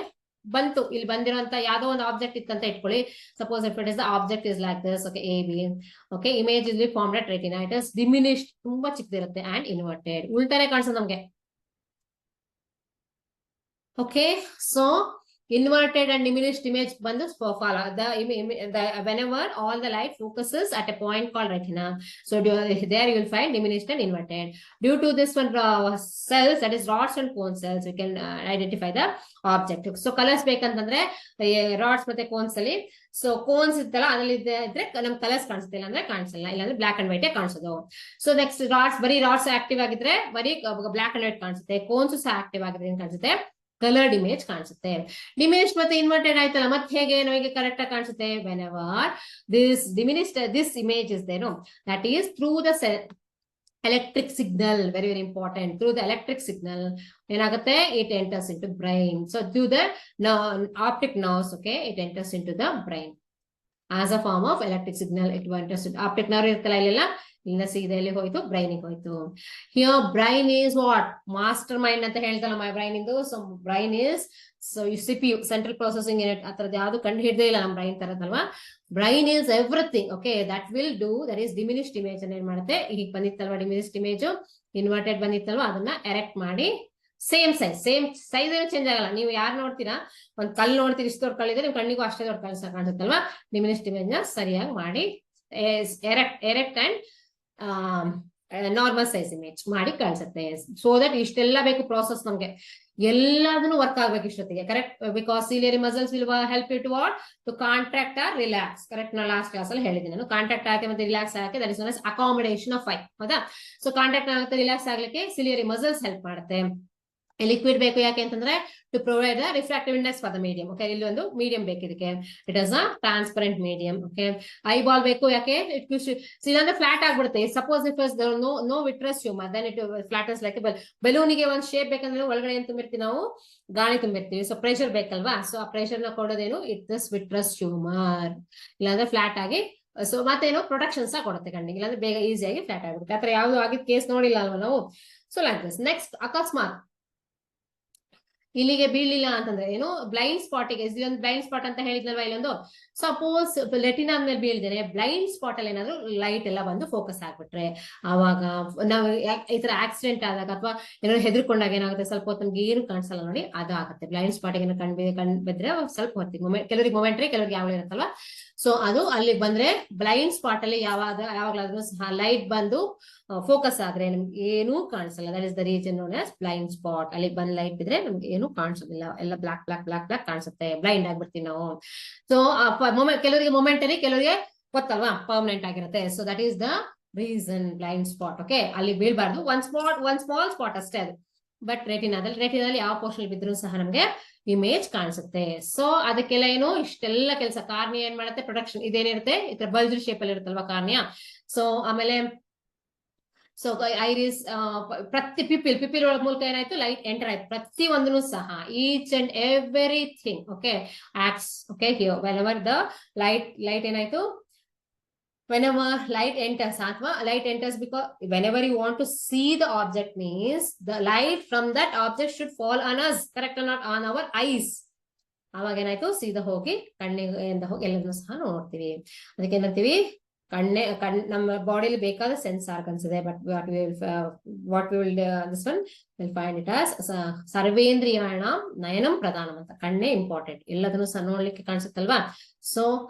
ಬಂತು, ಇಲ್ಲಿ ಬಂದಿರುವಂತ ಯಾವ್ದೋ ಒಂದು ಆಬ್ಜೆಕ್ಟ್ ಇತ್ತಂತ ಇಟ್ಕೊಳ್ಳಿ. Suppose if it is the object is like this. Okay, A B. Okay, image is formed at retina. It is diminished, ತುಂಬಾ ಚಿಕ್ಕದಿರುತ್ತೆ, ಅಂಡ್ ಇನ್ವರ್ಟೆಡ್, ಉಲ್ಟಾನೆ ಕಾಣಿಸೋದು ನಮ್ಗೆ. ಓಕೆ, ಸೊ inverted and diminished image ಬಂದು follow the whenever all the light focuses at a point called retina. So there you will find diminished and inverted. Due to this one cells, that is rods and cone cells, we can identify the object. So colors ಬೇಕಂತಂದ್ರೆ rods ಮತ್ತೆ cones ಅಲ್ಲಿ, so cones ಇತ್ತಲ್ಲ ಅದ್ರಲ್ಲಿ ಇದ್ರೆ ನಮ್ colours ಕಾಣಿಸ್ತಿಲ್ಲ ಅಂದ್ರೆ ಕಾಣಿಸಲ್ಲ, ಇಲ್ಲಾಂದ್ರೆ ಬ್ಲಾಕ್ ಅಂಡ್ ವೈಟ್ ಕಾಣಿಸೋದು. ಸೊ ನೆಕ್ಸ್ಟ್ ರಾಡ್ಸ್, ಬರೀ ರಾಡ್ಸ್ ಆಕ್ಟಿವ್ ಆಗಿದ್ರೆ ಬರೀ ಬ್ಲಾಕ್ ಅಂಡ್ ವೈಟ್ ಕಾಣಿಸುತ್ತೆ. ಕೋನ್ಸ್ ಸಹ ಆಕ್ಟಿವ್ ಆಗಿದ್ರೆ ಏನ್ ಕಾಣಿಸುತ್ತೆ, ಕಲರ್ಡ್ ಇಮೇಜ್ ಕಾಣಿಸುತ್ತೆ. ಡಿಮಿನಿಷ್ಡ್ ಮತ್ತೆ ಇನ್ವರ್ಟೆಡ್ ಆಯ್ತಲ್ಲ, ಮತ್ತೆ ಹೇಗೆ ನಮಗೆ ಕರೆಕ್ಟ್ ಆಗಿ ಕಾಣಿಸುತ್ತೆ, whenever this diminished this image is there, that is through the electric signal, very important, through the electric signal ಏನಾಗುತ್ತೆ, it enters into brain. So through the optic nerves, okay, it enters into the brain. As a form of electric signal it wants optic nerve ಇರ್ತಲ್ಲ ಇಲ್ಲೆಲ್ಲ ಇಲ್ಲಿಂದ ಸೀದಾ ಎಲ್ಲಿ ಹೋಯ್ತು ಬ್ರೈನಿಗೆ ಹೋಯ್ತು. Here brain is what master mind ಅಂತ ಹೇಳ್ತಲ್ಲ ಮೈ ಬ್ರೈನ್ ಇಂದು. So brain is so CPU central processing unit ಅದ್ರದ್ದು ಯಾವ್ದು ಕಂಡು ಹಿಡ್ದೇ ಇಲ್ಲ ನಮ್ಮ ಬ್ರೈನ್ ತರದಲ್ವಾ. Brain is everything okay that will do that is diminished image ಅನ್ನ ಏನ್ ಮಾಡುತ್ತೆ ಈಗ ಬಂದಿತ್ತಲ್ವಾ ಡಿಮಿನಿಶ್ಡ್ ಇಮೇಜ್ ಇನ್ವರ್ಟೆಡ್ ಬಂದಿತ್ತಲ್ವಾ ಅದನ್ನ ಎರೆಕ್ಟ್ ಮಾಡಿ ಸೇಮ್ ಸೈಜ್ ಏನು ಚೇಂಜ್ ಆಗಲ್ಲ. ನೀವು ಯಾರು ನೋಡ್ತೀರಾ ಒಂದ್ ಕಲ್ಲು ನೋಡ್ತೀರಿ ಇಷ್ಟು ದೊಡ್ಡ ಕಲ್ಲಿದ್ರೆ ನಿಮ್ ಕಣ್ಣಿಗೂ ಅಷ್ಟೇ ದೊಡ್ಡ ಕಲ್ಲು ಕಾಣಿಸುತ್ತಲ್ವಾ. ಡಿಮಿನಿಶ್ಡ್ ಇಮೇಜ್ ನ ಸರಿಯಾಗಿ ಮಾಡಿ erect and normal size image ಮಾಡಿ ಕಳ್ಸುತ್ತೆ. ಸೊ ದಟ್ ಇಷ್ಟೆಲ್ಲ ಬೇಕು ಪ್ರಾಸೆಸ್ ನಮ್ಗೆ ಎಲ್ಲದನ್ನು ವರ್ಕ್ ಆಗ್ಬೇಕು ಇಷ್ಟೊತ್ತಿಗೆ correct. Because ciliary muscles will help you to what to contract or relax. Correct ನಾ ಲಾಸ್ಟ್ ಕ್ಲಾಸ್ ಅಲ್ಲಿ ಹೇಳಿದ್ದೀನಿ ನಾನು. ಕಾಂಟ್ರಾಕ್ಟ್ ಆಗುತ್ತೆ ಮತ್ತೆ ರಿಲ್ಯಾಕ್ಸ್ ಆಗುತ್ತೆ that is known as accommodation of eye. ಹೌದಾ. ಸೊ ಕಾಂಟ್ರಾಕ್ಟ್ ಆಗುತ್ತೆ ರಿಲ್ಯಾಕ್ಸ್ ಆಗ್ಲಿಕ್ಕೆ ಸಿಲಿಯರಿ ಮಸಲ್ಸ್ ಹೆಲ್ಪ್ ಮಾಡುತ್ತೆ. ಲಿಕ್ವಿಡ್ ಬೇಕು ಯಾಕೆ ಅಂತಂದ್ರೆ to provide the refractive index for the medium. Okay ಇಲ್ಲಿ ಒಂದು ಮೀಡಿಯಂ ಬೇಕು ಇದಕ್ಕೆ. It is a transparent medium. Okay I ball ಬೇಕು ಯಾಕೆ ಇಲ್ಲಾಂದ್ರೆ ಫ್ಲಾಟ್ ಆಗ್ಬಿಡುತ್ತೆ. Suppose if no vitreous humour then it flattens like ಬಲೂನಿಗೆ ಒಂದು ಶೇಪ್ ಬೇಕಂದ್ರೆ ಒಳಗಡೆ ಏನ್ ತುಂಬಿರ್ತೀವಿ ನಾವು ಗಾಳಿ ತುಂಬಿರ್ತೀವಿ. ಸೊ ಪ್ರೆಷರ್ ಬೇಕಲ್ವಾ. ಸೊ ಆ ಪ್ರೆಷರ್ ನ ಕೊಡೋದೇನು ಇಟ್ ದಿಸ್ ವಿಟ್ರಸ್ ಟ್ಯೂಮರ್. ಇಲ್ಲಾಂದ್ರೆ ಫ್ಲಾಟ್ ಆಗಿ ಸೊ ಮತ್ತೇನು ಪ್ರೊಟೆಕ್ಷನ್ ಸಹ ಕೊಡುತ್ತೆ ಕಣ್ಣಿಗೆ. ಇಲ್ಲಾಂದ್ರೆ ಬೇಗ ಈಸಿಯಾಗಿ ಫ್ಲಾಟ್ ಆಗ್ಬಿಡುತ್ತೆ. ಆತರ ಯಾವ್ದು ಆಗಿದ್ ಕೇಸ್ ನೋಡಿಲ್ಲ ಅಲ್ವಾ ನಾವು. So like this. ನೆಕ್ಸ್ಟ್ ಅಕಸ್ಮಾತ್ ಇಲ್ಲಿಗೆ ಬೀಳಿಲ್ಲ ಅಂತಂದ್ರೆ ಏನು ಬ್ಲೈಂಡ್ ಸ್ಪಾಟಿಗೆ ಇಲ್ಲೊಂದು ಬ್ಲೈಂಡ್ ಸ್ಪಾಟ್ ಅಂತ ಹೇಳಿದ್ನಲ್ವಾ ಇಲ್ಲೊಂದು. ಸಪೋಸ್ ರೆಟಿನಾ ಮೇಲೆ ಬೀಳ್ದೇನೆ ಬ್ಲೈಂಡ್ ಸ್ಪಾಟ್ ಅಲ್ಲಿ ಏನಾದ್ರು ಲೈಟ್ ಎಲ್ಲ ಬಂದು ಫೋಕಸ್ ಆಗ್ಬಿಟ್ರೆ ಅವಾಗ ನಾವು ಈ ತರ ಆಕ್ಸಿಡೆಂಟ್ ಆದಾಗ ಅಥವಾ ಏನಾದ್ರು ಹೆದರ್ಕೊಂಡಾಗ ಏನಾಗುತ್ತೆ ಸ್ವಲ್ಪ ಹೊತ್ತು ನಮ್ಗೆ ಏನು ಕಾಣಿಸಲ್ಲ ನೋಡಿ ಅದು ಆಗುತ್ತೆ. ಬ್ಲೈಂಡ್ ಸ್ಪಾಟಿಗೆ ಕಣ್ ಬಿದ್ರೆ ಸ್ವಲ್ಪ ಹೊತ್ತಿಗೆ ಕೆಲವರಿಗೆ ಮೊಮೆಂಟ್ರಿ ಕೆಲವರಿಗೆ ಯಾವಾಗ ಇರುತ್ತಲ್ವಾ. ಸೊ ಅದು ಅಲ್ಲಿ ಬಂದ್ರೆ ಬ್ಲೈಂಡ್ ಸ್ಪಾಟ್ ಅಲ್ಲಿ ಯಾವಾಗ್ಲಾದ್ರೂ ಸಹ ಲೈಟ್ ಬಂದು ಫೋಕಸ್ ಆದ್ರೆ ನಮ್ಗೆ ಏನೂ ಕಾಣಿಸಲ್ಲ. That is the reason known as blind spot. ಅಲ್ಲಿ ಬಂದ್ ಲೈಟ್ ಬಿದ್ರೆ ನಮ್ಗೆ ಏನು ಕಾಣಿಸೋದಿಲ್ಲ. ಎಲ್ಲ ಬ್ಲಾಕ್ ಕಾಣಿಸುತ್ತೆ. ಬ್ಲೈಂಡ್ ಆಗ್ಬಿಡ್ತೀವಿ ನಾವು. ಸೊ ಕೆಲವರಿಗೆ ಮೊಮೆಂಟರಿ ಕೆಲವರಿಗೆ ಗೊತ್ತಲ್ವಾ ಪರ್ಮನೆಂಟ್ ಆಗಿರುತ್ತೆ. So that is the reason blind spot. Okay ಅಲ್ಲಿ ಬೀಳ್ಬಾರ್ದು. ಒನ್ ಸ್ಮಾಲ್ ಸ್ಪಾಟ್ ಅಷ್ಟೇ ಅದು. ಬಟ್ ರೆಟಿನಾದಲ್ಲಿ ಯಾವ ಪೋರ್ಷನ್ ಬಿದ್ರು ಸಹ ನಮ್ಗೆ ಇಮೇಜ್ ಕಾಣಿಸುತ್ತೆ. ಸೊ ಅದಕ್ಕೆಲ್ಲ ಏನು ಇಷ್ಟೆಲ್ಲ ಕೆಲಸ ಕಾರ್ನಿಯಾ ಏನ್ ಮಾಡುತ್ತೆ ಪ್ರೊಟೆಕ್ಷನ್ ಇದೇನಿರುತ್ತೆ ಈ ತರ ಬಲ್ಜ್ ಶೇಪ್ ಅಲ್ಲಿ ಇರುತ್ತಲ್ವಾ ಕಾರ್ನಿಯಾ. ಸೊ ಆಮೇಲೆ ಸೊ ಐರಿಸ್ ಪ್ರತಿ ಪಿಪಿಲ್ ಒಳಗ ಮೂಲಕ ಏನಾಯ್ತು ಲೈಟ್ ಎಂಟರ್ ಆಯ್ತು. ಪ್ರತಿ ಒಂದನ್ನು ಸಹ each and everything okay acts okay here whenever the light ಏನಾಯ್ತು whenever light enters ಅಥವಾ light enters because whenever you want to see the object means the light from that object should fall on us correct or not on our eyes. ಅವಾಗ ಏನಾಯ್ತು ಸೀದಾ ಹೋಗಿ ಕಣ್ಣಿಂದ ಹೋಗಿ ಎಲ್ಲರನ್ನೂ ಸಹ ನೋಡ್ತೀವಿ. ಅದಕ್ಕೆ ಏನಂತೀವಿ ನಮ್ಮ ಬಾಡಿಲಿ ಬೇಕಾದ ಸೆನ್ಸ್ ಆರ್ಗನ್ಸ್ ಇದೆ. But what we will this one will find it as ಸರ್ವೇಂದ್ರಿಯಾಣ ನಯನಂ ಪ್ರಧಾನಂ ಅಂತ. ಕಣ್ಣೇ ಇಂಪಾರ್ಟೆಂಟ್. ಎಲ್ಲದನ್ನು ಸಹ ನೋಡ್ಲಿಕ್ಕೆ ಕಾಣಿಸುತ್ತಲ್ವಾ. ಸೊ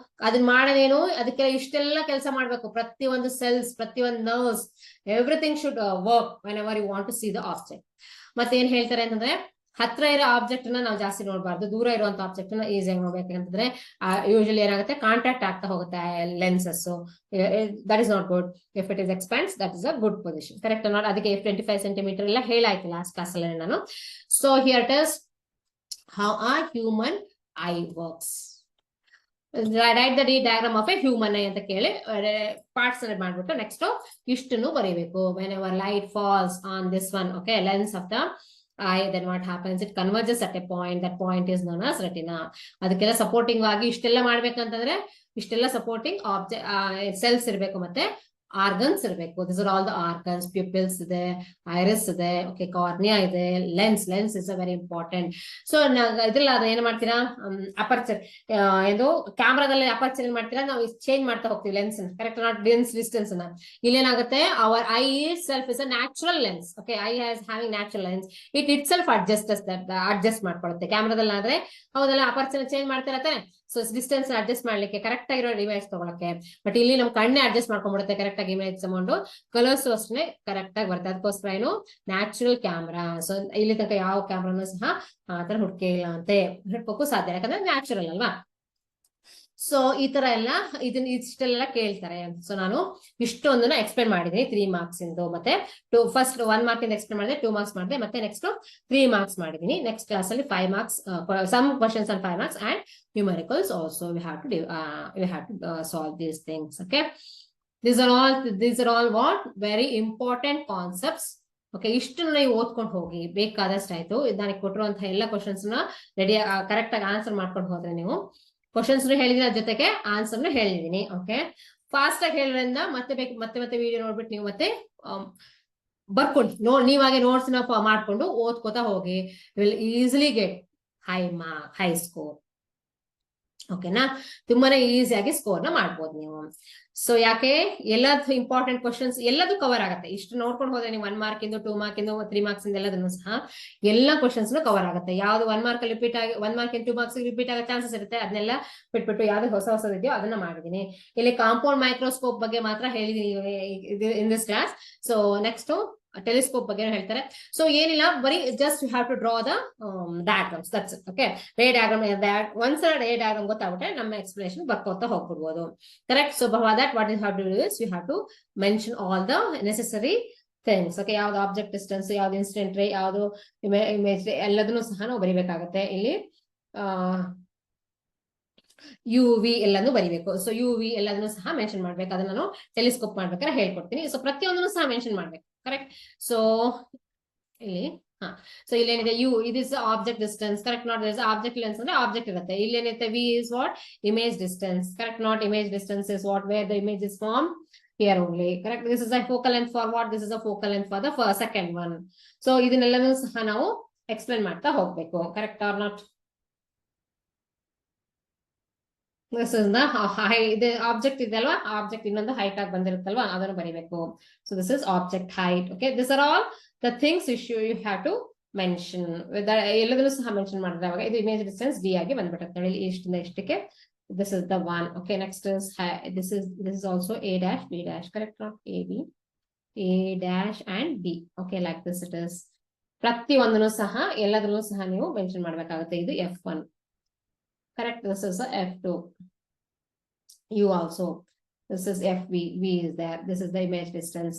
ಅದನ್ನ ಮಾಡೋದೇನು ಅದಕ್ಕೆ ಇಷ್ಟೆಲ್ಲ ಕೆಲಸ ಮಾಡ್ಬೇಕು. ಪ್ರತಿಯೊಂದು ಸೆಲ್ಸ್ ಪ್ರತಿಯೊಂದು nerves everything should work whenever you want to see the object. ಮತ್ತೆ ಏನ್ ಹೇಳ್ತಾರೆ ಅಂತಂದ್ರೆ ಹತ್ರ ಇರೋ ಆಬ್ಜೆಕ್ಟ್ ನ ನಾವು ಜಾಸ್ತಿ ನೋಡಬಾರ್ದು. ದೂರ ಇರುವಂತ ಆಬ್ಜೆಕ್ಟ್ ನ ಈಸಿಯಾಗಿ ನೋಡ್ಬೇಕಂತಂದ್ರೆ ಯೂಶಲಿ ಏನಾಗುತ್ತೆ ಕಾಂಟ್ಯಾಕ್ಟ್ ಆಗ್ತಾ ಹೋಗುತ್ತೆ lenses. That is not good. If it is expense that is a good position correct not. ಅದಕ್ಕೆ 25 ಸೆಂಟಿಮೀಟರ್ ಎಲ್ಲ ಹೇಳಾಯ್ತು ಲಾಸ್ಟ್ ಕ್ಲಾಸ್ ಅಲ್ಲಿ ನಾನು. So here it is how a human eye works. Write the diagram of a human eye ಅಂತ ಕೇಳಿ parts ಮಾಡ್ಬಿಟ್ಟು next ಇಷ್ಟನ್ನು ಬರೀಬೇಕು. Whenever light falls on this one okay lens of the eye then what happens it converges at a point that point is known as retina. ಅದಕ್ಕೆಲ್ಲ supporting ಆಗಿ ಇಷ್ಟೆಲ್ಲ ಮಾಡ್ಬೇಕಂತಂದ್ರೆ ಇಷ್ಟೆಲ್ಲ supporting object cells ಇರಬೇಕು ಮತ್ತೆ organs ಇರಬೇಕು. This are all the organs. Pupils ಇದೆ, iris ಇದೆ, okay cornea ಇದೆ, lens is a very important. So ಇದ್ರಲ್ಲ ಅದು ಏನ್ ಮಾಡ್ತೀರಾ ಅಪರ್ಚರ್ ಇದು ಕ್ಯಾಮ್ರಾದಲ್ಲಿ ಅಪರ್ಚರ್ ಏನ್ ಮಾಡ್ತೀರಾ ನಾವು ಚೇಂಜ್ ಮಾಡ್ತಾ ಹೋಗ್ತೀವಿ ಲೆನ್ಸ್ ಕರೆಕ್ಟ್ ನಾಟ್ ಡಿಸ್ಟೆನ್ಸ್ ನ. ಇಲ್ಲೇನಾಗುತ್ತೆ our eye self is a natural lens okay eye has having natural lens itself adjust ಮಾಡ್ಕೊಳ್ಳುತ್ತೆ. ಕ್ಯಾಮ್ರಾದಲ್ಲಿ ಆದ್ರೆ ಹೌದಲ್ಲ ಅಪರ್ಚರ್ ಚೇಂಜ್ ಮಾಡ್ತಿರತ್ತೆ. ಸೊ ಡಿಸ್ಟೆನ್ಸ್ ಅಡ್ಜಸ್ಟ್ ಮಾಡ್ಲಿಕ್ಕೆ ಕರೆಕ್ಟ್ ಆಗಿರೋ ಇಮೇಜ್ ತಗೊಳಕ್ಕೆ. ಬಟ್ ಇಲ್ಲಿ ನಮ್ ಕಣ್ಣೆ ಅಡ್ಜಸ್ಟ್ ಮಾಡ್ಕೊಂಡ್ಬಿಡುತ್ತೆ ಕರೆಕ್ಟ್ ಆಗಿ ಇಮೇಜ್ ತಗೊಂಡು ಕಲರ್ಸ್ ಅಷ್ಟೇ ಕರೆಕ್ಟ್ ಆಗಿ ಬರುತ್ತೆ. ಅದಕ್ಕೋಸ್ಕರ ಏನು ನ್ಯಾಚುರಲ್ ಕ್ಯಾಮ್ರಾ. ಸೊ ಇಲ್ಲಿ ತನಕ ಯಾವ ಕ್ಯಾಮ್ರಾನು ಸಹ ಆತರ ಹುಡ್ಕೆ ಇಲ್ಲ ಅಂತೆ ಹುಡ್ಕೋಕ್ಕೂ ಸಾಧ್ಯ ಯಾಕಂದ್ರೆ ನ್ಯಾಚುರಲ್ ಅಲ್ವಾ. ಸೊ ಈ ತರ ಎಲ್ಲ ಇದನ್ನ ಇಷ್ಟೆಲ್ಲ ಕೇಳ್ತಾರೆ. ಸೊ ನಾನು ಇಷ್ಟೊಂದನ್ನ ಎಕ್ಸ್ಪ್ಲೇನ್ ಮಾಡಿದೀನಿ 3 marks ಇಂದು. ಮತ್ತೆ ಫಸ್ಟ್ 1 mark ಇಂದ ಎಕ್ಸ್ಪ್ಲೇನ್ ಮಾಡಿದೆ 2 marks ಮಾಡಿದೆ ಮತ್ತೆ ನೆಕ್ಸ್ಟ್ 3 marks ಮಾಡಿದೀನಿ. ನೆಕ್ಸ್ಟ್ ಕ್ಲಾಸ್ ಅಲ್ಲಿ 5 marks some questions on 5 marks and numericals also we have to solve these things. Okay, these are all what very important concepts. Okay ಇಷ್ಟನ್ನು ನೀವು ಓದ್ಕೊಂಡು ಹೋಗಿ ಬೇಕಾದಷ್ಟು ಆಯ್ತು. ನನಗೆ ಕೊಟ್ಟಿರುವಂತಹ ಎಲ್ಲ ಕ್ವಶನ್ಸ್ ನ ರೆಡಿ ಕರೆಕ್ಟ್ ಆಗಿ ಆನ್ಸರ್ ಮಾಡ್ಕೊಂಡು ಹೋದ್ರೆ ನೀವು ಕ್ವಶನ್ಸ್ ಹೇಳಿದೀನಿ, ಅದ್ರ ಜೊತೆಗೆ ಆನ್ಸರ್ನು ಹೇಳಿದೀನಿ. ಓಕೆ, ಫಾಸ್ಟ್ ಆಗಿ ಹೇಳೋದ್ರಿಂದ ಮತ್ತೆ ವಿಡಿಯೋ ನೋಡ್ಬಿಟ್ಟು ನೀವು ಮತ್ತೆ ಬರ್ಕೊಳ್ಳಿ. ನೀವಾಗೆ ನೋಟ್ಸ್ ನ ಮಾಡ್ಕೊಂಡು ಓದ್ಕೋತಾ ಹೋಗಿ. Will easily get high score. ಓಕೆನಾ, ತುಂಬಾನೇ ಈಸಿಯಾಗಿ ಸ್ಕೋರ್ ನ ಮಾಡ್ಬೋದು ನೀವು. ಸೊ ಯಾಕೆ ಎಲ್ಲದು ಇಂಪಾರ್ಟೆಂಟ್ ಕ್ವಶನ್ಸ್ ಎಲ್ಲದೂ ಕವರ್ ಆಗುತ್ತೆ. ಇಷ್ಟು ನೋಡ್ಕೊಂಡು ಹೋದ್ರೆ ನೀವು 1 ಮಾರ್ಕ್ ಇಂದು 2 ಮಾರ್ಕ್ ಇಂದು 3 ಮಾರ್ಕ್ಸ್ ಇಂದ ಎಲ್ಲದನ್ನು ಸಹ ಎಲ್ಲಾ ಕ್ವಶನ್ಸ್ ಕವರ್ ಆಗುತ್ತೆ. ಯಾವ್ದು 1 ಮಾರ್ಕ್ ರಿಪೀಟ್ ಆಗಿ 1 ಮಾರ್ಕ್ 2 ಮಾರ್ಕ್ಸ್ ರಿಪೀಟ್ ಆಗೋ ಚಾನ್ಸಸ್ ಇರುತ್ತೆ, ಅದನ್ನೆಲ್ಲ ಬಿಟ್ಬಿಟ್ಟು ಯಾವ್ದು ಹೊಸದಿದೆಯೋ ಅದನ್ನ ಮಾಡಿದೀನಿ. ಇಲ್ಲಿ ಕಾಂಪೌಂಡ್ ಮೈಕ್ರೋಸ್ಕೋಪ್ ಬಗ್ಗೆ ಮಾತ್ರ ಹೇಳಿದೀನಿ in this class. So next telescope ಬಗ್ಗೆ ಹೇಳ್ತಾರೆ. ಸೊ ಏನಿಲ್ಲ, ಬರೀ just you have to draw the diagrams, that's it. Okay, ray diagram ಒಂದ್ಸಲ ರೇ ಡಯಾಗ್ರಾಮ್ ಗೊತ್ತಾಗ್ಬಿಟ್ರೆ ನಮ್ಮ ಎಕ್ಸ್ಪ್ಲನೇಷನ್ ಬರ್ಕೋತಾ ಹೋಗ್ಬಿಡ್ಬೋದು. Correct. So that what you have to do is you have to mention all the necessary things. Okay, ಯಾವ್ದು object distance, ಯಾವ್ದು incident ray, ಯಾವ್ದು image ರೇ, ಎಲ್ಲದನ್ನು ಸಹ ನಾವು ಬರಿಬೇಕಾಗತ್ತೆ. ಇಲ್ಲಿ UV ಎಲ್ಲಾನು ಬರಿಬೇಕು. ಸೊ UV ಎಲ್ಲದನ್ನು ಸಹ ಮೆನ್ಷನ್ ಮಾಡ್ಬೇಕು. ಅದನ್ನ ನಾನು ಟೆಲಿಸ್ಕೋಪ್ ಮಾಡ್ಬೇಕಾದ್ರೆ ಹೇಳ್ಕೊಡ್ತೀನಿ. ಸೊ ಪ್ರತಿಯೊಂದನ್ನು ಸಹ ಮೆನ್ಷನ್ ಮಾಡ್ಬೇಕು. ಕರೆಕ್ಟ್. ಸೊ ಇಲ್ಲಿ ಸೊ ಇಲ್ಲೇನಿದೆ ಇದು is object distance. Correct. Not this object lens ಅಂದ್ರೆ ಆಬ್ಜೆಕ್ಟ್ ಇರುತ್ತೆ. ಇಲ್ಲೇನಿದೆ V is what image distance. Correct. Not image distance is what where the image is formed here only. Correct. This is a focal length for what? This is a focal length for the second one. So ಇದನ್ನೆಲ್ಲನೂ ಸಹ ನಾವು explain ಮಾಡ್ತಾ ಹೋಗ್ಬೇಕು. Correct or not? This is the height. The object ಇದಲ್ವಾ, object ಇನ್ನೊಂದು height ಆಗಿ ಬಂದಿರುತ್ತಲ್ವಾ, ಅದನ್ನು ಬರಿಬೇಕು. So this is object height. Okay, these are all the things you have to mention. ಎಲ್ಲದನ್ನು ಸಹ ಮೆನ್ಷನ್ ಮಾಡಿದ್ರೆ ಅವಾಗ ಇದು ಇಮೇಜ್ ಡಿಸ್ಟೆನ್ಸ್ D ಆಗಿ ಬಂದ್ಬಿಡುತ್ತೆ ನೋಡಿ, ಇಷ್ಟಿಂದ ಇಷ್ಟಕ್ಕೆ. This is the one. Okay, next is this is also A dash B dash. Correct. Not AB, A dash and B. Okay, like this it is. ಪ್ರತಿ ಒಂದನ್ನು ಸಹ ಎಲ್ಲದನ್ನು ಸಹ ನೀವು ಮೆನ್ಷನ್ ಮಾಡ್ಬೇಕಾಗುತ್ತೆ. ಇದು F1. Correct. This is a F2. U also. This is FV. V is there. This is the image distance.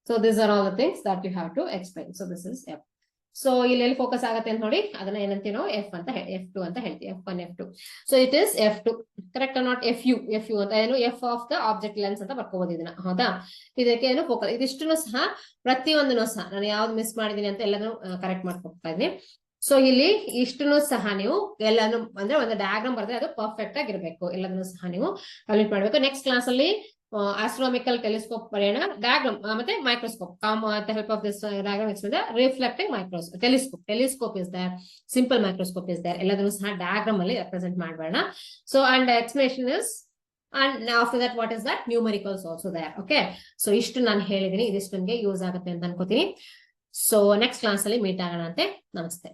So these are all the things that you have to explain. So this is F. So ಇಲ್ಲಿ focus ಆಗುತ್ತೆ ಅಂತ ನೋಡಿ, ಅದನ್ನ ಏನಂತೀವಿ ನಾವು F2 ಅಂತ ಹೇಳ್ತೀವಿ. F1 F2. So it is F2. Correct. Not FU ಅಂತ ಏನು F of the object lens ಅಂತ ಬರ್ಕೋಬಹುದು ಇದನ್ನ. ಹೌದಾ, ಇದಕ್ಕೆ ಏನು ಫೋಕಸ್. ಇದಿಷ್ಟು ಸಹ ಪ್ರತಿಯೊಂದನ್ನು ಸಹ ನಾನು ಯಾವ್ದು ಮಿಸ್ ಮಾಡಿದೀನಿ ಅಂತ ಎಲ್ಲಾನು ಕರೆಕ್ಟ್ ಮಾಡ್ಕೊಡ್ತಾ ಇದ್ದೀನಿ. ಸೊ ಇಲ್ಲಿ ಇಷ್ಟನ್ನು ಸಹ ನೀವು ಎಲ್ಲಾನು ಅಂದ್ರೆ ಒಂದು ಡಯಾಗ್ರಾಮ್ ಬರೆದ್ರೆ ಅದು ಪರ್ಫೆಕ್ಟ್ ಆಗಿರ್ಬೇಕು. ಎಲ್ಲದನ್ನು ಸಹ ನೀವು ಕಂಪ್ಲೀಟ್ ಮಾಡ್ಬೇಕು. ನೆಕ್ಸ್ಟ್ ಕ್ಲಾಸ್ ಅಲ್ಲಿ ಆಸ್ಟ್ರೋನಾಮಿಕಲ್ ಟೆಲಿಸ್ಕೋಪ್ ಬರೆಯೋಣ, ಡಯಾಗ್ರಾಮ್ ಮತ್ತೆ microscope. Help of this diagram explain the reflecting microscope. Telescope is there, simple microscope is there. ಎಲ್ಲದನ್ನು ಸಹ ಡಯಾಗ್ರಾಮ್ ಅಲ್ಲಿ ರೆಪ್ರೆಸೆಂಟ್ ಮಾಡಬೇಡ. So and explanation is and after that what is that numericals also there. Okay, so ಇಷ್ಟು ನಾನು ಹೇಳಿದೀನಿ, ಇದಿಷ್ಟು ನಿಮಗೆ use ಆಗುತ್ತೆ ಅಂತ ಅನ್ಕೋತೀನಿ. ಸೊ ನೆಕ್ಸ್ಟ್ ಕ್ಲಾಸ್ ಅಲ್ಲಿ ಮೀಟ್ ಆಗೋಣ ಅಂತೆ. ನಮಸ್ತೆ.